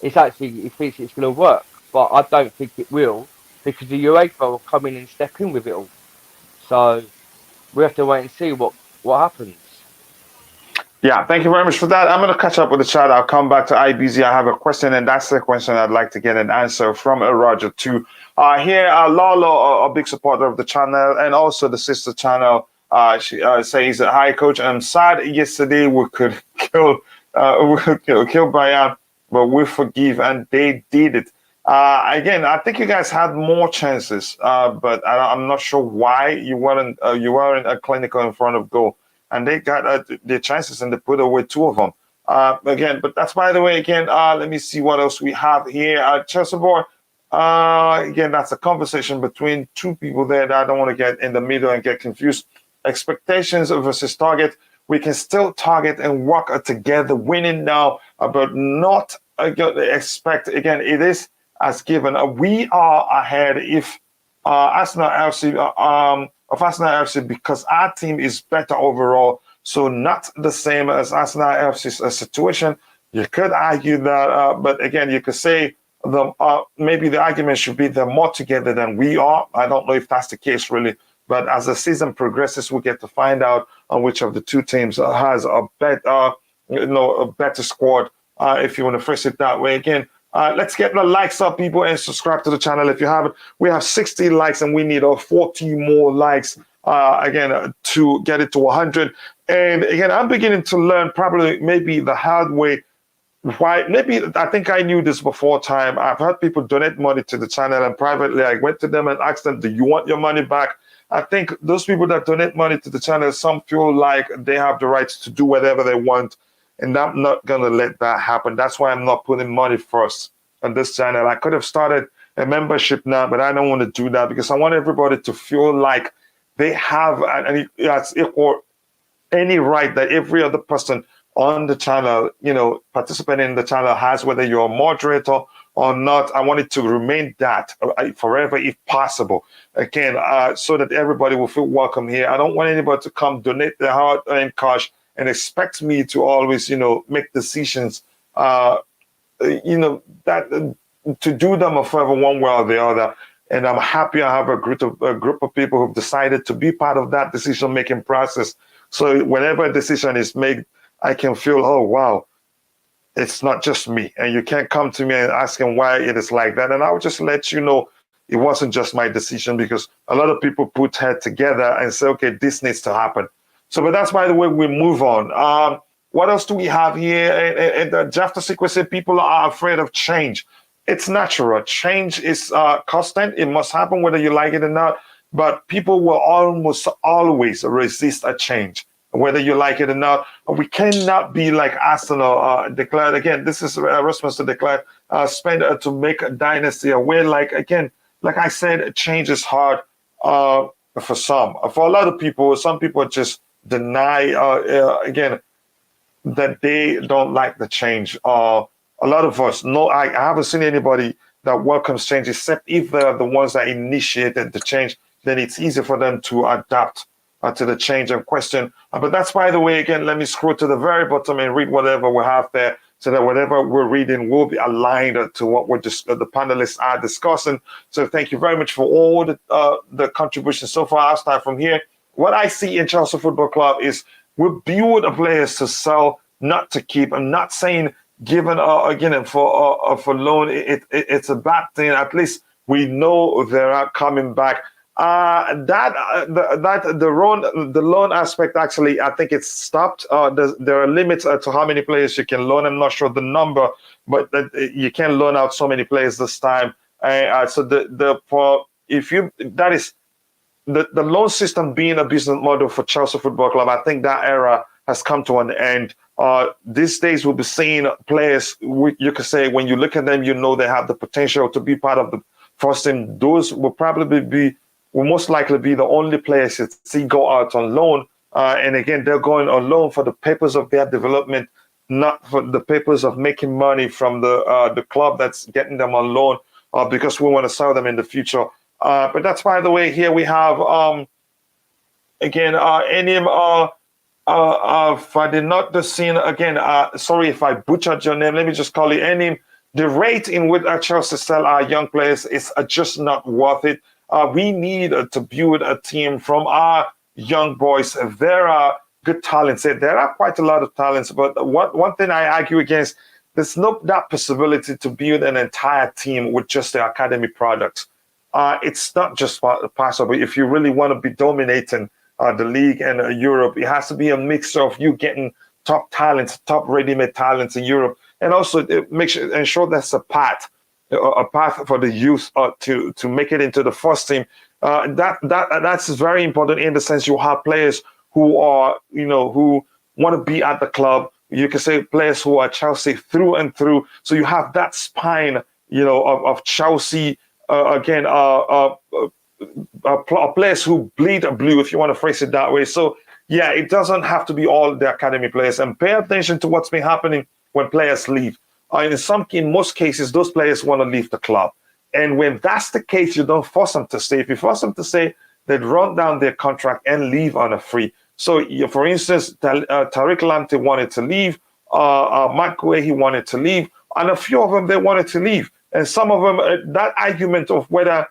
It's actually he thinks it's going to work, but I don't think it will because the UEFA will come in and step in with it all. So we have to wait and see what happens. Yeah, thank you very much for that. I'm going to catch up with the chat. I'll come back to IBZ. I have a question, and that's the question I'd like to get an answer from Roger too. Here, Lalo, a big supporter of the channel, and also the sister channel. She says, "Hi, coach. I'm sad yesterday we could kill Bayern, but we forgive, and they did it." Again, I think you guys had more chances, but I'm not sure why you weren't clinical in front of goal. And they got their chances and they put away two of them. Again, but that's by the way, again, let me see what else we have here. Chelsea boy, again, that's a conversation between two people there that I don't want to get in the middle and get confused. Expectations versus target. We can still target and work together, winning now, but not expect, again, it is as given. We are ahead if Arsenal FC of Arsenal FC because our team is better overall. So not the same as Arsenal FC's situation. You could argue that, but again, you could say maybe the argument should be they're more together than we are. I don't know if that's the case really, but as the season progresses, we get to find out on which of the two teams has a better squad. If you want to phrase it that way, again. Let's get the likes up, people, and subscribe to the channel if you haven't. We have 60 likes, and we need 40 more likes, again, to get it to 100. And again, I'm beginning to learn probably maybe the hard way why. Maybe I think I knew this before time. I've had people donate money to the channel, and privately I went to them and asked them, do you want your money back? I think those people that donate money to the channel, some feel like they have the right to do whatever they want. And I'm not going to let that happen. That's why I'm not putting money first on this channel. I could have started a membership now, but I don't want to do that because I want everybody to feel like they have any right that every other person on the channel, participating in the channel has, whether you're a moderator or not. I want it to remain that forever if possible. Again, so that everybody will feel welcome here. I don't want anybody to come donate their hard-earned cash and expect me to always, make decisions, that to do them forever one way or the other. And I'm happy I have a group of people who've decided to be part of that decision-making process. So whenever a decision is made, I can feel, oh, wow, it's not just me. And you can't come to me and asking why it is like that. And I'll just let you know it wasn't just my decision, because a lot of people put head together and say, okay, this needs to happen. So, but that's by the way we move on. What else do we have here? And the Jafta Sikwe said people are afraid of change. It's natural. Change is constant. It must happen whether you like it or not. But people will almost always resist a change, whether you like it or not. We cannot be like Arsenal declared. Again, this is a response to declare spend to make a dynasty away. Like I said, change is hard for some. For a lot of people, some people just deny, again, that they don't like the change. A lot of us, no, I haven't seen anybody that welcomes change, except if they're the ones that initiated the change, then it's easy for them to adapt to the change and question. But that's, by the way, again, let me scroll to the very bottom and read whatever we have there, so that whatever we're reading will be aligned to what the panelists are discussing. So thank you very much for all the contributions so far. I'll start from here. What I see in Chelsea Football Club is we build players to sell, not to keep. I'm not saying given again for loan it's a bad thing. At least we know they're coming back. The loan aspect, actually, I think it's stopped. There are limits to how many players you can loan. I'm not sure the number, but you can loan out so many players this time. So the loan system being a business model for Chelsea Football Club, I think that era has come to an end. These days we'll be seeing players, you could say, when you look at them, you know they have the potential to be part of the first team. Those will most likely be the only players you see go out on loan. And again, they're going on loan for the purpose of their development, not for the purpose of making money from the club that's getting them on loan, because we want to sell them in the future. But that's, by the way, here we have, again, Enim Fadinot the scene. Again, sorry if I butchered your name. Let me just call you Enim. The rate in which Chelsea sell our young players is just not worth it. We need to build a team from our young boys. There are good talents. There are quite a lot of talents, but one thing I argue against, there's not that possibility to build an entire team with just the academy products. It's not just possible. If you really want to be dominating the league and Europe, it has to be a mixture of you getting top talents, top ready-made talents in Europe, and also ensure there's a path for the youth to make it into the first team. That's very important, in the sense you have players who are, who want to be at the club. You can say players who are Chelsea through and through. So you have that spine, of Chelsea. Players who bleed blue, if you want to phrase it that way. So yeah, it doesn't have to be all the academy players. And pay attention to what's been happening when players leave. In most cases, those players want to leave the club. And when that's the case, you don't force them to stay. If you force them to stay, they'd run down their contract and leave on a free. So, for instance, Tariq Lamptey wanted to leave. Mark Guehi, he wanted to leave. And a few of them, they wanted to leave. And some of them, that argument of whether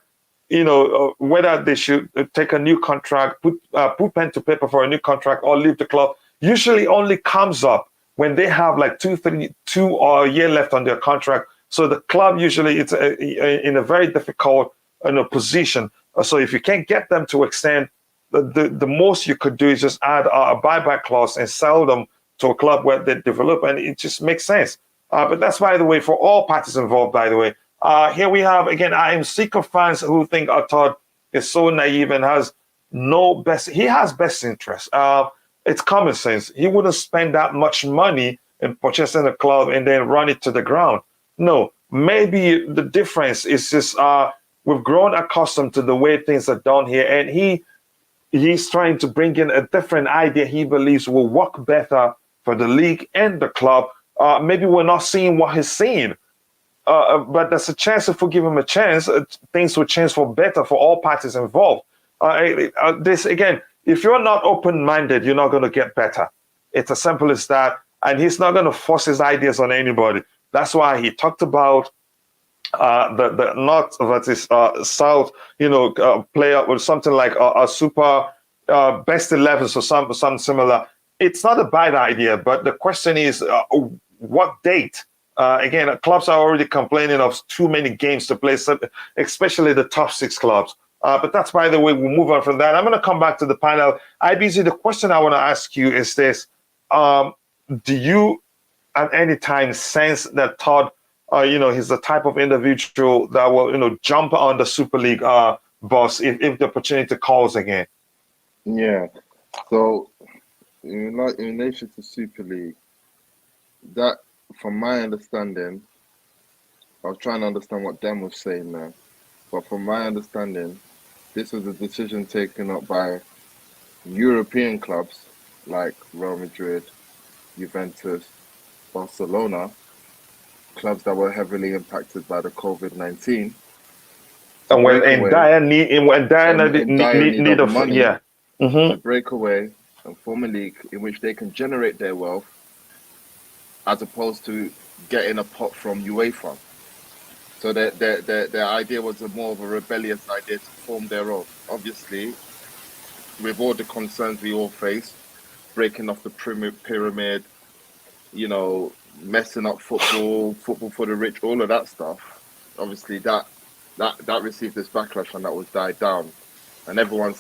they should take a new contract, put pen to paper for a new contract or leave the club, usually only comes up when they have like 2 or a year left on their contract. So the club usually it's in a very difficult position. So if you can't get them to extend, the most you could do is just add a buyback clause and sell them to a club where they develop, and it just makes sense. But that's, by the way, for all parties involved, by the way. Here we have, again, I am sick of fans who think Todd is so naive and has he has best interest. It's common sense. He wouldn't spend that much money in purchasing a club and then run it to the ground. No, maybe the difference is just we've grown accustomed to the way things are done here, and he's trying to bring in a different idea he believes will work better for the league and the club. Maybe we're not seeing what he's seeing. but there's a chance if we give him a chance, things will change for better for all parties involved. This again, if you're not open-minded, you're not going to get better. It's as simple as that. And he's not going to force his ideas on anybody. That's why he talked about the North versus South, play up with something like a super best 11s or something similar. It's not a bad idea, but the question is what date? Again, clubs are already complaining of too many games to play, especially the top 6 clubs. But that's, by the way, we'll move on from that. I'm going to come back to the panel. IBZ, the question I want to ask you is this. Do you at any time sense that Todd, he's the type of individual that will, jump on the Super League bus if the opportunity calls again? Yeah. So, in relation to Super League, that, from my understanding, I was trying to understand what Dan was saying there, but from my understanding, this was a decision taken up by European clubs like Real Madrid, Juventus, Barcelona, clubs that were heavily impacted by the COVID-19. And when in dire need of money, to break away and form a league in which they can generate their wealth, as opposed to getting a pot from UEFA. So their idea was more of a rebellious idea to form their own. Obviously, with all the concerns we all face, breaking off the pyramid, messing up football for the rich, all of that stuff. Obviously, that received this backlash and that was died down. And everyone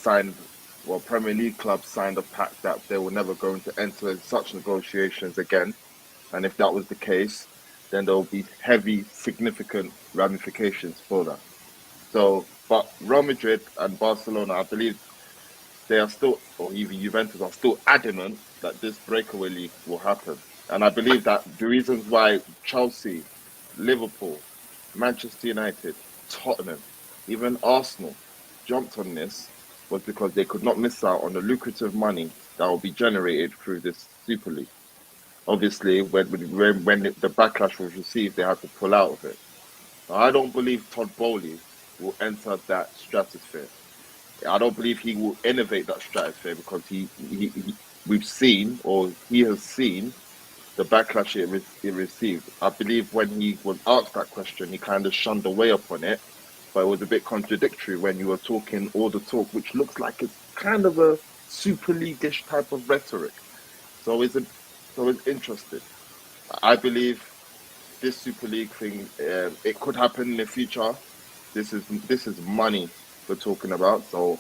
Premier League clubs signed a pact that they were never going to enter such negotiations again. And if that was the case, then there will be heavy, significant ramifications for that. So, but Real Madrid and Barcelona, I believe they are still, or even Juventus are still adamant that this breakaway league will happen. And I believe that the reasons why Chelsea, Liverpool, Manchester United, Tottenham, even Arsenal jumped on this was because they could not miss out on the lucrative money that will be generated through this Super League. Obviously, when the backlash was received, they had to pull out of it. Now, I don't believe Todd Boehly will enter that stratosphere. I don't believe he will innovate that stratosphere because he has seen the backlash it received. I believe when he was asked that question, he kind of shunned away upon it, but it was a bit contradictory when you were talking all the talk, which looks like it's kind of a Super League-ish type of rhetoric. So it's interesting. I believe this Super League thing, it could happen in the future. This is money we're talking about. So,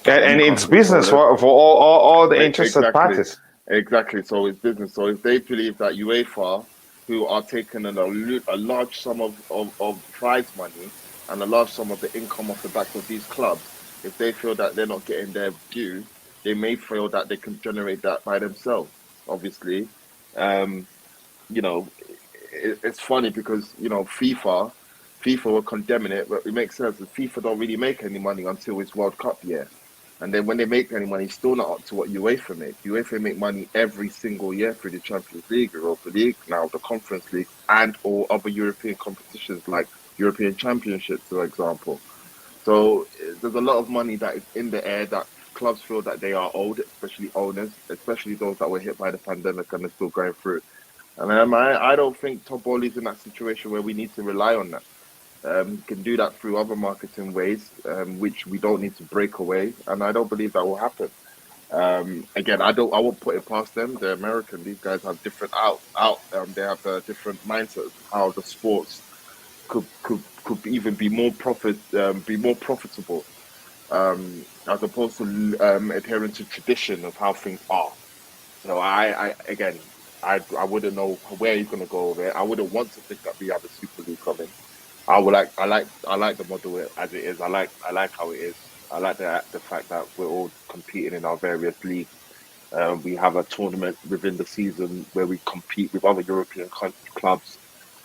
and it's business for all the interested parties. Exactly. So it's business. So if they believe that UEFA, who are taking a large sum of prize money and a large sum of the income off the back of these clubs, if they feel that they're not getting their due, they may feel that they can generate that by themselves. Obviously, it's funny because FIFA were condemning it, but it makes sense. FIFA don't really make any money until it's World Cup year. And then when they make any money, it's still not up to what UEFA make. UEFA make money every single year through the Champions League, Europa League, now the Conference League, and or other European competitions like European Championships, for example. So there's a lot of money that is in the air that clubs feel that they are owed, especially owners, especially those that were hit by the pandemic and are still going through it. And I don't think Todd Boehly's in that situation where we need to rely on that. Can do that through other marketing ways, which we don't need to break away, and I don't believe that will happen. Again, I won't put it past them. They're American. These guys have different they have a different mindset of how the sports could even be more profitable, as opposed to adhering to tradition of how things are. So I wouldn't know where he's going to go over it. I wouldn't want to think that we have a Super League coming. I like the model as it is. I like how it is. I like the fact that we're all competing in our various leagues. We have a tournament within the season where we compete with other European clubs,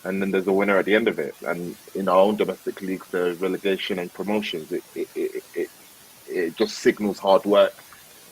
and then there's a winner at the end of it. And in our own domestic leagues, there's relegation and promotions. It just signals hard work.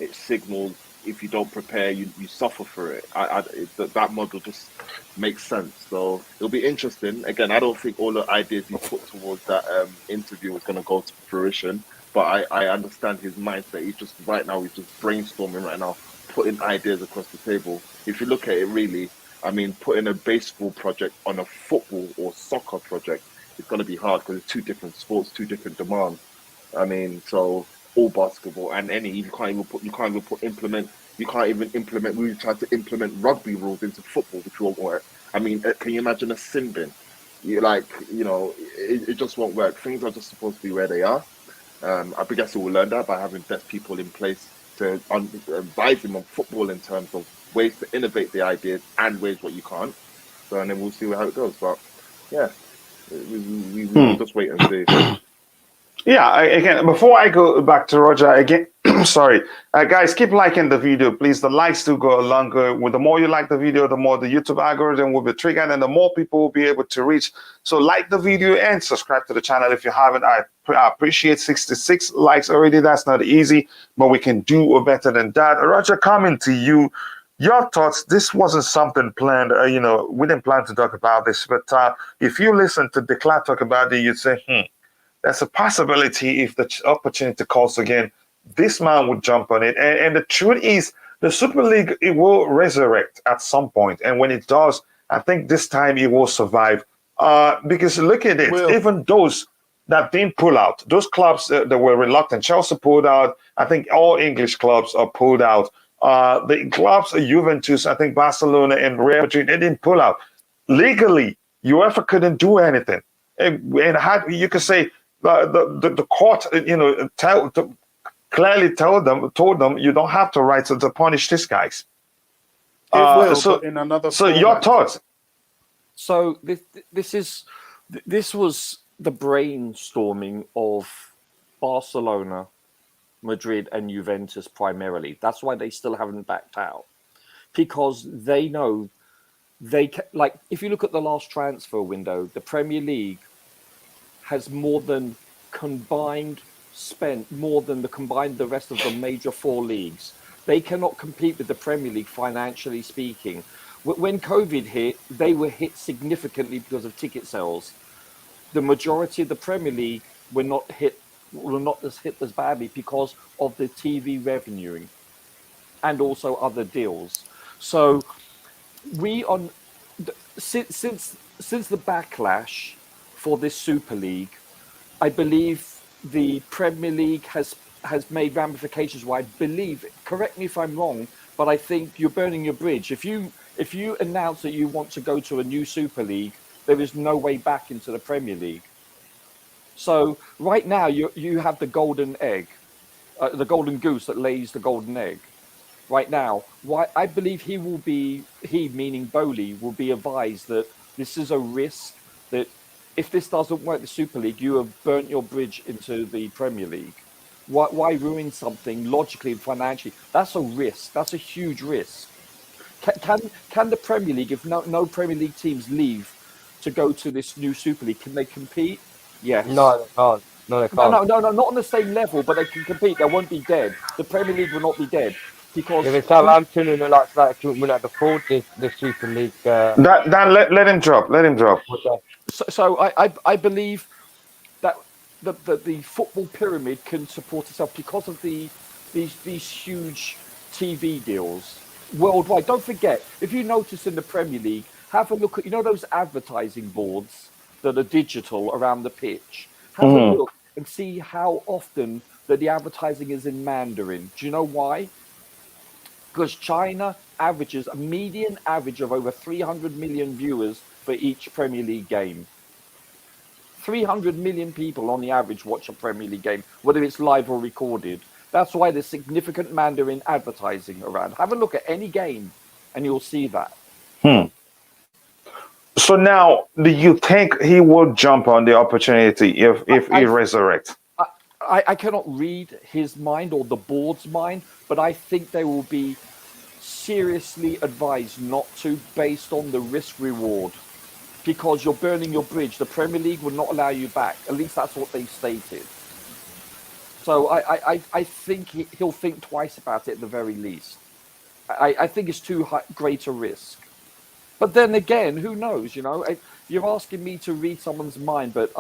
It signals if you don't prepare, you suffer for it. That model just makes sense. So it'll be interesting. Again, I don't think all the ideas he put towards that interview is going to go to fruition, but I understand his mindset. He's just brainstorming right now, putting ideas across the table. If you look at it really, I mean, putting a baseball project on a football or soccer project, it's going to be hard because it's two different sports, two different demands. I mean, so all basketball and you can't even implement. We tried to implement rugby rules into football, which won't work. I mean, can you imagine a sin bin? It just won't work. Things are just supposed to be where they are. I guess we'll learn that by having best people in place to advise him on football in terms of ways to innovate the ideas and ways what you can't. So, and then we'll see how it goes. But yeah, we'll just wait and see. Yeah, again, before I go back to Roger, again, sorry, guys, keep liking the video, please. The likes do go longer. With the more you like the video, the more the YouTube algorithm will be triggered and the more people will be able to reach. So like the video and subscribe to the channel if you haven't. I appreciate 66 likes already. That's not easy, but we can do better than that. Roger, coming to you. Your thoughts, this wasn't something planned, we didn't plan to talk about this, but if you listen to Declan talk about it, you'd say, there's a possibility if the opportunity calls again, this man would jump on it. And the truth is, the Super League, it will resurrect at some point. And when it does, I think this time it will survive. Because look at it, even those that didn't pull out, those clubs that were reluctant, Chelsea pulled out. I think all English clubs are pulled out. The clubs, Juventus, I think Barcelona and Real Madrid, they didn't pull out. Legally, UEFA couldn't do anything. And you could say, the court, clearly told them you don't have the right to punish these guys. But in another format. Your thoughts? So this was the brainstorming of Barcelona, Madrid, and Juventus primarily. That's why they still haven't backed out, because they know they can, like, if you look at the last transfer window, the Premier League has more than spent more than the rest of the major four leagues. They cannot compete with the Premier League financially speaking. When COVID hit, they were hit significantly because of ticket sales. The majority of the Premier League were not hit as badly because of the TV revenuing and also other deals. So since the backlash for this Super League, I believe the Premier League has made ramifications where I believe, correct me if I'm wrong, but I think you're burning your bridge. If you announce that you want to go to a new Super League, there is no way back into the Premier League. So right now you have the golden egg, the golden goose that lays the golden egg. Right now, I believe he meaning Boehly, will be advised that this is a risk, that if this doesn't work, the Super League, you have burnt your bridge into the Premier League. Why ruin something logically and financially? That's a risk. That's a huge risk. Can the Premier League, if no Premier League teams leave to go to this new Super League, can they compete? Yes. No, they can't. No, they can't. No, not on the same level, but they can compete. They won't be dead. The Premier League will not be dead. Because if it's Southampton and the likes of that, we not afford the Super League. Let him drop. Let him drop. So I believe that the football pyramid can support itself because of these huge TV deals worldwide. Don't forget, if you notice in the Premier League, have a look at those advertising boards that are digital around the pitch. Have a look and see how often that the advertising is in Mandarin. Do you know why? Because China averages a median average of over 300 million viewers for each Premier League game. 300 million people on the average watch a Premier League game, whether it's live or recorded. That's why there's significant Mandarin advertising around. Have a look at any game and you'll see that. So now, do you think he will jump on the opportunity if he resurrects? I cannot read his mind or the board's mind, but I think they will be seriously advised not to, based on the risk reward, because you're burning your bridge. The Premier League will not allow you back. At least that's what they stated. So I think he'll think twice about it at the very least. I think it's too great a risk. But then again, who knows? You're asking me to read someone's mind, but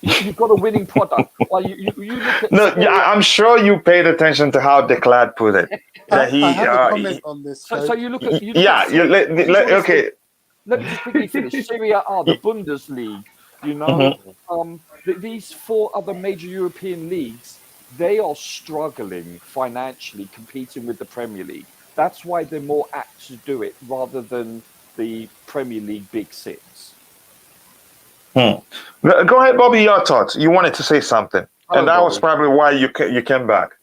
you've got a winning product. Well, you look at No, yeah, I'm sure you paid attention to how Declan put it. That I have a comment on this. So you look at okay. Let me just quickly finish. Serie A, the Bundesliga. These 4 other major European leagues, they are struggling financially, competing with the Premier League. That's why they're more apt to do it rather than the Premier League Big 6. Go ahead, Bobby. Your thoughts. You wanted to say something, and that was probably why you came back.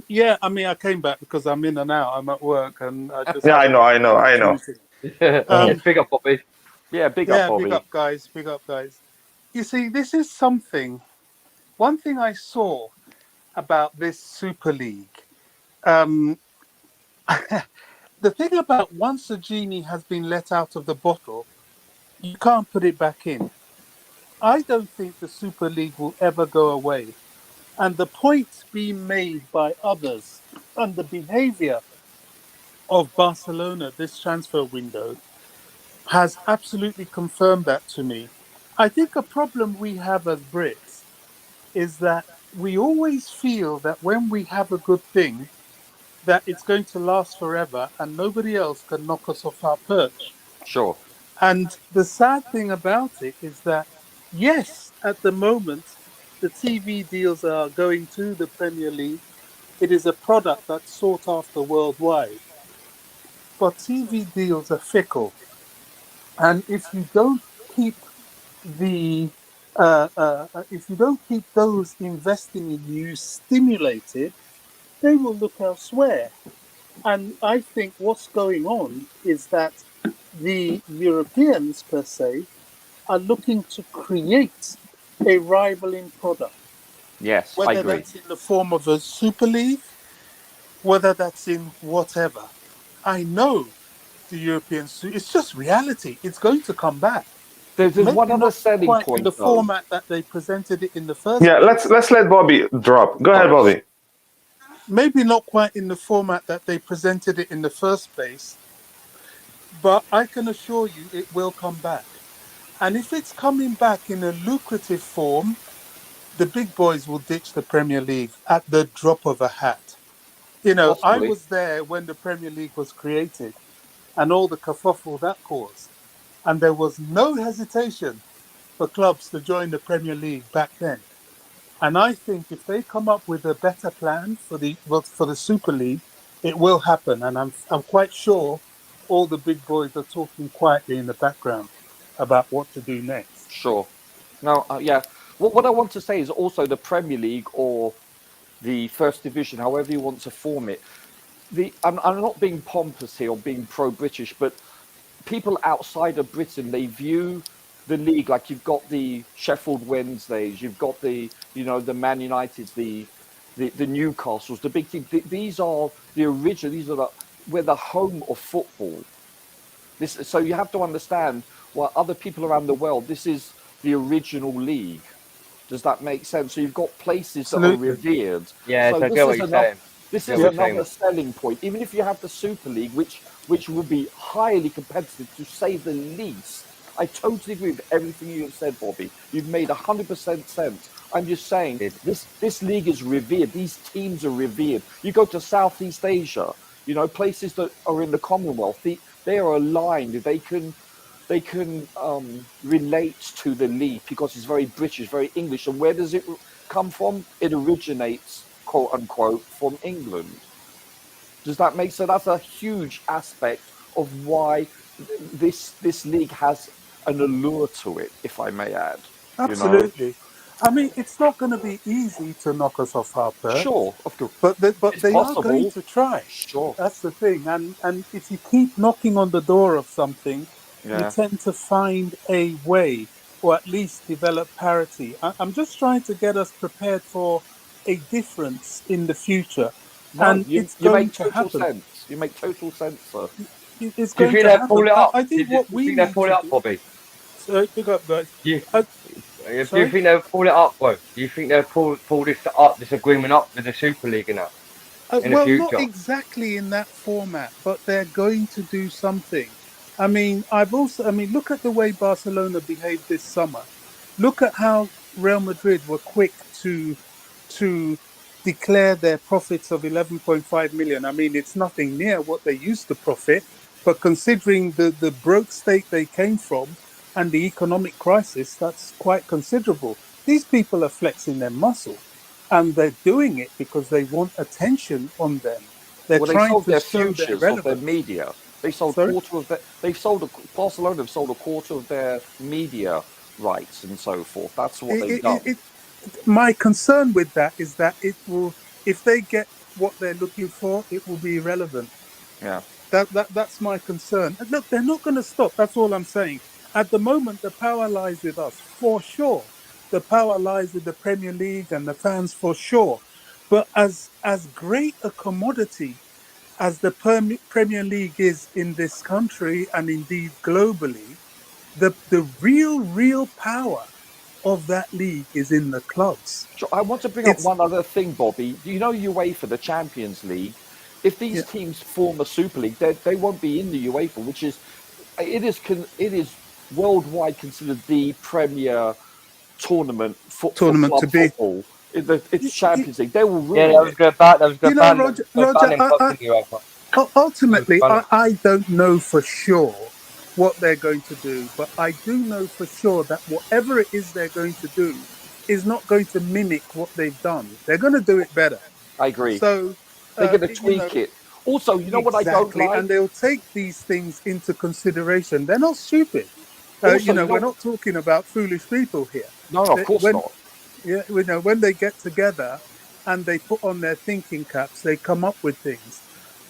Yeah, I mean, I came back because I'm in and out. I'm at work, and I just I know. Big up, Bobby. Yeah, big up, Bobby. Big up, guys. Big up, guys. You see, this is something. One thing I saw about this Super League. The thing about once a genie has been let out of the bottle, you can't put it back in. I don't think the Super League will ever go away. And the point being made by others and the behavior of Barcelona this transfer window has absolutely confirmed that to me. I think a problem we have as Brits is that we always feel that when we have a good thing, that it's going to last forever and nobody else can knock us off our perch. Sure. And the sad thing about it is that, yes, at the moment, the TV deals are going to the Premier League. It is a product that's sought after worldwide. But TV deals are fickle. And if you don't keep those investing in you stimulated, they will look elsewhere. And I think what's going on is that the Europeans, per se, are looking to create a rivaling product. Yes, whether I agree. That's in the form of a Super League, whether that's in whatever. I know the European, it's just reality. It's going to come back. There's one other selling point, in the though. format that they presented it in the first Yeah, place. let's let Bobby drop. Go ahead, Bobby. Maybe not quite in the format that they presented it in the first place, but I can assure you it will come back. And if it's coming back in a lucrative form, the big boys will ditch the Premier League at the drop of a hat. Possibly. I was there when the Premier League was created and all the kerfuffle that caused. And there was no hesitation for clubs to join the Premier League back then. And I think if they come up with a better plan for the Super League, it will happen. And I'm quite sure all the big boys are talking quietly in the background about what to do next. Sure. Now, yeah. What I want to say is also the Premier League or the First Division, however you want to form it. I'm not being pompous here or being pro-British, but people outside of Britain, they view the league like you've got the Sheffield Wednesdays, you've got the Man Uniteds, the Newcastles, the big team. These are the original. We're the home of football. So you have to understand, while other people around the world, this is the original league. Does that make sense? So you've got places that are revered. Yeah, so I get what you're saying. This is another selling point. Even if you have the Super League, which will be highly competitive, to say the least. I totally agree with everything you have said, Bobby. You've made 100% sense. I'm just saying, this league is revered. These teams are revered. You go to Southeast Asia, places that are in the Commonwealth, they are aligned. They can relate to the league because it's very British, very English. And where does it come from? It originates, quote unquote, from England. Does that make sense? That's a huge aspect of why this league has an allure to it, if I may add. Absolutely. I mean, it's not going to be easy to knock us off our perch. Sure, of course. But they are going to try. Sure. That's the thing. And if you keep knocking on the door of something, you tend to find a way, or at least develop parity. I'm just trying to get us prepared for a difference in the future. No, and you make total sense. You make total sense, sir. It's Do you going think to they'll happen. pull it up? I think Do you think they'll pull it up, Bobby? So pick up, guys. Yeah. Do you think they'll pull it up, bro? Do you think they'll pull this agreement up with the Super League and that in the Well, future? not exactly in that format, but they're going to do something. I mean, look at the way Barcelona behaved this summer. Look at how Real Madrid were quick to declare their profits of 11.5 million. I mean, it's nothing near what they used to profit, but considering the broke state they came from and the economic crisis, that's quite considerable. These people are flexing their muscle, and they're doing it because they want attention on them. They're Well, they trying sold to their show their futures of their relevance. media. They sold Sorry? quarter of their. Barcelona have sold a quarter of their media rights and so forth. That's what they've done. My concern with that is that it will, if they get what they're looking for, it will be irrelevant. Yeah. That's my concern. And look, they're not going to stop. That's all I'm saying. At the moment, the power lies with us, for sure. The power lies with the Premier League and the fans, for sure. But as great a commodity as the Premier League is in this country and indeed globally, the real power of that league is in the clubs. I want to bring up one other thing, Bobby. You know, UEFA, the Champions League. If these teams form a Super League, they won't be in the UEFA, which is it is worldwide considered the premier tournament for club to be. football. It's Champions League. They will ruin Yeah, that was going to ban. Roger, ultimately, I don't know for sure what they're going to do, but I do know for sure that whatever it is they're going to do is not going to mimic what they've done. They're going to do it better. I agree. So they're going to tweak it. Also, you know what I don't like? And they'll take these things into consideration. They're not stupid. We're not talking about foolish people here. No, of course not. Yeah, when they get together and they put on their thinking caps, they come up with things.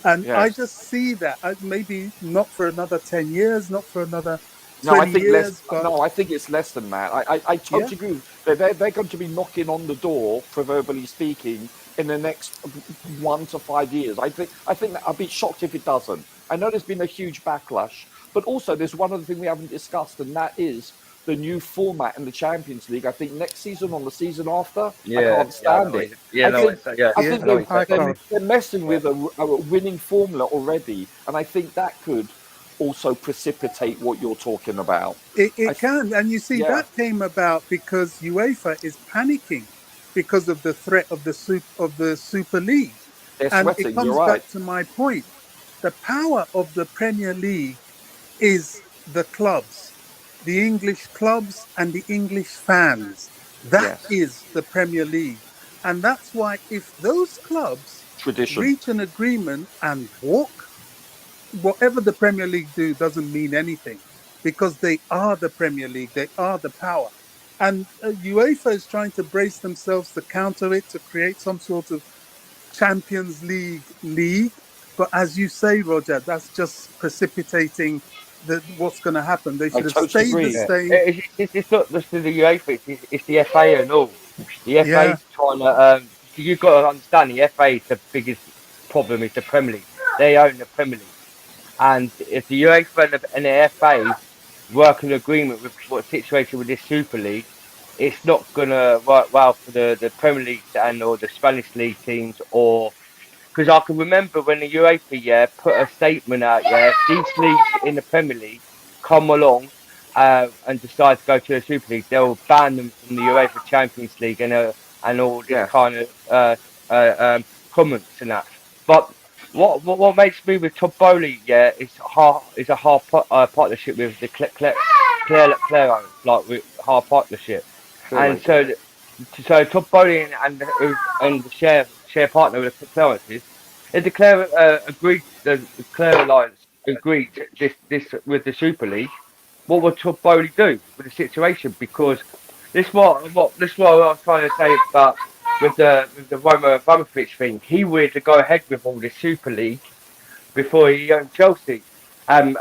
And I just see that maybe not for another 10 years, not for another 20 years. I think it's less than that. I totally agree. They're going to be knocking on the door, proverbially speaking, in the next 1 to 5 years. I think that I'd be shocked if it doesn't. I know there's been a huge backlash, but also there's one other thing we haven't discussed, and that is the new format in the Champions League. I think next season or the season after, I can't stand it. I think they're messing with a winning formula already, and I think that could also precipitate what you're talking about. It can, and you see that came about because UEFA is panicking because of the threat of the Super League. They're sweating, it comes back to my point. The power of the Premier League is the clubs, the English clubs and the English fans. That is the Premier League. And that's why if those clubs reach an agreement and walk, whatever the Premier League do doesn't mean anything, because they are the Premier League, they are the power. And UEFA is trying to brace themselves to counter it, to create some sort of Champions League. But as you say, Roger, that's just precipitating what's going to happen. They should have stayed the same. It's not just the UEFA, it's the FA and all. The FA is trying to... you've got to understand, the FA is the biggest problem is the Premier League. They own the Premier League. And if the UEFA and the FA work in agreement with what situation with this Super League, it's not going to work well for the Premier League or the Spanish League teams, or because I can remember when the UEFA put a statement out, these leagues in the Premier League come along and decide to go to the Super League, they'll ban them from the UEFA Champions League and all this kind of comments and that. But what makes me with Todd Boehly, is a hard partnership with the Claire, like with hard partnership, and so Todd Boehly and the share partner with the Clarences, if the Clare Alliance agreed this with the Super League, what would Todd Boehly do with the situation? Because this is what I was trying to say about with the Roma Abramovich thing. He wanted to go ahead with all the Super League before he owned Chelsea.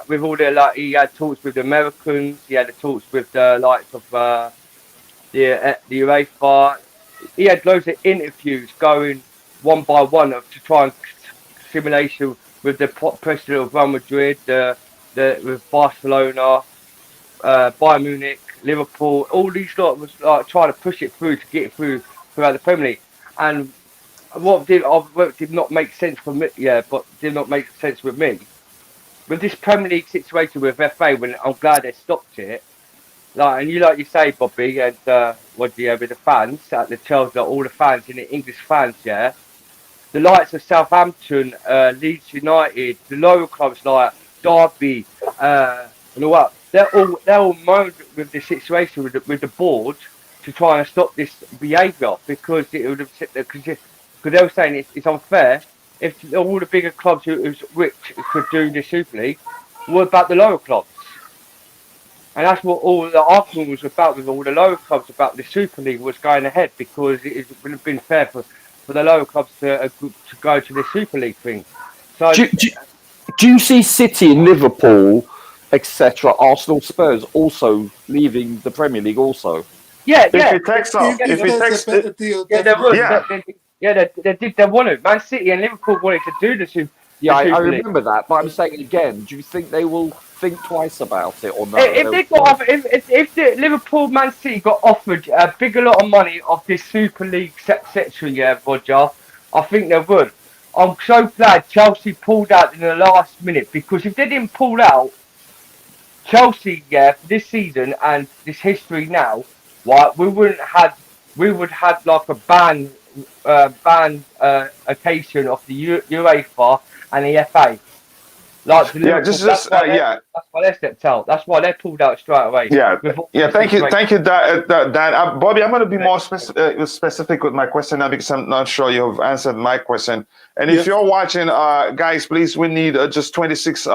With all the he had talks with the Americans, he had the talks with the likes of the UEFA. He had loads of interviews going one by one to try and simulation with the president of Real Madrid, with Barcelona, Bayern Munich, Liverpool, all these lot was like trying to push it through to get it throughout the Premier League. And what did not make sense for me, but did not make sense with me. With this Premier League situation with FA, when I'm glad they stopped it, like you say, Bobby, and with the fans at the Chelsea, all the fans in the English fans, the likes of Southampton, Leeds United, the lower clubs like Derby, and all that, they're all moaned with the situation with the board to try and stop this behaviour because it would have because they were saying it's unfair if all the bigger clubs who's rich could do the Super League. What about the lower clubs? And that's what all the argument was about with all the lower clubs about the Super League was going ahead because it would have been fair for the lower clubs to go to the Super League thing. So do you see City, Liverpool, etc., Arsenal, Spurs also leaving the Premier League also? Yeah. If it takes off, if it takes, they wanted. Man City and Liverpool wanted to do the Super. Yeah, I remember that, but I'm saying again, do you think they will think twice about it or not? If the Liverpool Man City got offered a bigger lot of money of this Super League section, Roger, I think they would. I'm so glad Chelsea pulled out in the last minute because if they didn't pull out, Chelsea, for this season and this history now, right, we would have like a ban occasion of the UEFA and the FA. Like that's why they stepped out. That's why they pulled out straight away. Thank you, Dan. Bobby, I'm going to be more specific with my question now because I'm not sure you've answered my question. And if you're watching, guys, please, we need just 26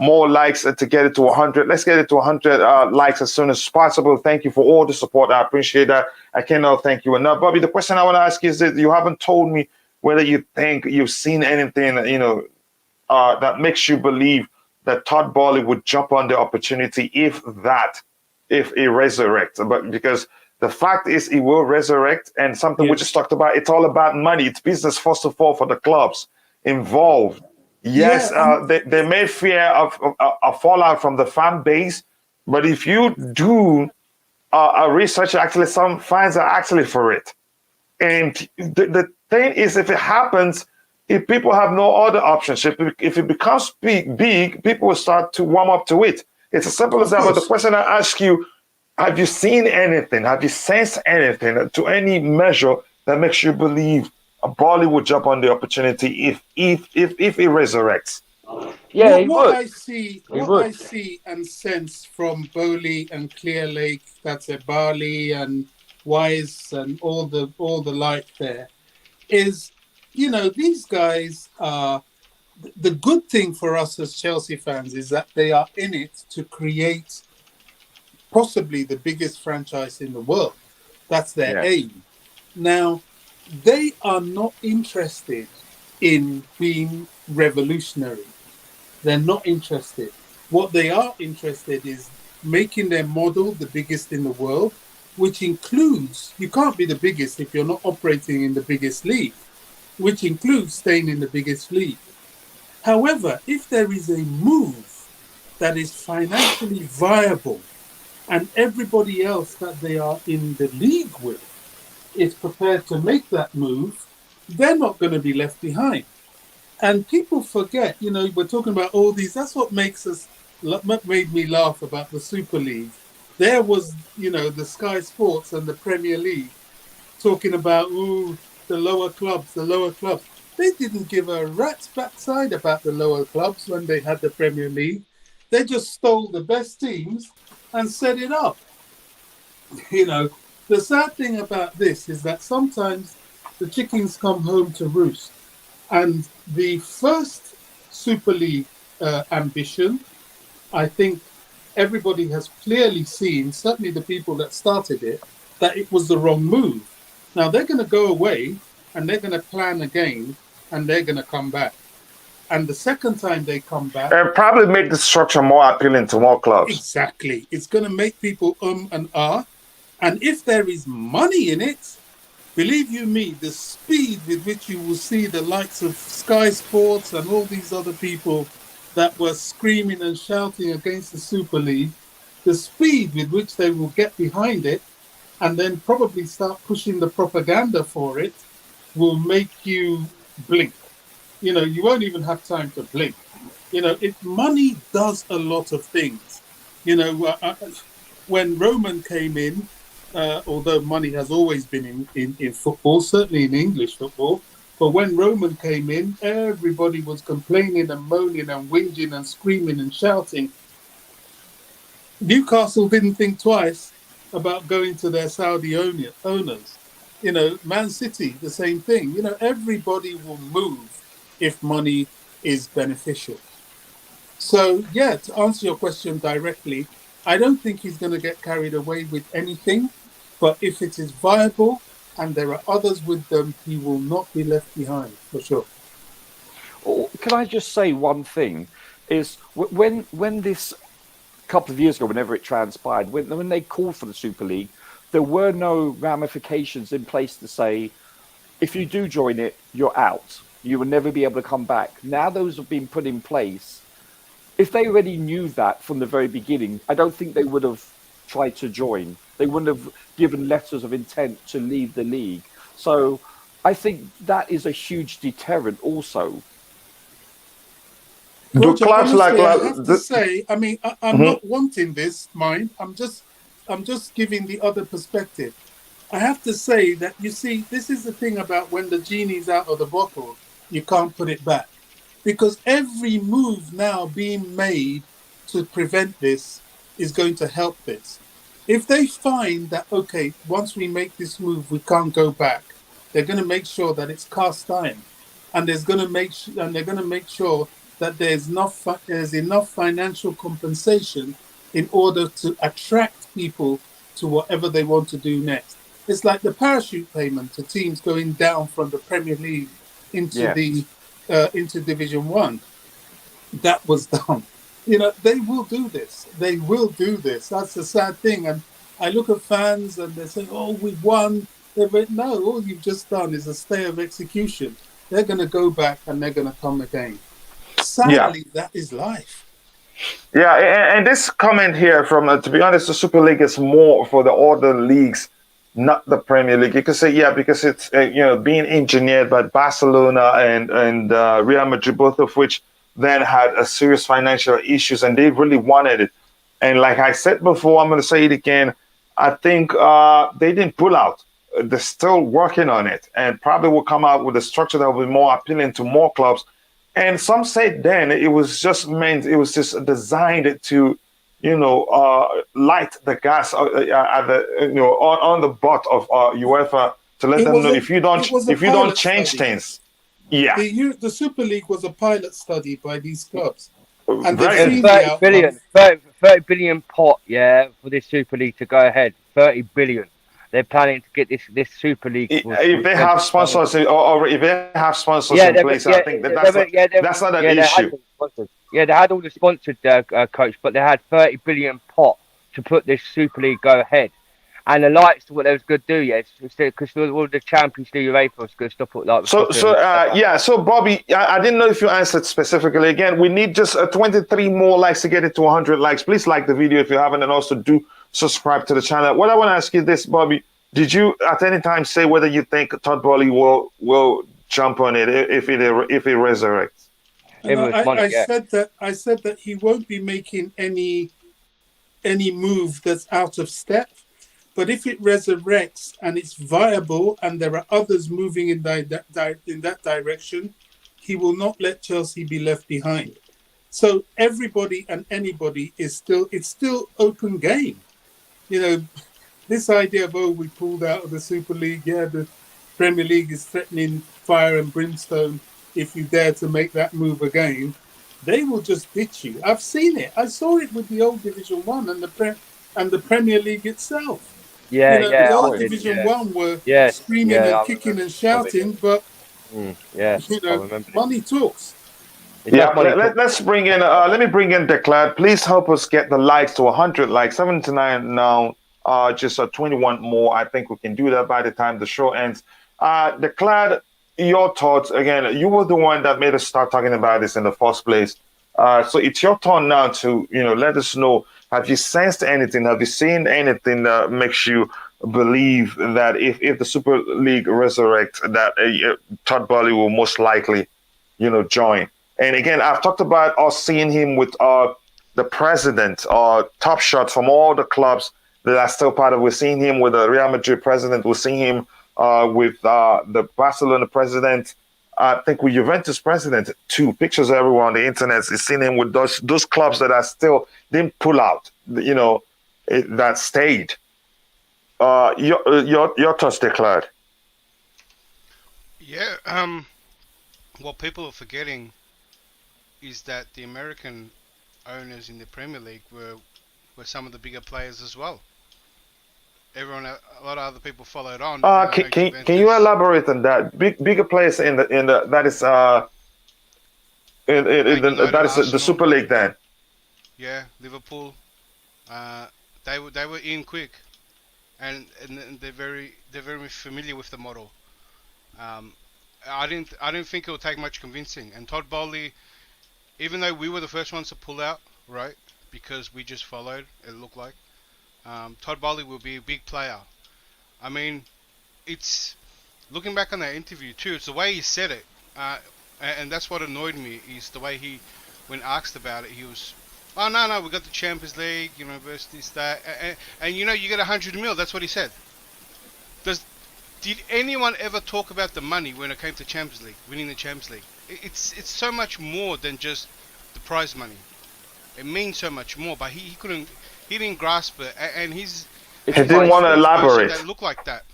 more likes to get it to 100. Let's get it to 100 likes as soon as possible. Thank you for all the support. I appreciate that. I cannot thank you enough. Bobby, the question I want to ask you is that you haven't told me whether you think you've seen anything, that makes you believe that Todd Boehly would jump on the opportunity if he resurrects. But because the fact is he will resurrect, and something we just talked about, it's all about money. It's business first of all for the clubs involved. Yes, they may fear a fallout from the fan base, but if you do a research, actually some fans are actually for it. And the thing is, if it happens, if people have no other options, if it becomes big, people will start to warm up to it. It's as simple as that. But the question I ask you, have you seen anything? Have you sensed anything to any measure that makes you believe Boehly would jump on the opportunity if he resurrects? Yeah, what I see and sense from Boehly and Clear Lake, that's a Barley and Wise and all the light there, is, these guys are. The good thing for us as Chelsea fans is that they are in it to create possibly the biggest franchise in the world. That's their aim. Now, they are not interested in being revolutionary. They're not interested. What they are interested is making their model the biggest in the world, which includes, you can't be the biggest if you're not operating in the biggest league, which includes staying in the biggest league. However, if there is a move that is financially viable and everybody else that they are in the league with is prepared to make that move, they're not going to be left behind. And people forget, we're talking about all these, that's what made me laugh about the Super League. There was, the Sky Sports and the Premier League talking about, the lower clubs. They didn't give a rat's backside about the lower clubs when they had the Premier League. They just stole the best teams and set it up. The sad thing about this is that sometimes the chickens come home to roost. And the first Super League ambition, I think everybody has clearly seen, certainly the people that started it, that it was the wrong move. Now they're going to go away and they're going to plan again and they're going to come back. And the second time they come back... And probably make the structure more appealing to more clubs. Exactly. It's going to make people and ah. And if there is money in it, believe you me, the speed with which you will see the likes of Sky Sports and all these other people that were screaming and shouting against the Super League, the speed with which they will get behind it and then probably start pushing the propaganda for it will make you blink. You know, you won't even have time to blink. You know, money does a lot of things. You know, when Roman came in, although money has always been in football, certainly in English football, but when Roman came in, everybody was complaining and moaning and whinging and screaming and shouting. Newcastle didn't think twice about going to their Saudi owners. You know, Man City, the same thing. You know, everybody will move if money is beneficial. So, yeah, to answer your question directly, I don't think he's going to get carried away with anything. But if it is viable and there are others with them, he will not be left behind, for sure. Oh, can I just say one thing? Is when this couple of years ago, whenever it transpired, when they called for the Super League, there were no ramifications in place to say, if you do join it, you're out. You will never be able to come back. Now those have been put in place. If they already knew that from the very beginning, I don't think they would have tried to join. They wouldn't have given letters of intent to leave the league. So I think that is a huge deterrent also. Roger, honestly, I have to say, I mean, I'm not wanting this, mind. I'm just giving the other perspective. I have to say that, you see, this is the thing about when the genie's out of the bottle, you can't put it back. Because every move now being made to prevent this is going to help this. If they find that, okay, once we make this move, we can't go back, they're going to make sure that it's cast iron. And they're going to make sure that there's enough financial compensation in order to attract people to whatever they want to do next. It's like the parachute payment to teams going down from the Premier League into Division 1. That was done. You know, they will do this. They will do this. That's the sad thing. And I look at fans and they say, oh, we won. No, all you've just done is a stay of execution. They're going to go back and they're going to come again. Sadly, that is life. Yeah, and this comment here from, to be honest, the Super League is more for the other leagues, not the Premier League. You could say, yeah, because it's being engineered by Barcelona and Real Madrid, both of which then had a serious financial issues, and they really wanted it. And like I said before, I'm going to say it again. I think they didn't pull out. They're still working on it, and probably will come out with a structure that will be more appealing to more clubs. And some said then it was just designed to, light the gas on the butt of UEFA to let them know if you don't change things. Yeah, the Super League was a pilot study by these clubs. And 30 billion pot, for this Super League to go ahead. 30 billion. They're planning to get this Super League. If they have sponsors, or if they have sponsors in place, I think that's not an issue. They had all the sponsored, coach, but they had 30 billion pot to put this Super League go ahead. And the lights, what they was going to do, because all the Champions League UEFA was going to stop it. Like, so Bobby, I didn't know if you answered specifically. Again, we need just 23 more likes to get it to 100 likes. Please like the video if you haven't, and also do subscribe to the channel. What I want to ask you this, Bobby, did you at any time say whether you think Todd Boehly will jump on it if it resurrects? I said that he won't be making any move that's out of step. But if it resurrects and it's viable and there are others moving in that direction, he will not let Chelsea be left behind. So everybody and anybody it's still open game. You know, this idea of, we pulled out of the Super League. Yeah, the Premier League is threatening fire and brimstone if you dare to make that move again. They will just ditch you. I've seen it. I saw it with the old Division 1 and the Premier League itself. The old Division 1 were screaming and kicking and shouting, but money talks. Let's bring in. Let me bring in Declad. Please help us get the likes to 100 likes. 79 now. Just 21 more. I think we can do that by the time the show ends. Declad, your thoughts again. You were the one that made us start talking about this in the first place. So it's your turn now to let us know. Have you sensed anything? Have you seen anything that makes you believe that if the Super League resurrects, that Todd Boehly will most likely, join? And again, I've talked about us seeing him with the president or top shots from all the clubs that are still part of. We're seeing him with the Real Madrid president. We're seeing him with the Barcelona president. I think with Juventus president too. Pictures everywhere on the internet is seeing him with those clubs that are still didn't pull out. That stayed. Your thoughts, declared. Yeah. What people are forgetting is that the American owners in the Premier League were some of the bigger players as well. A lot of other people followed on. Can you elaborate on that? Bigger players in the that is the Super League then. Yeah, Liverpool. They were in quick, and they're very familiar with the model. I didn't think it would take much convincing. And Todd Boehly, even though we were the first ones to pull out, right, because we just followed, it looked like. Todd Boehly will be a big player. I mean, it's looking back on that interview too. It's the way he said it, and that's what annoyed me. Is the way when asked about it, he was, "Oh no, we got the Champions League, versus this that, and you get 100 mil." That's what he said. Did anyone ever talk about the money when it came to Champions League, winning the Champions League? It's so much more than just the prize money. It means so much more, but he couldn't. He didn't grasp it, and he didn't want to elaborate. That look like that.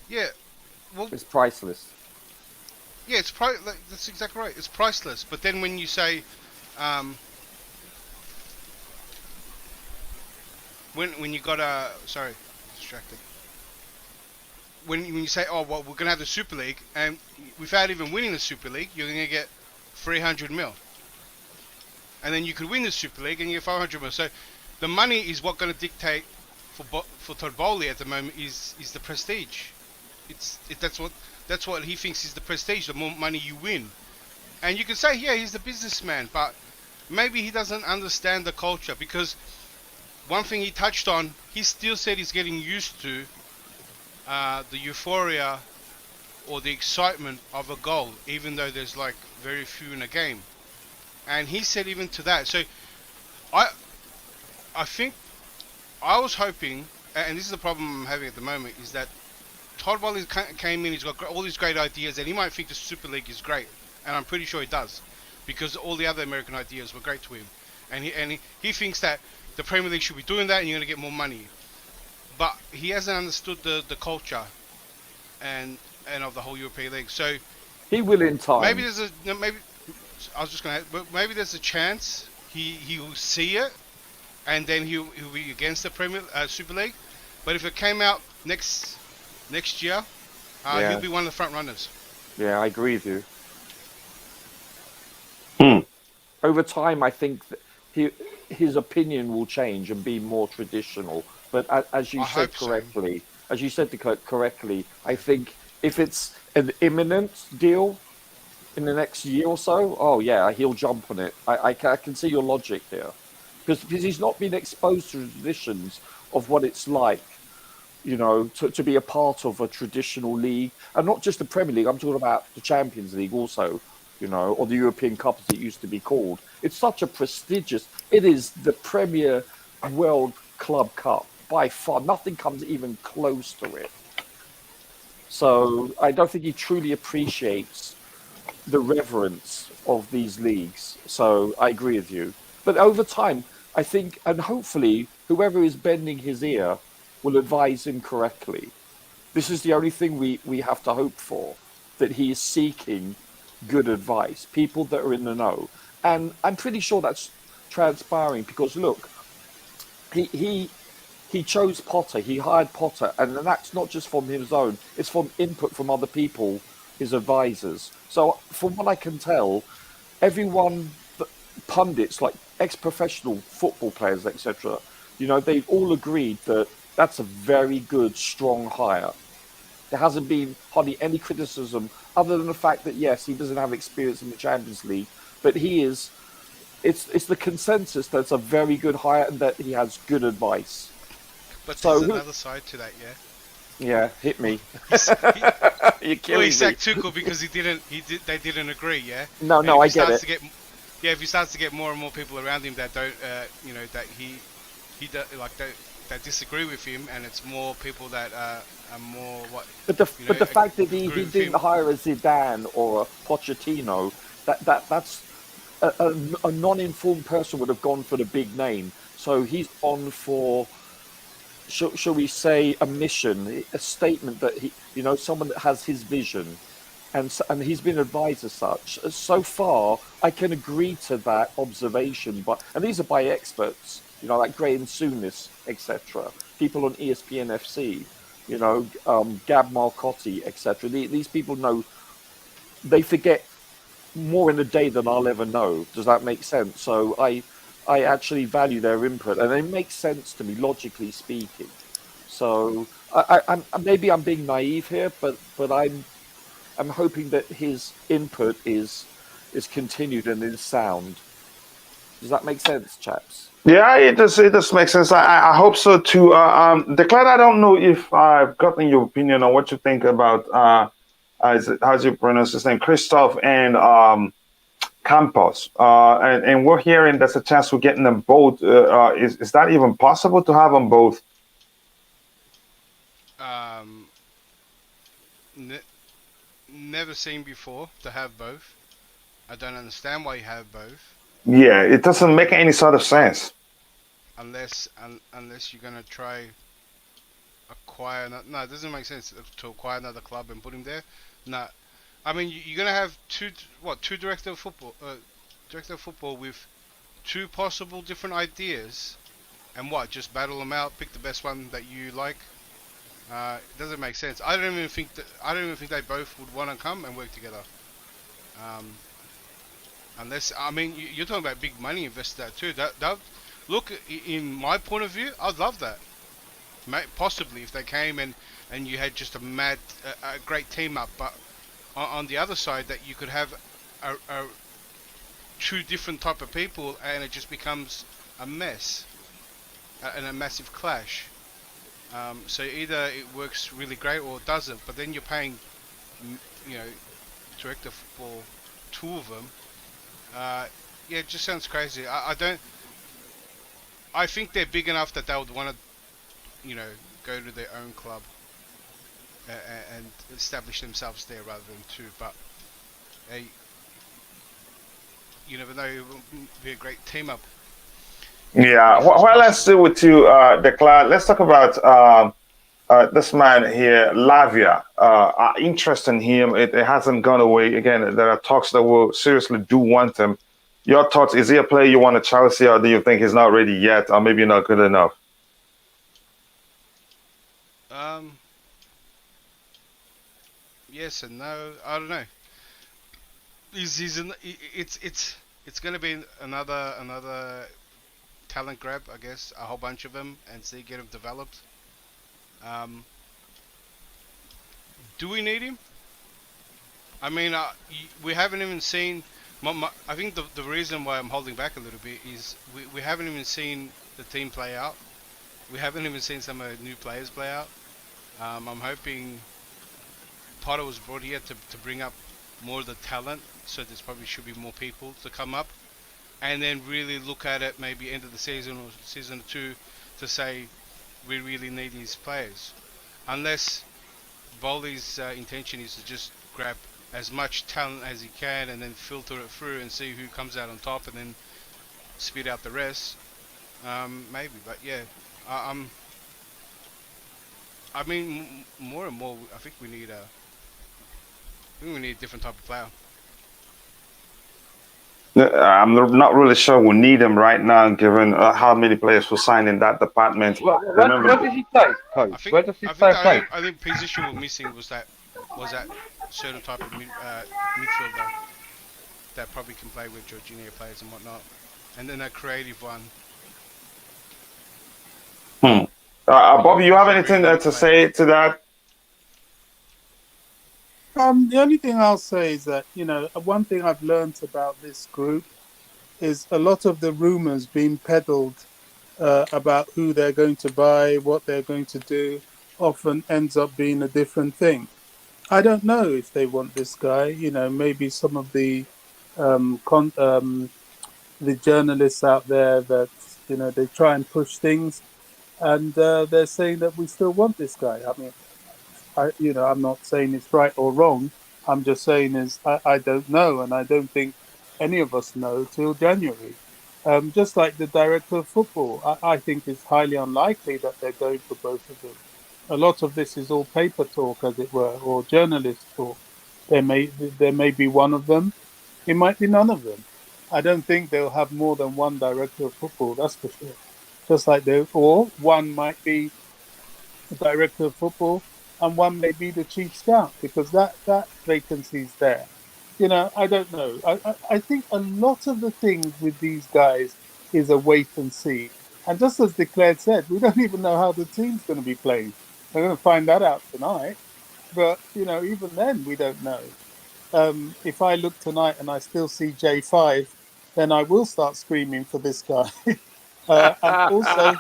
Yeah, well, it's priceless. Yeah, that's exactly right. It's priceless. But then when you say, when you got distracted. When you say, oh well, we're gonna have the Super League, and without even winning the Super League, you're gonna get 300 mil, and then you could win the Super League and you get 500 mil. So the money is what going to dictate for Todd Boehly at the moment is the prestige. That's what he thinks is the prestige. The more money you win, and you can say, yeah, he's the businessman, but maybe he doesn't understand the culture, because one thing he touched on, he still said he's getting used to the euphoria or the excitement of a goal, even though there's like very few in a game. And he said even to that. So I think I was hoping, and this is the problem I'm having at the moment, is that Todd Boehly came in, he's got all these great ideas, and he might think the Super League is great, and I'm pretty sure he does, because all the other American ideas were great to him, and he thinks that the Premier League should be doing that, and you're going to get more money. But he hasn't understood the culture and of the whole European League. So he will in time. Maybe maybe there's a chance he will see it, and then he'll be against the Super League. But if it came out next year, he'll be one of the front runners. Yeah, I agree with you. Over time, I think that his opinion will change and be more traditional. But as you said correctly, I think if it's an imminent deal in the next year or so, oh yeah, he'll jump on it. I can see your logic there, because he's not been exposed to traditions of what it's like, to be a part of a traditional league, and not just the Premier League. I'm talking about the Champions League also, or the European Cup as it used to be called. It's such a prestigious. It is the Premier World Club Cup. By far, nothing comes even close to it. So I don't think he truly appreciates the reverence of these leagues. So I agree with you. But over time, I think, and hopefully, whoever is bending his ear will advise him correctly. This is the only thing we have to hope for, that he is seeking good advice, people that are in the know. And I'm pretty sure that's transpiring, because look, he chose Potter, he hired Potter, and that's not just from his own, it's from input from other people, his advisors. So from what I can tell, everyone, pundits, like ex-professional football players, etc., they've all agreed that that's a very good, strong hire. There hasn't been hardly any criticism, other than the fact that, yes, he doesn't have experience in the Champions League, but he is it's the consensus that's a very good hire and that he has good advice. But so there's another side to that, yeah. Yeah, hit me. You're killing me. He sacked Tuchel because they didn't agree, yeah. No, I get it. If he starts to get more and more people around him that don't, that disagree with him, and it's more people that are more what. But the fact that he didn't hire a Zidane or a Pochettino, that's a non-informed person would have gone for the big name. So he's gone for, shall we say, a mission, a statement that someone that has his vision, and he's been advised as such. So far, I can agree to that observation, and these are by experts, like Graham Souness, etc. People on ESPN FC, Gab Marcotti, etc. These people know. They forget more in a day than I'll ever know. Does that make sense? So I actually value their input, and it makes sense to me, logically speaking. So I'm maybe I'm being naive here, but I'm hoping that his input is continued and is sound. Does that make sense, chaps? Yeah, it does make sense. I hope so too. Declan, I don't know if I've gotten your opinion on what you think about how's you pronounce his name, Christoph and Campos, and we're hearing there's a chance we're getting them both. Is that even possible to have them both? Never seen before to have both. I don't understand why you have both. Yeah, it doesn't make any sort of sense. Unless you're gonna try acquire no, it doesn't make sense to acquire another club and put him there. No, I mean you're gonna have two director of football with two possible different ideas, and just battle them out, pick the best one that you like. It doesn't make sense. I don't even think they both would want to come and work together. Unless, I mean, you're talking about big money invested too. That look, in my point of view, I'd love that. Possibly if they came and you had just a great team up, but on the other side that you could have a two different type of people and it just becomes a mess and a massive clash. So either it works really great or it doesn't, but then you're paying, director for two of them. Yeah, it just sounds crazy. I think they're big enough that they would want to, go to their own club and establish themselves there rather than two. But you never know, it would be a great team up. Yeah, well, let's do with you, Declan. Let's talk about this man here, Lavia. Interest in him, it hasn't gone away. Again, there are talks that will seriously do want him. Your thoughts, is he a player you want at Chelsea, or do you think he's not ready yet, or maybe not good enough? Yes and no. I don't know. It's going to be another talent grab, I guess, a whole bunch of them, and get him developed. Do we need him? I mean, we haven't even seen. I think the reason why I'm holding back a little bit is we haven't even seen the team play out. We haven't even seen some of the new players play out. I'm hoping Potter was brought here to bring up more of the talent, so there's probably should be more people to come up, and then really look at it maybe end of the season or season 2 to say we really need these players. Unless Boehly's intention is to just grab as much talent as he can and then filter it through and see who comes out on top and then spit out the rest. Maybe, but yeah, I mean, more and more, I think we need a different type of player. I'm not really sure we need him right now, given how many players will sign in that department. Where does he play, Coach? Where does he play? I think position we're missing was that certain type of midfielder that probably can play with Jorginho players and whatnot, and then a creative one. Bobby, you have anything to say to that? The only thing I'll say is that, one thing I've learned about this group is a lot of the rumours being peddled about who they're going to buy, what they're going to do, often ends up being a different thing. I don't know if they want this guy. You know, maybe some of the the journalists out there that, you know, they try and push things, and they're saying that we still want this guy. I mean, I'm not saying it's right or wrong. I'm just saying I don't know, and I don't think any of us know till January. Just like the director of football, I think it's highly unlikely that they're going for both of them. A lot of this is all paper talk, as it were, or journalist talk. There may be one of them. It might be none of them. I don't think they'll have more than one director of football. That's for sure. Just like or one might be the director of football, and one may be the chief scout, because that vacancy is there. You know, I don't know. I think a lot of the things with these guys is a wait and see. And just as Declared said, we don't even know how the team's going to be playing. We're going to find that out tonight. But, you know, even then, we don't know. If I look tonight and I still see J5, then I will start screaming for this guy. And also,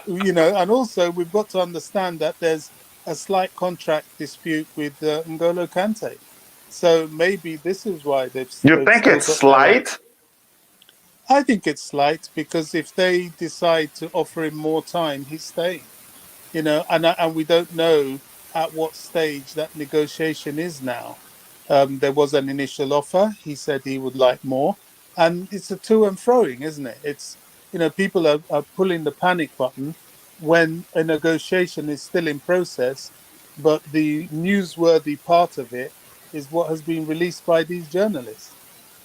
and also we've got to understand that there's a slight contract dispute with N'Golo Kante. So maybe this is why they've. You think it's slight? I think it's slight, because if they decide to offer him more time, he's staying. You know, and we don't know at what stage that negotiation is now. There was an initial offer. He said he would like more, and it's a to and froing, isn't it? It's, you know, people are pulling the panic button when a negotiation is still in process, but the newsworthy part of it is what has been released by these journalists.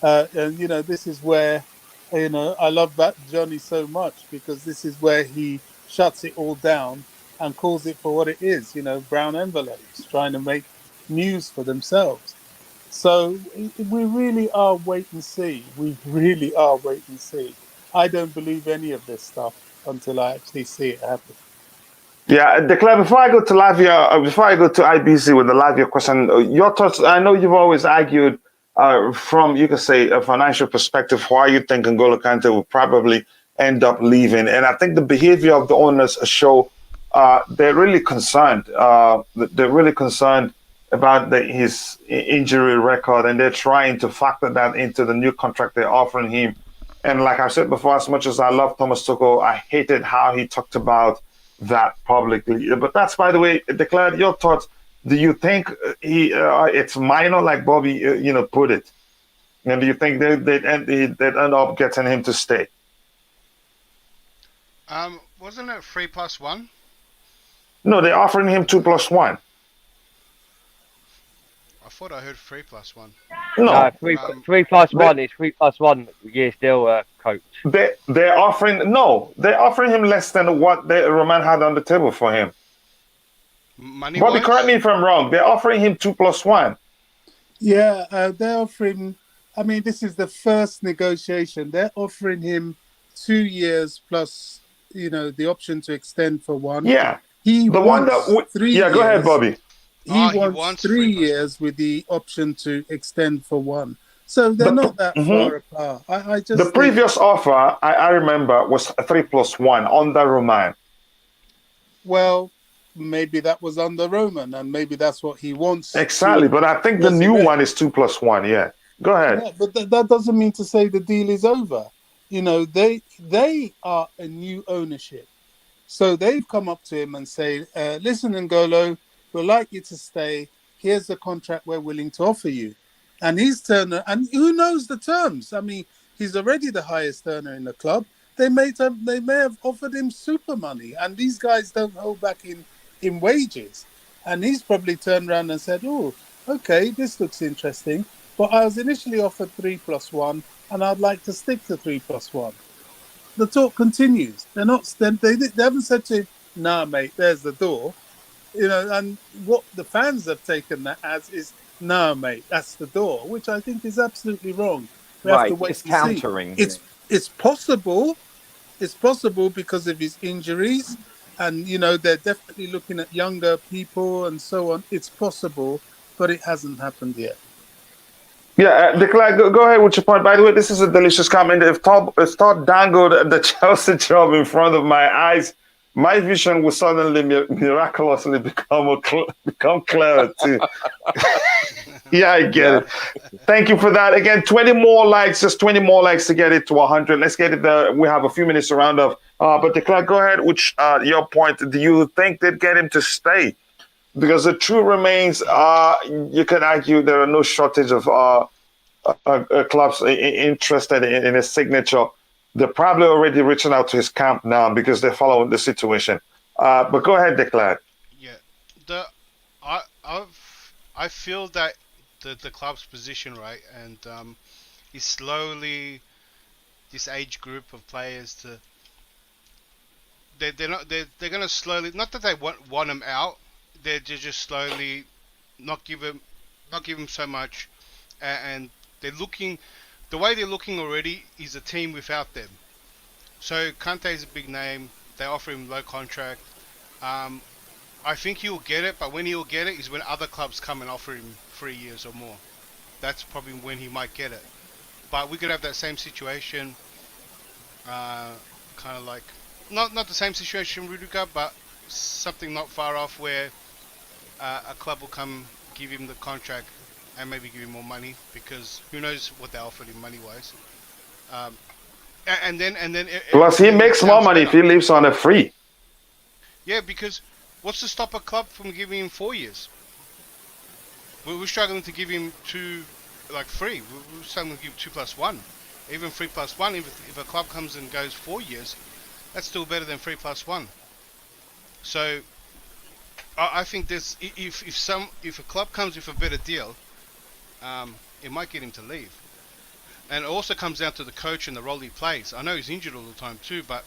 And, you know, this is where, you know, I love that Johnny so much, because this is where he shuts it all down and calls it for what it is, you know, brown envelopes, trying to make news for themselves. So we really are wait and see. We really are wait and see. I don't believe any of this stuff until I actually see it happen. Yeah, Declare, before I go to Lavia, before I go to IBC with the Lavia question, your thoughts. I know you've always argued from, you could say, a financial perspective, why you think N'Golo Kante will probably end up leaving. And I think the behavior of the owners show they're really concerned. They're really concerned about his injury record, and they're trying to factor that into the new contract they're offering him. And like I said before, as much as I love Thomas Tuchel, I hated how he talked about that publicly. But that's, by the way, Declared, your thoughts. Do you think it's minor, like Bobby put it? And do you think they'd end up getting him to stay? Wasn't it 3+1? No, they're offering him 2+1. I thought I heard 3+1. No, 3+1 is 3+1 years still, coach. They're offering him less than what Roman had on the table for him. Money Bobby, wise? correct me if I'm wrong. They're offering him 2+1. Yeah, they're offering. I mean, this is the first negotiation. They're offering him 2 years plus, the option to extend for one. Yeah, he the wants one that. 3 Yeah, years. go ahead, Bobby. He wants 3 years with the option to extend for one. So they're not that far apart. I just the previous offer I remember was 3+1 under Roman. Well, maybe that was under Roman, and maybe that's what he wants. Exactly, but I think the new one is 2+1. Yeah, go ahead. Yeah, but that doesn't mean to say the deal is over. They are a new ownership, so they've come up to him and say, "Listen, N'Golo, we'd like you to stay. Here's the contract we're willing to offer you." And he's turned, and who knows the terms? I mean, he's already the highest earner in the club. They may have offered him super money, and these guys don't hold back in wages. And he's probably turned around and said, "Oh, okay, this looks interesting, but I was initially offered 3+1, and I'd like to stick to 3+1." The talk continues. They haven't said to him, "Nah, mate, there's the door." And what the fans have taken that as is, "No, mate, that's the door," which I think is absolutely wrong. We have to wait it's and countering. see. It's possible. It's possible because of his injuries, and they're definitely looking at younger people and so on. It's possible, but it hasn't happened yet. Yeah, Declan, go ahead with your point. By the way, this is a delicious comment. If Todd dangled the Chelsea job in front of my eyes, my vision will suddenly miraculously become clearer too. Yeah, I get it. Thank you for that. Again, 20 more likes, just 20 more likes to get it to 100. Let's get it there. We have a few minutes to round up. But Declan, go ahead with your point. Do you think they'd get him to stay? Because the truth remains, you can argue there are no shortage of clubs interested in his signature. They're probably already reaching out to his camp now because they're following the situation. But go ahead, Declan. Yeah, I feel that the club's position, right, and is slowly this age group of players to they're gonna slowly, not that they want them out, they're just slowly not give him so much, and they're looking, the way they're looking already is a team without them. So Kante is a big name. They offer him low contract. I think he'll get it, but when he'll get it is when other clubs come and offer him 3 years or more. That's probably when he might get it. But we could have that same situation, kind of like not the same situation, Rudiger, but something not far off where a club will come, give him the contract, and maybe give him more money, because who knows what they offered him money wise. And then plus he makes more money if he leaves on a free. Yeah, because what's to stop a club from giving him 4 years? We're struggling to give him 2, like 3. We're struggling to give 2 + 1, even 3 + 1. If a club comes and goes 4 years, that's still better than 3 + 1. So I think there's, if a club comes with a better deal, it might get him to leave. And it also comes down to the coach and the role he plays. I know he's injured all the time too, but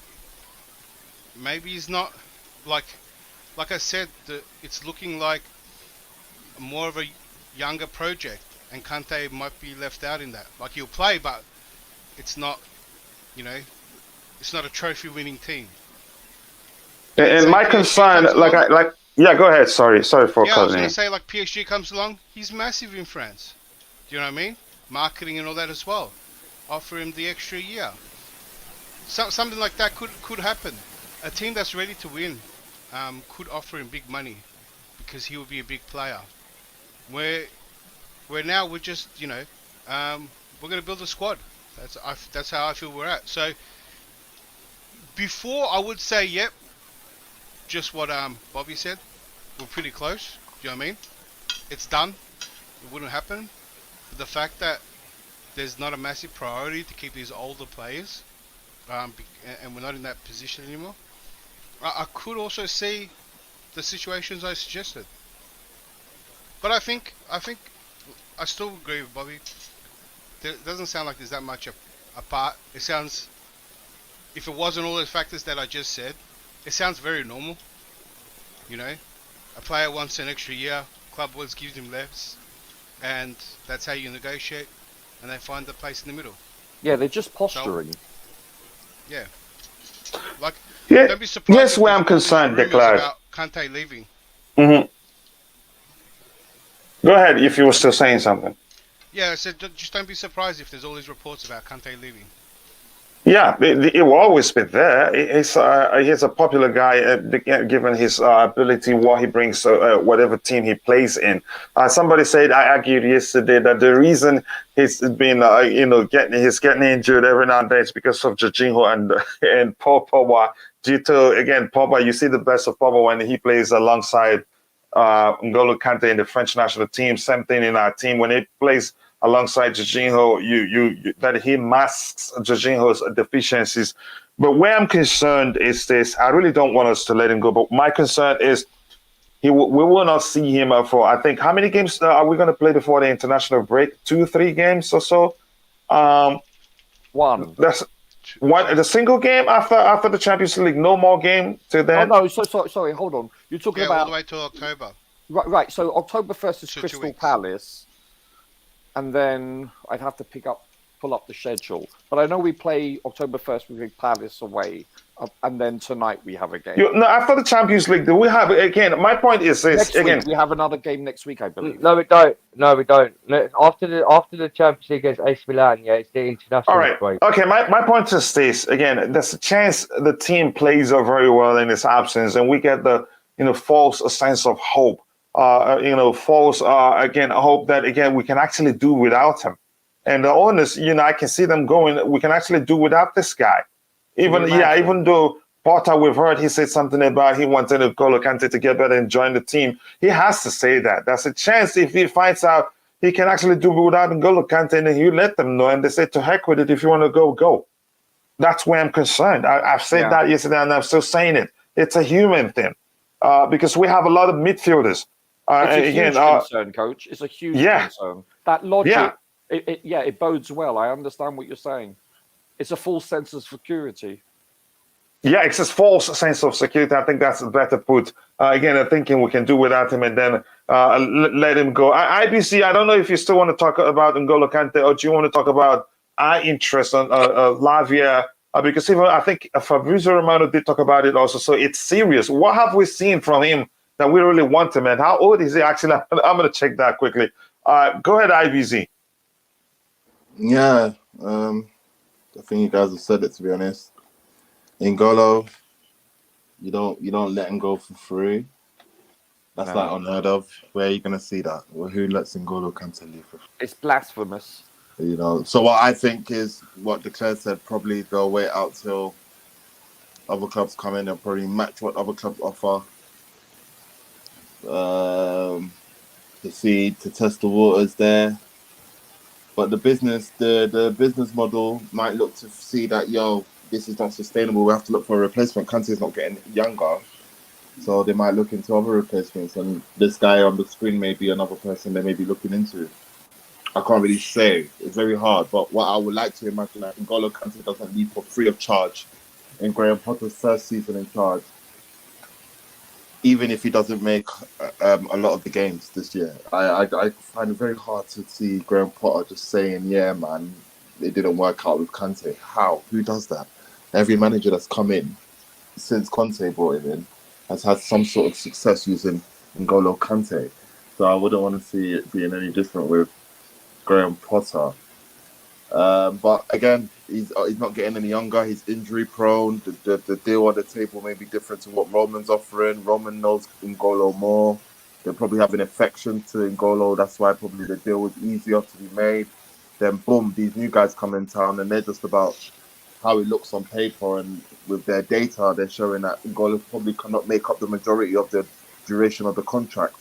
maybe he's not, like I said, it's looking like more of a younger project, and Kante might be left out in that. Like, he'll play, but it's not, it's not a trophy-winning team. And my concern, yeah, go ahead. Sorry for cutting. Yeah, I was going to say, like, PSG comes along, he's massive in France. Do you know what I mean? Marketing and all that as well. Offer him the extra year. Something like that could happen. A team that's ready to win could offer him big money because he will be a big player. Where now we're just, we're going to build a squad. That's how I feel we're at. So before I would say, yep, just what Bobby said. We're pretty close. Do you know what I mean? It's done. It wouldn't happen. But the fact that there's not a massive priority to keep these older players, and we're not in that position anymore. I could also see the situations I suggested. But I think I still agree with Bobby. It doesn't sound like there's that much apart. It sounds, if it wasn't all those factors that I just said, it sounds very normal. A player wants an extra year, club always gives him less, and that's how you negotiate, and they find the place in the middle. Yeah, they're just posturing. So, yeah. Like, yeah, don't be surprised. Yes, where I'm concerned, Declan. About Kante leaving. Mm-hmm. Go ahead if you were still saying something. Yeah, I said just don't be surprised if there's all these reports about Kante leaving. Yeah, it will always be there. He's a popular guy, given his ability, what he brings to whatever team he plays in. Somebody said, I argued yesterday that the reason he's been, getting injured every now and then is because of Jorginho and Paul Pogba. Due to, again, Pogba, you see the best of Pogba when he plays alongside N'Golo Kante in the French national team. Same thing in our team when he plays alongside Jorginho, you that he masks Jorginho's deficiencies. But where I'm concerned is this: I really don't want us to let him go. But my concern is we will not see him for, I think, how many games are we going to play before the international break? 2, 3 games or so. One. That's one. The single game after the Champions League. No more game to then. Oh no, sorry. Hold on. You're talking about all the way till October. Right. So October 1st is Crystal Palace. And then I'd have to pick up pull up the schedule. But I know we play October 1st, we play Palace away. And then tonight we have a game. No, after the Champions League, do we have again? My point is this: next again, week, we have another game next week, I believe. No, we don't. No, we don't. After the Champions League against AC Milan, yeah, it's the international all right. break. Okay, my point is this: again, there's a chance the team plays very well in his absence, and we get the false sense of hope. False again hope that again we can actually do without him. And the owners, I can see them going. We can actually do without this guy. Even though Potter, we've heard he said something about he wanted N'Golo Kante to get better and join the team. He has to say that. There's a chance if he finds out he can actually do without N'Golo Kante, and then you let them know, and they say to heck with it. If you want to go, go. That's where I'm concerned. I've said that yesterday, and I'm still saying it. It's a human thing because we have a lot of midfielders. It's a huge concern, Coach. It's a huge concern. That logic, it bodes well. I understand what you're saying. It's a false sense of security. Yeah, it's a false sense of security. I think that's better put. Again, I'm thinking we can do without him and then let him go. IBC, I don't know if you still want to talk about N'Golo Kante or do you want to talk about our interest on Lavia? Because even I think Fabrizio Romano did talk about it also. So it's serious. What have we seen from him that we really want him? And how old is he actually? I'm going to check that quickly. Go ahead, IBZ. Yeah, I think you guys have said it, to be honest. N'Golo, you don't let him go for free. That's like unheard of. Where are you gonna see that? Well, who lets N'Golo Kante leave for free? It's blasphemous. So what I think is what Declare said. Probably they'll wait out till other clubs come in and probably match what other clubs offer. To test the waters there. But the business model might look to see that, this is not sustainable. We have to look for a replacement. Kante is not getting younger. So they might look into other replacements. And this guy on the screen may be another person they may be looking into. I can't really say. It's very hard. But what I would like to imagine that N'Golo Kante doesn't leave for free of charge in Graham Potter's first season in charge. Even if he doesn't make a lot of the games this year. I find it very hard to see Graham Potter just saying, yeah, man, it didn't work out with Kante. How? Who does that? Every manager that's come in since Kante brought him in has had some sort of success using N'Golo Kante. So I wouldn't want to see it being any different with Graham Potter. But again, he's not getting any younger. He's injury prone. The deal on the table may be different to what Roman's offering. Roman knows N'Golo more. They probably have an affection to N'Golo. That's why probably the deal was easier to be made. Then boom, these new guys come in town and they're just about how it looks on paper, and with their data, they're showing that N'Golo probably cannot make up the majority of the duration of the contract.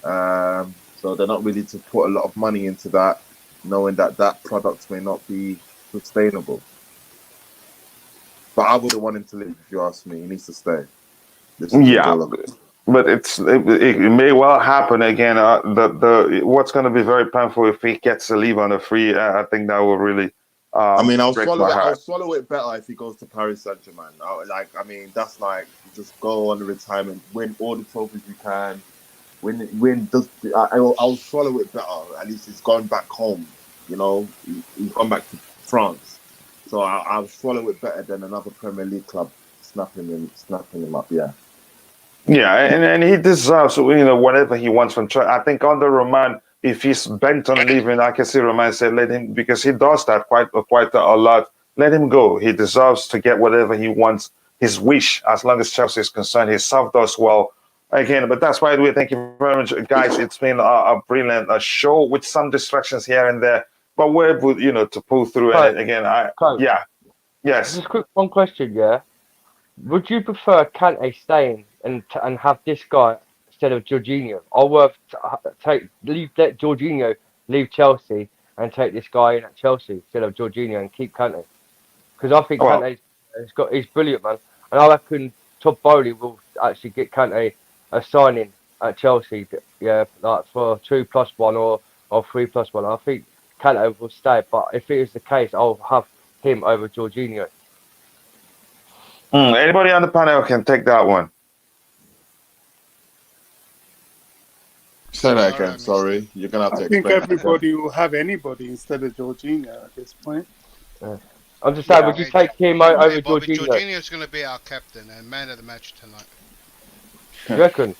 So they're not really to put a lot of money into that, knowing that product may not be sustainable. But I wouldn't want him to leave, if you ask me. He needs to stay. But it may well happen again. What's going to be very painful if he gets to leave on a free. I think that will really. I'll swallow it better if he goes to Paris Saint-Germain. That's like just go on the retirement, win all the trophies you can. I'll swallow it better. At least he's gone back home. He's gone back to France. So I'll swallow it better than another Premier League club snapping him up. Yeah. Yeah, and he deserves whatever he wants from. I think under Roman, if he's bent on leaving, I can see Roman say let him, because he does that quite a lot. Let him go. He deserves to get whatever he wants. His wish, as long as Chelsea is concerned, he served us well. Again, but that's why we thank you very much, guys. It's been a brilliant show with some distractions here and there, but we're able, to pull through. And again, yes. Just a quick one question, yeah. Would you prefer Kante staying and have this guy instead of Jorginho? Or let Jorginho leave Chelsea and take this guy in at Chelsea instead of Jorginho and keep Kante? Because I think he's brilliant, man, and I reckon Todd Boehly will actually get Kante a signing at Chelsea, like for 2+1 or 3+1. I think Kante will stay, but if it is the case, I'll have him over Jorginho. Anybody on the panel can take that one. Say that again. Sorry, you're gonna have to I think explain. everybody will have anybody instead of Jorginho at this point. I'm just saying, would you take him over Bobby, Jorginho? Jorginho's going to be our captain and man of the match tonight. You reckon?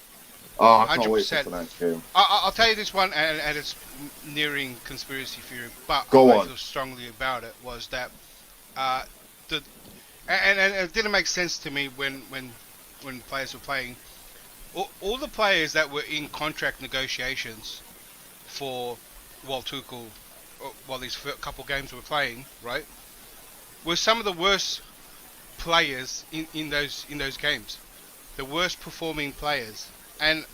Oh, I can't wait for tonight's game. I'll tell you this one, and it's nearing conspiracy theory, but I feel strongly about it, was that and it didn't make sense to me when players were playing. All the players that were in contract negotiations for Tuchel, while these couple games were playing, right, were some of the worst players in those games, the worst performing players. And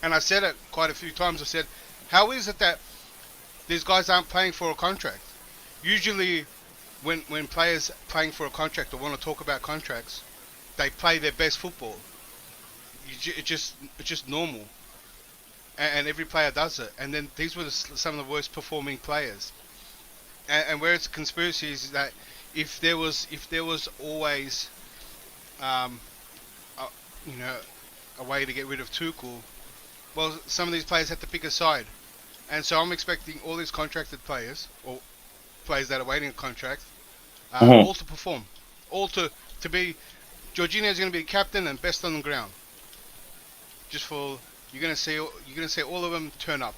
I said it quite a few times. I said, how is it that these guys aren't playing for a contract? Usually, when players playing for a contract or want to talk about contracts, they play their best football. It's just normal, and every player does it. And then these were some of the worst performing players. And where it's a conspiracy is that if there was always a way to get rid of Tuchel, well, some of these players had to pick a side. And so I'm expecting all these contracted players, or players that are waiting a contract, all to perform, all to be. Jorginho's going to be captain and best on the ground. You're going to see all of them turn up,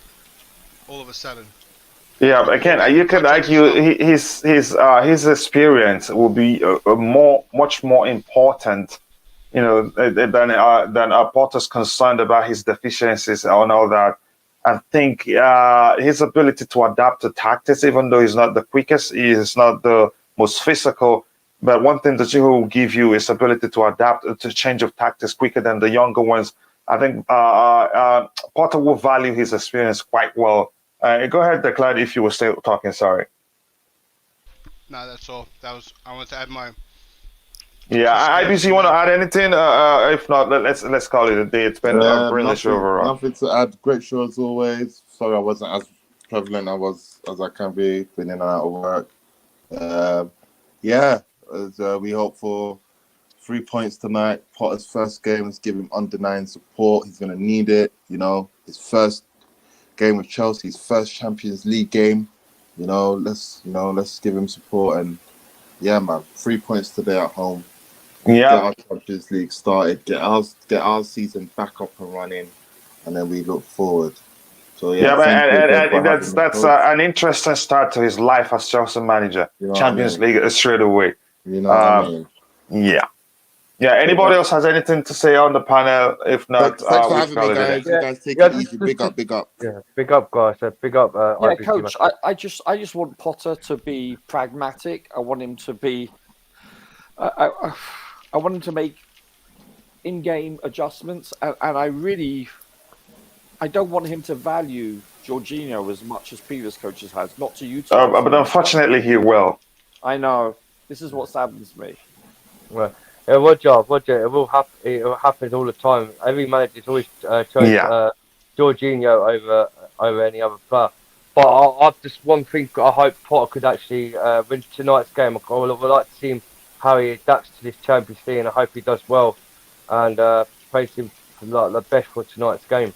all of a sudden. Yeah, but again, you could argue his experience will be much more important, than Potter's concerned about his deficiencies and all that. I think his ability to adapt to tactics, even though he's not the quickest, he is not the most physical. But one thing that he will give you is ability to adapt to change of tactics quicker than the younger ones. I think Potter will value his experience quite well. Go ahead, Declan, if you were still talking. Sorry. No, that's all. I wanted to add my. Yeah, IBC, you want to add anything? If not, let's call it a day. It's been a brilliant show overall. Nothing to add. Great show as always. Sorry I wasn't as prevalent as I can be. Been in and out of work. We hope for 3 points tonight. Potter's first game. Let's give him undeniable support. He's going to need it. His first game with Chelsea, his first Champions League game. Let's give him support. And yeah, man, 3 points today at home. Yeah, get our Champions League started. Get our season back up and running, and then we look forward. So that's an interesting start to his life as Chelsea manager. Champions League straight away. What I mean? Yeah. Anybody else has anything to say on the panel? If not, thanks for having me, guys. You guys take it easy. Big up. Yeah, big up, guys. Big up. Coach. I just want Potter to be pragmatic. I want him to be. I want him to make in-game adjustments, and I don't want him to value Jorginho as much as previous coaches has. Not to you, but unfortunately, he will. I know. This is what saddens me. Well, Roger, it will happen. It happens all the time. Every manager's always chose Jorginho over any other player. But I've just one thing. I hope Potter could actually win tonight's game. I would like to see him how he adapts to this Champions League, and I hope he does well. And praise him for the best for tonight's game.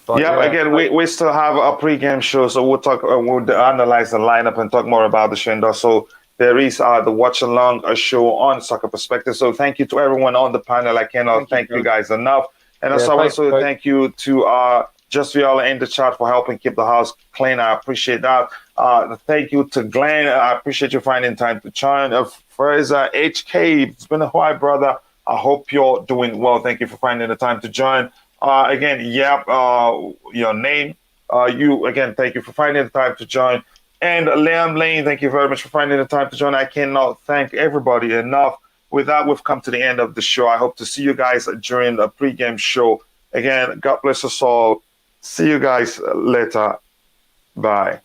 But, again, we still have a pre-game show, so we'll analyze the lineup and talk more about the show. And also, there is the watch along show on Soccer Perspective. So thank you to everyone on the panel. I cannot thank you guys enough. And also thank you to Just Viola in the chat for helping keep the house clean. I appreciate that. Thank you to Glenn. I appreciate you finding time to join. Fraser HK, it's been a while, brother. I hope you're doing well. Thank you for finding the time to join. Your name. Thank you for finding the time to join. And Liam Lane, thank you very much for finding the time to join. I cannot thank everybody enough. With that, we've come to the end of the show. I hope to see you guys during the pregame show. Again, God bless us all. See you guys later. Bye.